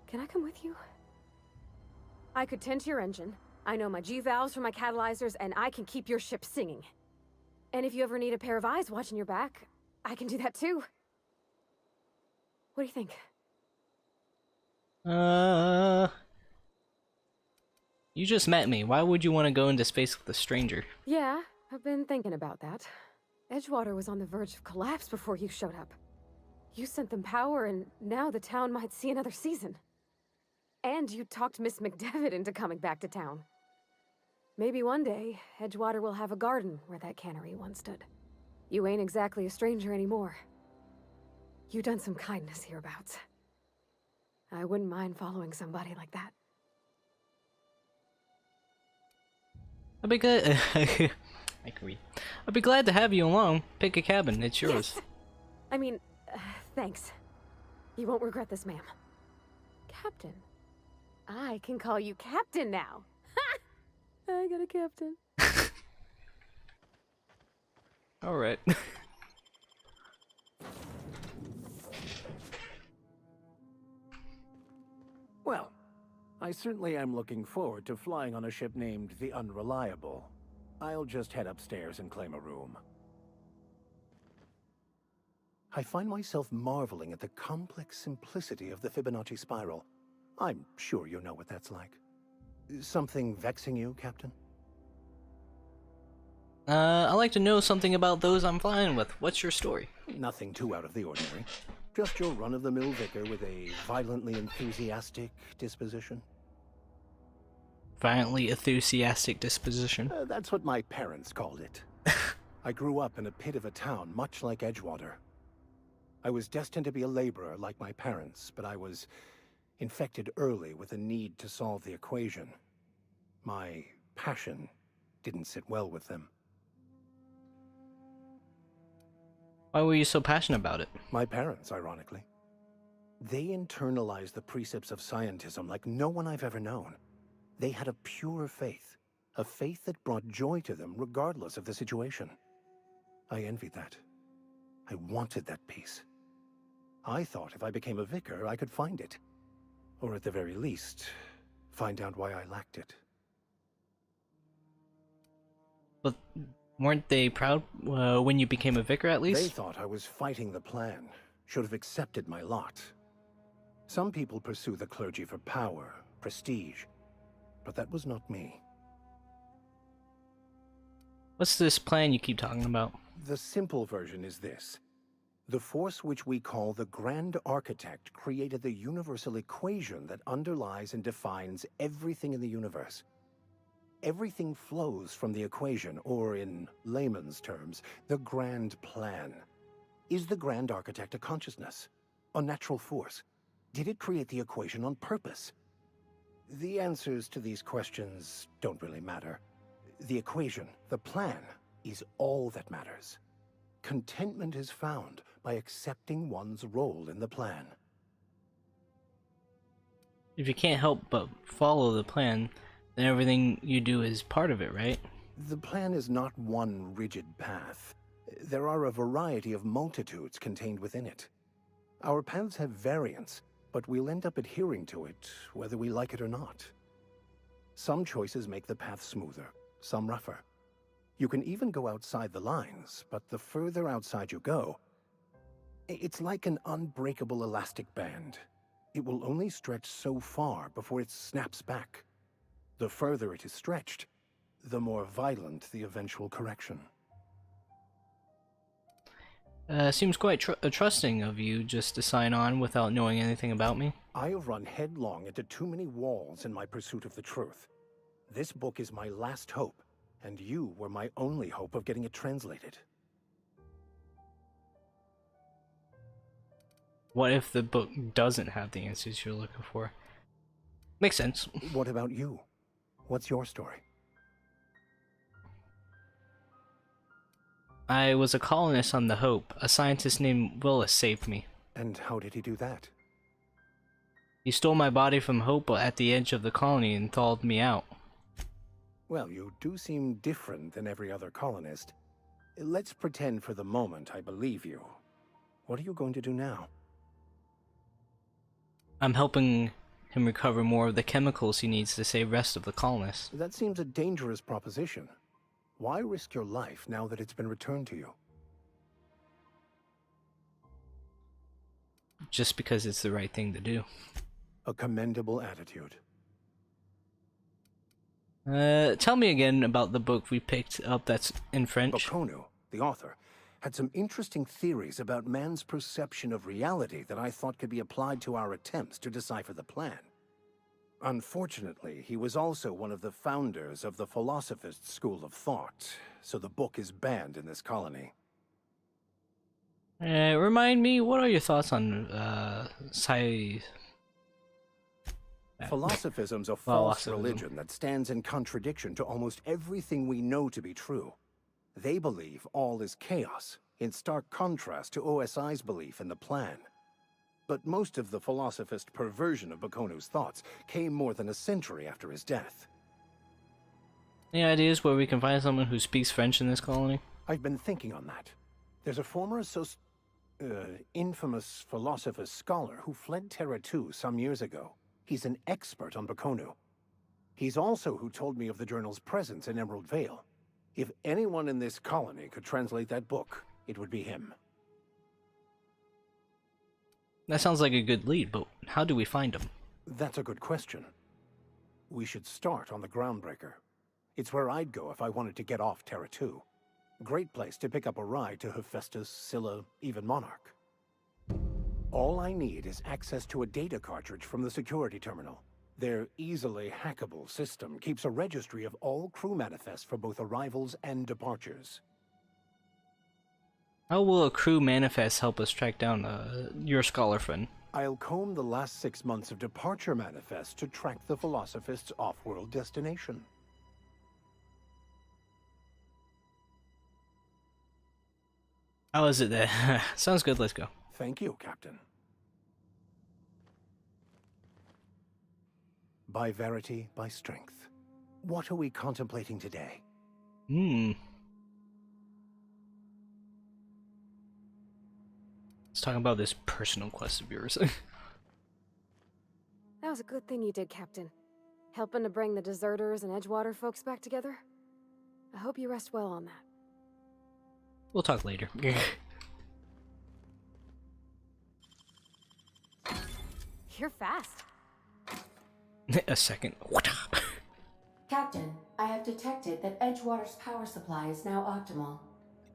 can I come with you? I could tend to your engine. I know my G-valves from my catalyzers, and I can keep your ship singing. And if you ever need a pair of eyes watching your back, I can do that too. What do you think? You just met me. Why would you want to go into space with a stranger? Yeah, I've been thinking about that. Edgewater was on the verge of collapse before you showed up. You sent them power, and now the town might see another season. And you talked Miss McDevitt into coming back to town. Maybe one day, Edgewater will have a garden where that cannery once stood. You ain't exactly a stranger anymore. You've done some kindness hereabouts. I wouldn't mind following somebody like that. I'd be glad. I can read. I'd be glad to have you along. Pick a cabin. It's yours. Yes. I mean, thanks. You won't regret this, ma'am. Captain. I can call you Captain now. Ha! I got a captain. All right. Well, I certainly am looking forward to flying on a ship named the Unreliable. I'll just head upstairs and claim a room. I find myself marveling at the complex simplicity of the Fibonacci spiral. I'm sure you know what that's like. Something vexing you, Captain? I'd like to know something about those I'm flying with. What's your story? Nothing too out of the ordinary. Just your run-of-the-mill vicar with a violently enthusiastic disposition. Violently enthusiastic disposition. That's what my parents called it. I grew up in a pit of a town, much like Edgewater. I was destined to be a laborer like my parents, but I was infected early with a need to solve the equation. My passion didn't sit well with them. Why were you so passionate about it? My parents, ironically. They internalized the precepts of scientism like no one I've ever known. They had a pure faith, a faith that brought joy to them regardless of the situation. I envied that. I wanted that peace. I thought if I became a vicar, I could find it. Or at the very least, find out why I lacked it. But weren't they proud when you became a vicar, at least? They thought I was fighting the plan, should have accepted my lot. Some people pursue the clergy for power, prestige, but that was not me. What's this plan you keep talking about? The simple version is this. The force which we call the Grand Architect created the universal equation that underlies and defines everything in the universe. Everything flows from the equation, or in layman's terms, the grand plan. Is the Grand Architect a consciousness? A natural force? Did it create the equation on purpose? The answers to these questions don't really matter. The equation, the plan, is all that matters. Contentment is found by accepting one's role in the plan. If you can't help but follow the plan, then everything you do is part of it, right? The plan is not one rigid path. There are a variety of multitudes contained within it. Our paths have variance, but we'll end up adhering to it, whether we like it or not. Some choices make the path smoother, some rougher. You can even go outside the lines, but the further outside you go, it's like an unbreakable elastic band. It will only stretch so far before it snaps back. The further it is stretched, the more violent the eventual correction. Seems quite trusting of you just to sign on without knowing anything about me. I have run headlong into too many walls in my pursuit of the truth. This book is my last hope, and you were my only hope of getting it translated. What if the book doesn't have the answers you're looking for? Makes sense. What about you? What's your story? I was a colonist on the Hope. A scientist named Willis saved me. And how did he do that? He stole my body from Hope at the edge of the colony and thawed me out. Well, you do seem different than every other colonist. Let's pretend for the moment I believe you. What are you going to do now? I'm helping him recover more of the chemicals he needs to save the rest of the colonists. That seems a dangerous proposition. Why risk your life now that it's been returned to you? Just because it's the right thing to do. A commendable attitude. Tell me again about the book we picked up that's in French. Bakono, the author, had some interesting theories about man's perception of reality that I thought could be applied to our attempts to decipher the plan. Unfortunately, he was also one of the founders of the Philosophist school of thought, so the book is banned in this colony. Remind me, what are your thoughts on Philosophism's a false religion that stands in contradiction to almost everything we know to be true. They believe all is chaos, in stark contrast to OSI's belief in the plan. But most of the philosophist perversion of Bakono's thoughts came more than a century after his death. Any ideas where we can find someone who speaks French in this colony? I've been thinking on that. There's a former infamous philosophist scholar who fled Terra 2 some years ago. He's an expert on Bakono. He's also who told me of the journal's presence in Emerald Vale. If anyone in this colony could translate that book, it would be him. That sounds like a good lead, but how do we find him? That's a good question. We should start on the Groundbreaker. It's where I'd go if I wanted to get off Terra 2. Great place to pick up a ride to Hephaestus, Scylla, even Monarch. All I need is access to a data cartridge from the security terminal. Their easily hackable system keeps a registry of all crew manifests for both arrivals and departures. How will a crew manifest help us track down your scholar friend? I'll comb the last 6 months of departure manifests to track the Philosophist's off-world destination. How is it there? Sounds good, let's go. Thank you, Captain. By verity, by strength. What are we contemplating today? Let's talk about this personal quest of yours. That was a good thing you did, Captain. Helping to bring the deserters and Edgewater folks back together. I hope you rest well on that. We'll talk later. You're fast. A second. Captain, I have detected that Edgewater's power supply is now optimal.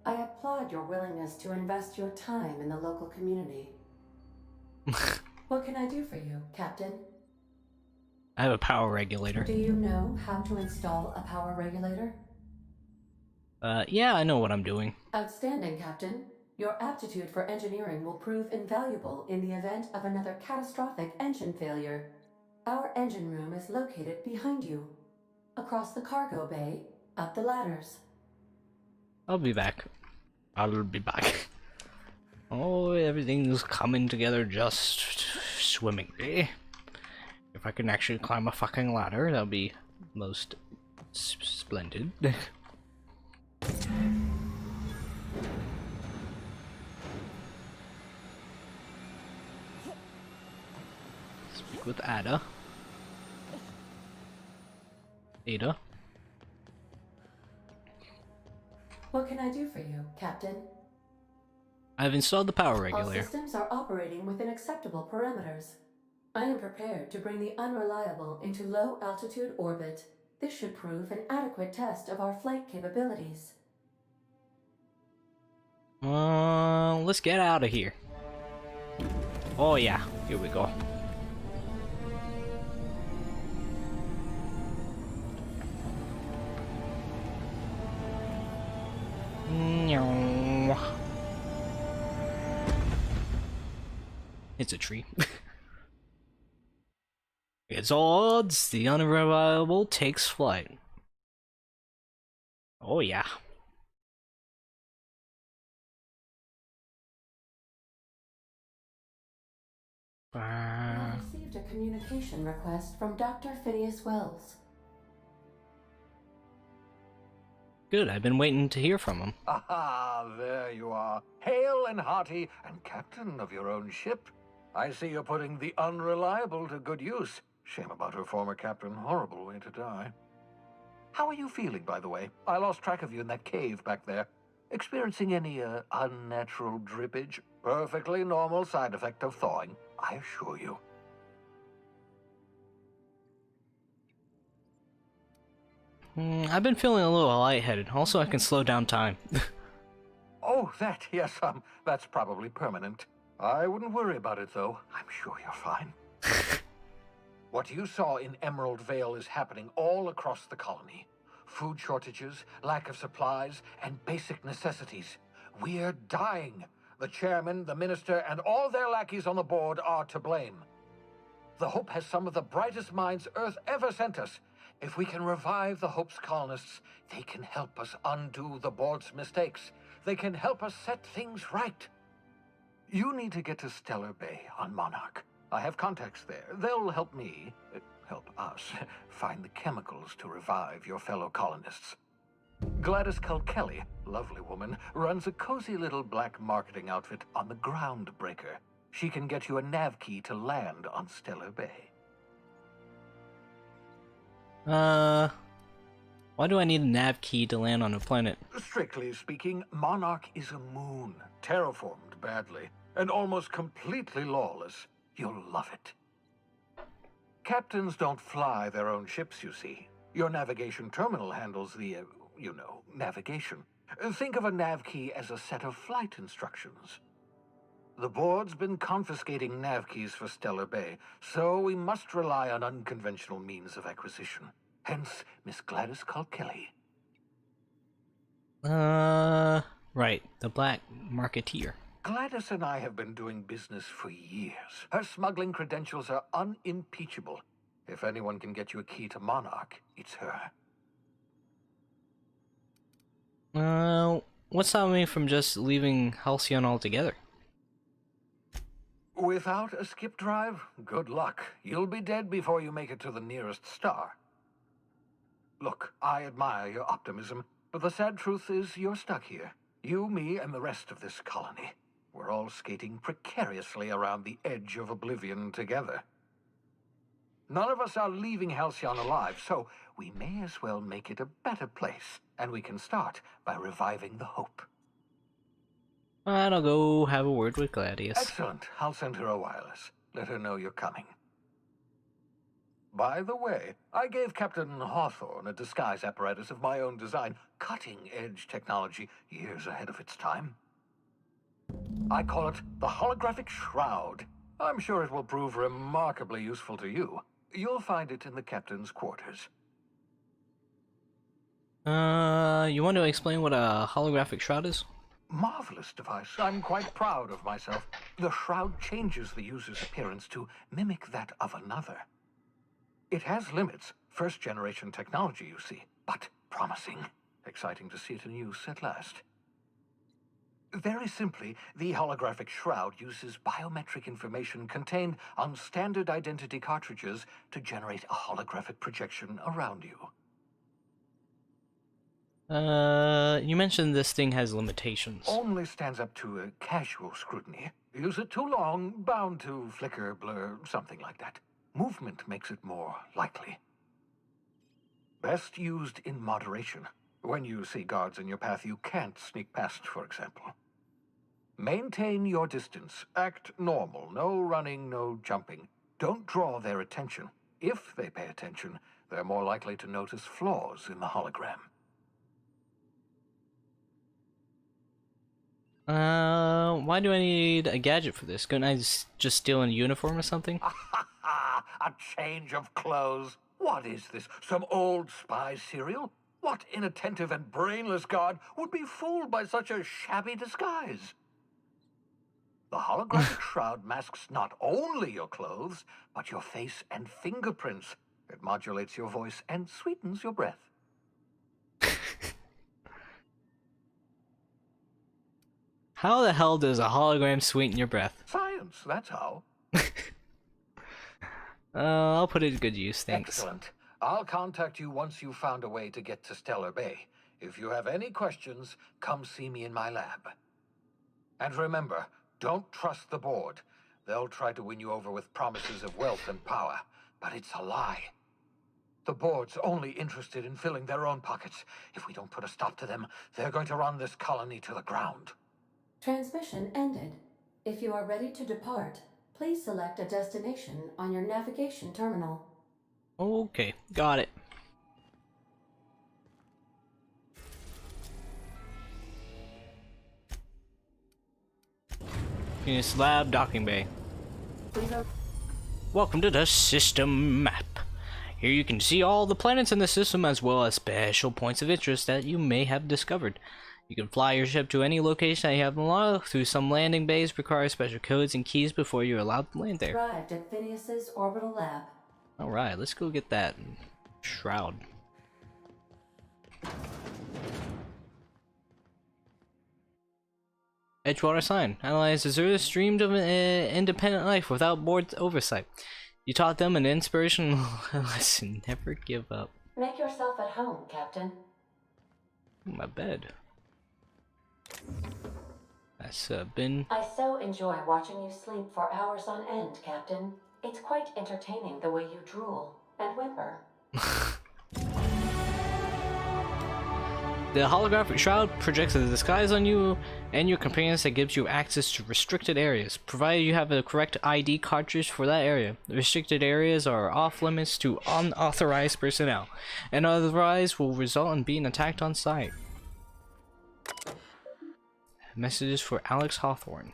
I applaud your willingness to invest your time in the local community. What can I do for you, Captain? I have a power regulator. Do you know how to install a power regulator? Yeah, I know what I'm doing. Outstanding, Captain. Your aptitude for engineering will prove invaluable in the event of another catastrophic engine failure. Our engine room is located behind you. Across the cargo bay, up the ladders. I'll be back. I'll be back. Oh, everything's coming together just swimmingly. If I can actually climb a fucking ladder, that'll be most splendid. Speak with Ada. Ada. What can I do for you, Captain? I've installed the power All regulator. systems are operating within acceptable parameters. I am prepared to bring the unreliable into low-altitude orbit. This should prove an adequate test of our flight capabilities. Let's get out of here. Oh yeah, here we go. It's a tree. It's odds, the unreliable takes flight. Oh yeah. We have received a communication request from Dr. Phineas Wells. Good, I've been waiting to hear from him. Aha, there you are. Hale and hearty, and captain of your own ship. I see you're putting the unreliable to good use. Shame about her former captain. Horrible way to die. How are you feeling, by the way? I lost track of you in that cave back there. Experiencing any, unnatural drippage? Perfectly normal side effect of thawing, I assure you. I've been feeling a little lightheaded. Also, I can slow down time. Oh, that, yes, that's probably permanent. I wouldn't worry about it, though. I'm sure you're fine. What you saw in Emerald Vale is happening all across the colony. Food shortages, lack of supplies, and basic necessities. We're dying. The chairman, the minister, and all their lackeys on the board are to blame. The Hope has some of the brightest minds Earth ever sent us. If we can revive the Hope's colonists, they can help us undo the board's mistakes. They can help us set things right. You need to get to Stellar Bay on Monarch. I have contacts there. They'll help me, help us, find the chemicals to revive your fellow colonists. Gladys Kelly, lovely woman, runs a cozy little black marketing outfit on the Groundbreaker. She can get you a nav key to land on Stellar Bay. Why do I need a nav key to land on a planet? Strictly speaking, Monarch is a moon, terraformed badly, and almost completely lawless. You'll love it. Captains don't fly their own ships, you see. Your navigation terminal handles the, navigation. Think of a nav key as a set of flight instructions. The board's been confiscating nav keys for Stellar Bay, so we must rely on unconventional means of acquisition. Hence, Miss Gladys Kelly. Right, the black marketeer. Gladys and I have been doing business for years. Her smuggling credentials are unimpeachable. If anyone can get you a key to Monarch, it's her. What's stopping me from just leaving Halcyon altogether? Without a skip drive, good luck. You'll be dead before you make it to the nearest star. Look, I admire your optimism, but the sad truth is you're stuck here. You, me, and the rest of this colony. We're all skating precariously around the edge of oblivion together. None of us are leaving Halcyon alive, so we may as well make it a better place, and we can start by reviving the Hope. Alright, I'll go have a word with Gladius. Excellent. I'll send her a wireless. Let her know you're coming. By the way, I gave Captain Hawthorne a disguise apparatus of my own design, cutting-edge technology years ahead of its time. I call it the Holographic Shroud. I'm sure it will prove remarkably useful to you. You'll find it in the captain's quarters. You want to explain what a holographic shroud is? Marvelous device. I'm quite proud of myself. The shroud changes the user's appearance to mimic that of another. It has limits. First-generation technology, you see, but promising. Exciting to see it in use at last. Very simply, the holographic shroud uses biometric information contained on standard identity cartridges to generate a holographic projection around you. You mentioned this thing has limitations. Only stands up to a casual scrutiny. Use it too long, bound to flicker, blur, something like that. Movement makes it more likely. Best used in moderation. When you see guards in your path you can't sneak past, for example. Maintain your distance. Act normal. No running, no jumping. Don't draw their attention. If they pay attention, they're more likely to notice flaws in the hologram. Why do I need a gadget for this? Couldn't I just steal a uniform or something? A change of clothes. What is this? Some old spy serial? What inattentive and brainless guard would be fooled by such a shabby disguise? The holographic shroud masks not only your clothes, but your face and fingerprints. It modulates your voice and sweetens your breath. How the hell does a hologram sweeten your breath? Science, that's how. I'll put it to good use, thanks. Excellent. I'll contact you once you've found a way to get to Stellar Bay. If you have any questions, come see me in my lab. And remember, don't trust the board. They'll try to win you over with promises of wealth and power, but it's a lie. The board's only interested in filling their own pockets. If we don't put a stop to them, they're going to run this colony to the ground. Transmission ended. If you are ready to depart, please select a destination on your navigation terminal. Okay, got it. Venus Lab Docking Bay. Welcome to the system map. Here you can see all the planets in the system as well as special points of interest that you may have discovered. You can fly your ship to any location that you have unlocked. Through some landing bays require special codes and keys before you're allowed to land there. Arrived at Phineas's orbital lab. Alright, let's go get that shroud. Edgewater sign. Analyze deserters streamed of independent life without board oversight. You taught them an inspirational lesson. Never give up. Make yourself at home, Captain. My bed. That's been... I so enjoy watching you sleep for hours on end, Captain. It's quite entertaining the way you drool and whimper. The holographic shroud projects a disguise on you and your companions that gives you access to restricted areas, provided you have the correct ID cartridge for that area. The restricted areas are off limits to unauthorized personnel, and otherwise will result in being attacked on sight. Messages for Alex Hawthorne.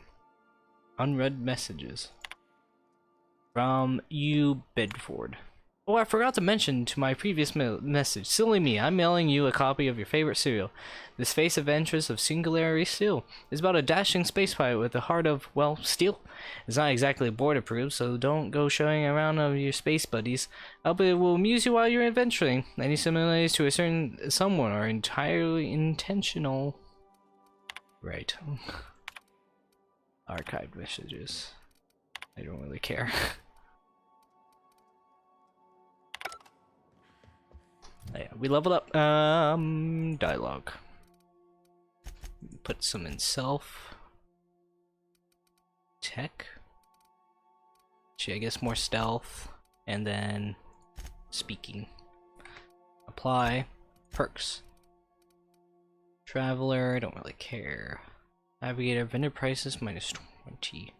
Unread messages. From you, Bedford. Oh, I forgot to mention to my previous message. Silly me, I'm mailing you a copy of your favorite serial. This Face of Interest of Singularity Steel is about a dashing space pilot with a heart of, well, steel. It's not exactly board approved, so don't go showing around of your space buddies. But it will amuse you while you're adventuring. Any similarities to a certain someone are entirely intentional. Right. Archived messages. I don't really care. Yeah, we leveled up. Dialogue. Put some in self. Tech. Actually, I guess more stealth. And then speaking. Apply. Perks. Traveler, I don't really care. Navigator, vendor prices minus 20.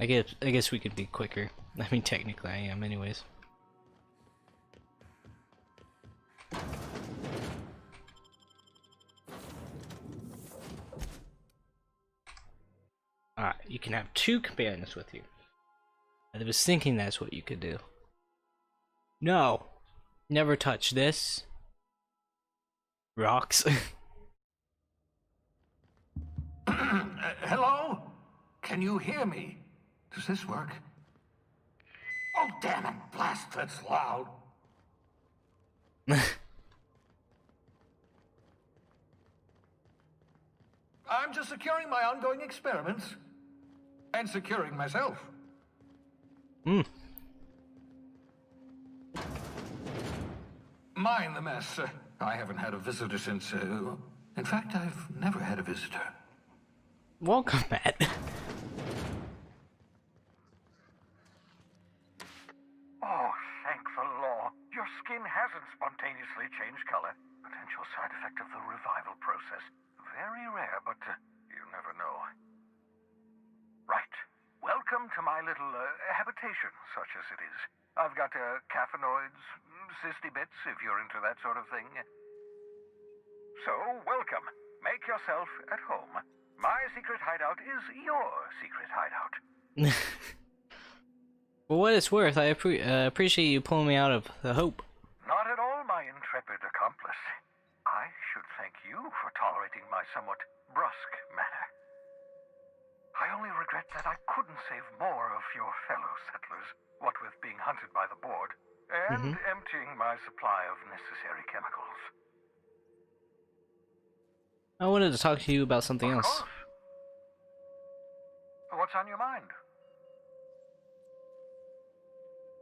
I guess we could be quicker. I mean, technically I am anyways. Alright, you can have 2 companions with you. I was thinking that's what you could do. No! Never touch this. Rocks. Hello? Can you hear me? Does this work? Oh, damn it! Blast, that's loud. I'm just securing my ongoing experiments. And securing myself. Mind the mess. I haven't had a visitor since, in fact, I've never had a visitor. Welcome, Matt. Oh, thank the law. Your skin hasn't spontaneously changed color. Potential side effect of the revival process. Very rare, but you never know. Right. Welcome Welcome to my little habitation, such as it is. I've got caffeinoids, cysty bits, if you're into that sort of thing. So, welcome. Make yourself at home. My secret hideout is your secret hideout. For what it's worth, I appreciate you pulling me out of the Hope. Not at all, my intrepid accomplice. I should thank you for tolerating my somewhat brusque manner. I only regret that I couldn't save more of your fellow settlers, what with being hunted by the board, and emptying my supply of necessary chemicals. I wanted to talk to you about something else. What's on your mind?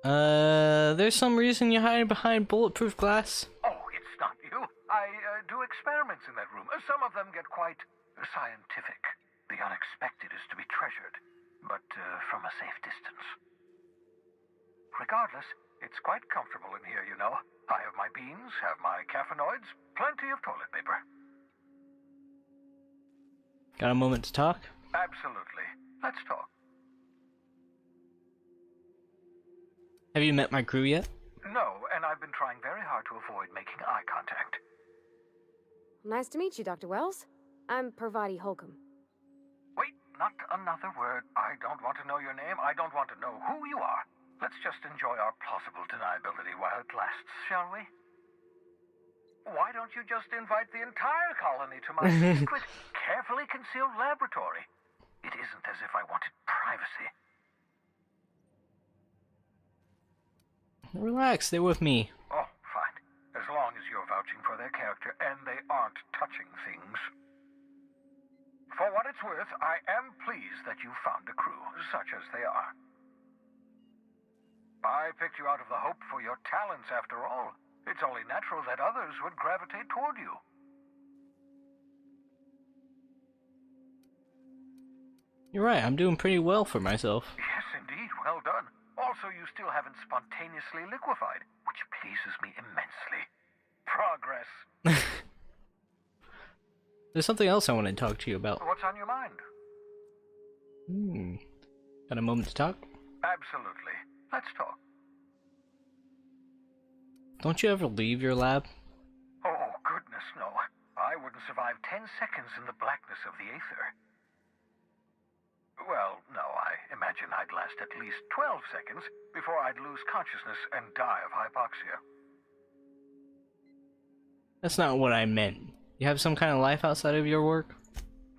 There's some reason you're hiding behind bulletproof glass? Oh, it's not you. I do experiments in that room. Some of them get quite scientific. The unexpected is to be treasured, but from a safe distance. Regardless, it's quite comfortable in here, you know. I have my beans, have my caffeinoids, plenty of toilet paper. Got a moment to talk? Absolutely. Let's talk. Have you met my crew yet? No, and I've been trying very hard to avoid making eye contact. Nice to meet you, Dr. Wells. I'm Parvati Holcomb. Wait, not another word. I don't want to know your name. I don't want to know who you are. Let's just enjoy our plausible deniability while it lasts, shall we? Why don't you just invite the entire colony to my secret, carefully concealed laboratory? It isn't as if I wanted privacy. Relax, they're with me. Oh, fine. As long as you're vouching for their character and they aren't touching things. For what it's worth, I am pleased that you found a crew, such as they are. I picked you out of the Hope for your talents, after all. It's only natural that others would gravitate toward you. You're right, I'm doing pretty well for myself. Yes, indeed, well done. Also, you still haven't spontaneously liquefied, which pleases me immensely. Progress. There's something else I want to talk to you about. What's on your mind? Got a moment to talk? Absolutely. Let's talk. Don't you ever leave your lab? Oh, goodness, no. I wouldn't survive 10 seconds in the blackness of the aether. Well, no, I imagine I'd last at least 12 seconds before I'd lose consciousness and die of hypoxia. That's not what I meant. You have some kind of life outside of your work?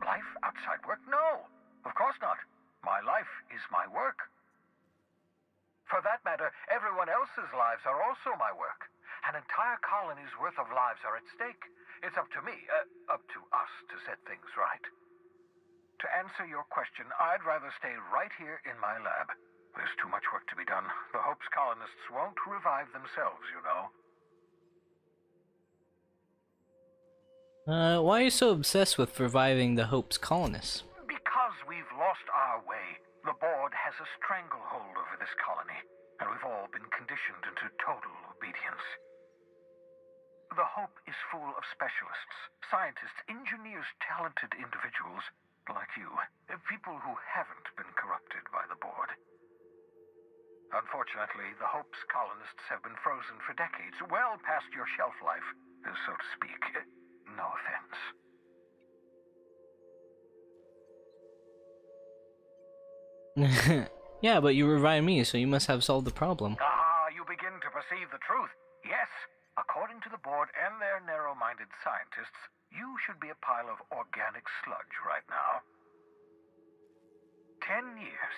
Life outside work? No, of course not. My life is my work. For that matter, everyone else's lives are also my work. An entire colony's worth of lives are at stake. It's up to me, up to us to set things right. To answer your question, I'd rather stay right here in my lab. There's too much work to be done. The Hope's colonists won't revive themselves, you know. Why are you so obsessed with reviving the Hope's colonists? Because we've lost our way. The board has a stranglehold over this colony, and we've all been conditioned into total obedience. The Hope is full of specialists, scientists, engineers, talented individuals like you, people who haven't been corrupted by the board. Unfortunately, the Hope's colonists have been frozen for decades, well past your shelf life, so to speak. No offense. Yeah, but you revived me, so you must have solved the problem. Ah, you begin to perceive the truth. Yes, according to the board and their narrow-minded scientists, you should be a pile of organic sludge right now. 10 years.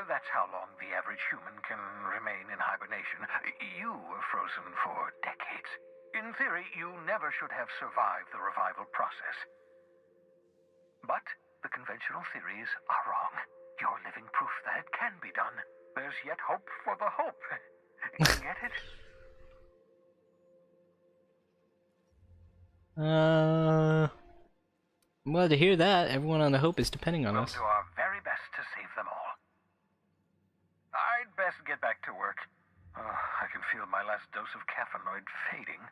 That's how long the average human can remain in hibernation. You were frozen for decades. In theory, you never should have survived the revival process. But the conventional theories are wrong. You're living proof that it can be done. There's yet hope for the Hope. Get it? I'm glad to hear that. Everyone on the Hope is depending on us. We'll do our very best to save them all. I'd best get back to work. I can feel my last dose of caffeinoid fading.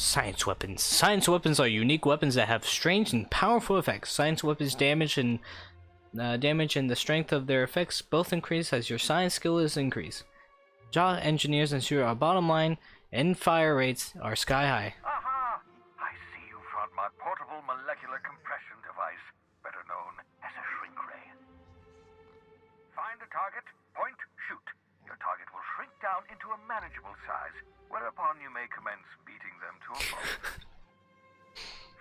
Science weapons. Science weapons are unique weapons that have strange and powerful effects. Science weapons damage and the strength of their effects both increase as your science skill is increased. Job engineers ensure our bottom line and fire rates are sky high. Aha! I see you found my portable molecular compression device, better known as a shrink ray. Find a target, point, shoot. Your target will shrink down into a manageable size, whereupon you may commence beating them to a pulp.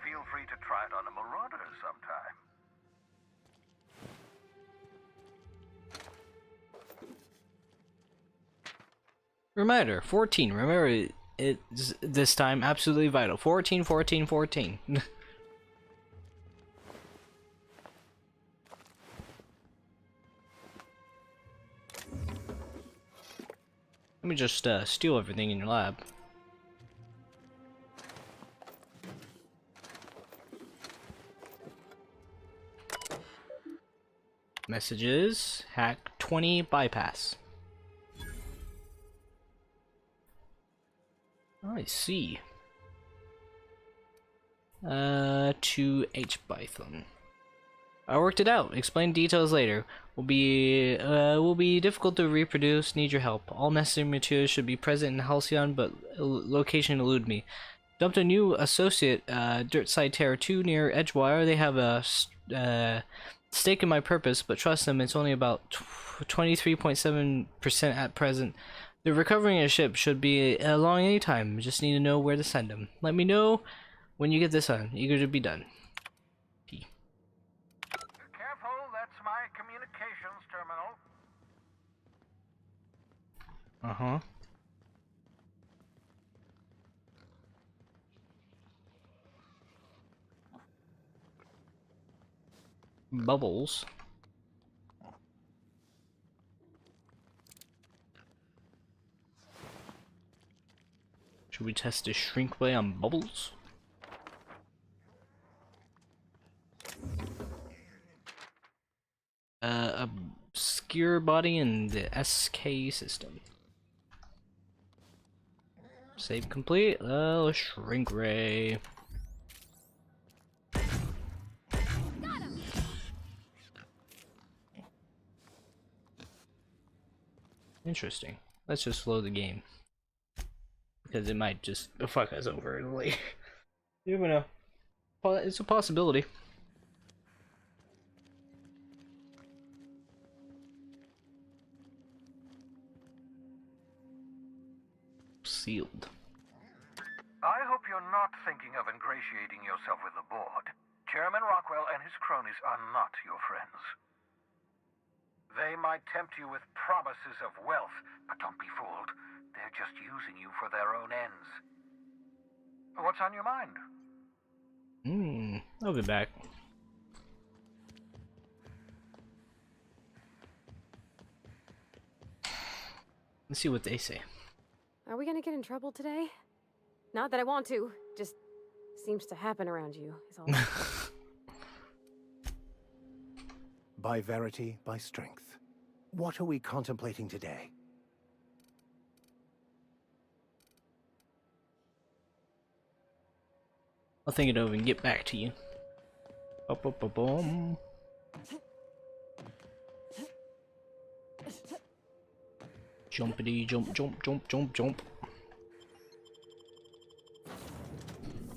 Feel free to try it on a marauder sometime. Reminder, 14. Remember, it's this time absolutely vital. 14, 14, 14. Let me just steal everything in your lab. Messages, hack 20 bypass. I see. To H Python. I worked it out. Explain details later. Will be difficult to reproduce. Need your help. All necessary materials should be present in Halcyon, but location elude me. Dumped a new associate, Dirt Side Terror 2 near Edgewire. They have a stake in my purpose, but trust them, it's only about 23.7% at present. They're recovering a ship, should be along any time. Just need to know where to send them. Let me know when you get this on. Eager to be done. P. Careful, that's my communications terminal. Uh-huh. Bubbles. Should we test the shrink ray on Bubbles? Obscure body in the SK system. Save complete. Shrink ray. Interesting. Let's just slow the game. Because it might just fuck us over in a way. You never know. It's a possibility. Sealed. I hope you're not thinking of ingratiating yourself with the board. Chairman Rockwell and his cronies are not your friends. They might tempt you with promises of wealth, but don't be fooled. They're just using you for their own ends. What's on your mind? I'll be back. Let's see what they say. Are we gonna get in trouble today? Not that I want to, just seems to happen around you, is all. By verity, by strength. What are we contemplating today? I'll think it over and get back to you. Boom. Jumpity jump jump jump jump jump.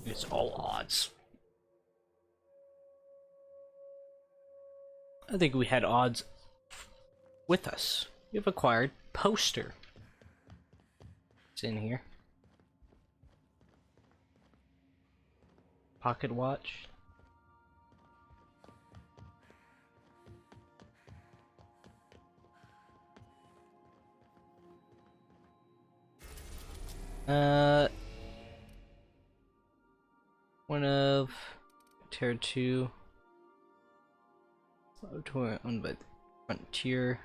It's all odds. I think we had odds with us. You've acquired poster. It's in here. Pocket watch. One of Terror 2. Tour owned by Frontier.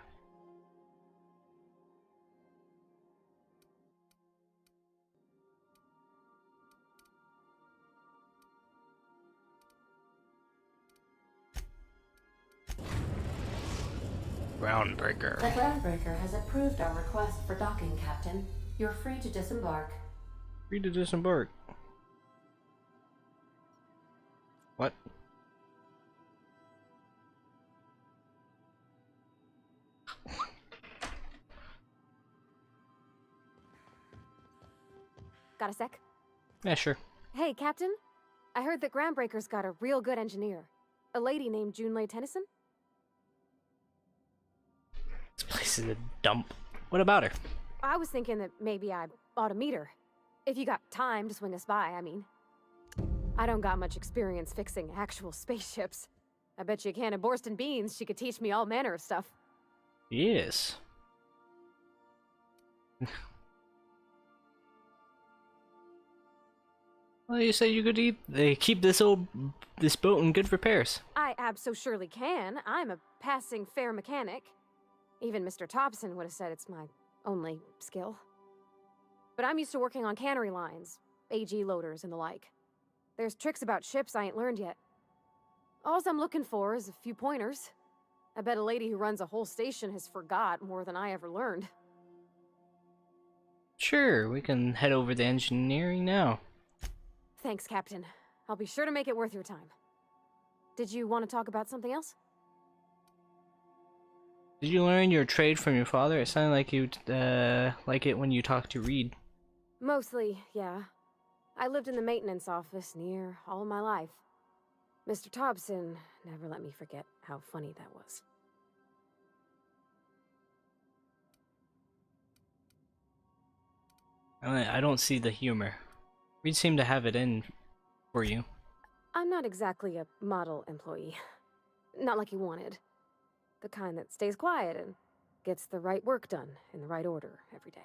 Groundbreaker. The Groundbreaker has approved our request for docking, Captain. You're free to disembark. Free to disembark. What? Got a sec? Yeah, sure. Hey, Captain. I heard that Groundbreaker's got a real good engineer. A lady named Junlei Tennyson? This place is a dump. What about her? I was thinking that maybe I ought to meet her. If you got time to swing us by, I mean. I don't got much experience fixing actual spaceships. I bet you a can of Borston beans she could teach me all manner of stuff. Yes. Well, you said you could keep this boat in good repairs. I abso-surely can. I'm a passing fair mechanic. Even Mr. Thompson would have said it's my only skill. But I'm used to working on cannery lines, AG loaders and the like. There's tricks about ships I ain't learned yet. All I'm looking for is a few pointers. I bet a lady who runs a whole station has forgot more than I ever learned. Sure, we can head over to engineering now. Thanks, Captain. I'll be sure to make it worth your time. Did you want to talk about something else? Did you learn your trade from your father? It sounded like you'd like it when you talked to Reed. Mostly, yeah. I lived in the maintenance office near all my life. Mr. Thompson never let me forget how funny that was. I don't see the humor. Reed seemed to have it in for you. I'm not exactly a model employee. Not like he wanted. The kind that stays quiet and gets the right work done in the right order every day.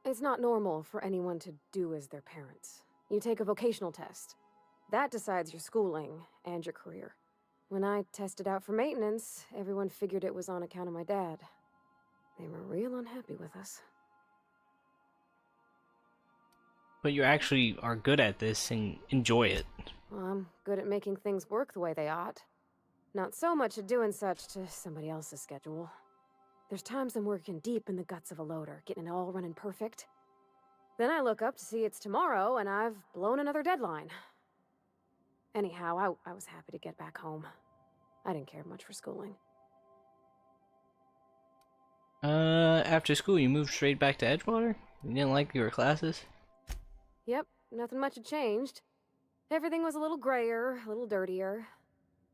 It's not normal for anyone to do as their parents. You take a vocational test. That decides your schooling and your career. When I tested out for maintenance, everyone figured it was on account of my dad. They were real unhappy with us. But you actually are good at this and enjoy it. Well, I'm good at making things work the way they ought. Not so much at doing such to somebody else's schedule. There's times I'm working deep in the guts of a loader, getting it all running perfect. Then I look up to see it's tomorrow and I've blown another deadline. Anyhow, I was happy to get back home. I didn't care much for schooling. After school you moved straight back to Edgewater? You didn't like your classes? Yep, nothing much had changed. Everything was a little grayer, a little dirtier.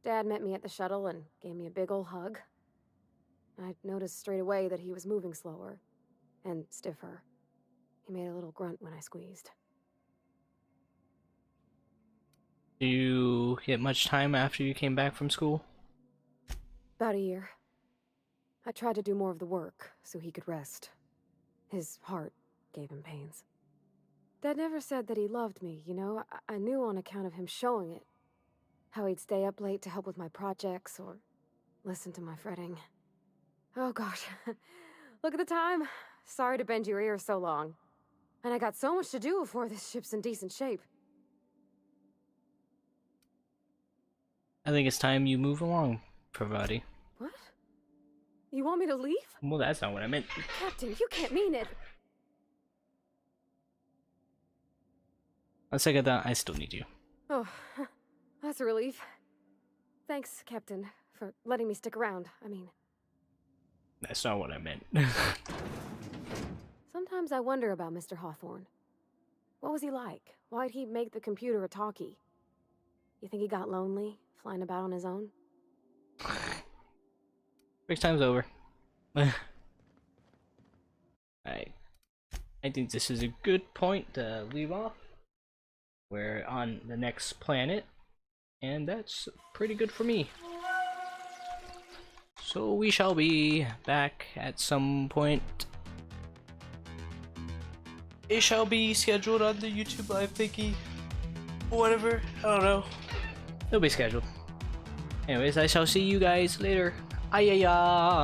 Dad met me at the shuttle and gave me a big ol' hug. I noticed straight away that he was moving slower and stiffer. He made a little grunt when I squeezed. Do you get much time after you came back from school? About a year. I tried to do more of the work so he could rest. His heart gave him pains. Dad never said that he loved me, you know? I knew on account of him showing it. How he'd stay up late to help with my projects or listen to my fretting. Oh gosh, look at the time. Sorry to bend your ear so long. And I got so much to do before this ship's in decent shape. I think it's time you move along, Pravati. What? You want me to leave? Well, that's not what I meant. Captain, you can't mean it. On second thought, I still need you. Oh, that's a relief. Thanks, Captain, for letting me stick around. I mean... That's not what I meant. Sometimes I wonder about Mr. Hawthorne. What was he like? Why'd he make the computer a talkie? You think he got lonely, flying about on his own? Break time's over. I think this is a good point to leave off. We're on the next planet, and that's pretty good for me. So we shall be back at some point. It shall be scheduled on the YouTube live thingy. Whatever, I don't know. It'll be scheduled. Anyways, I shall see you guys later. Ayaya!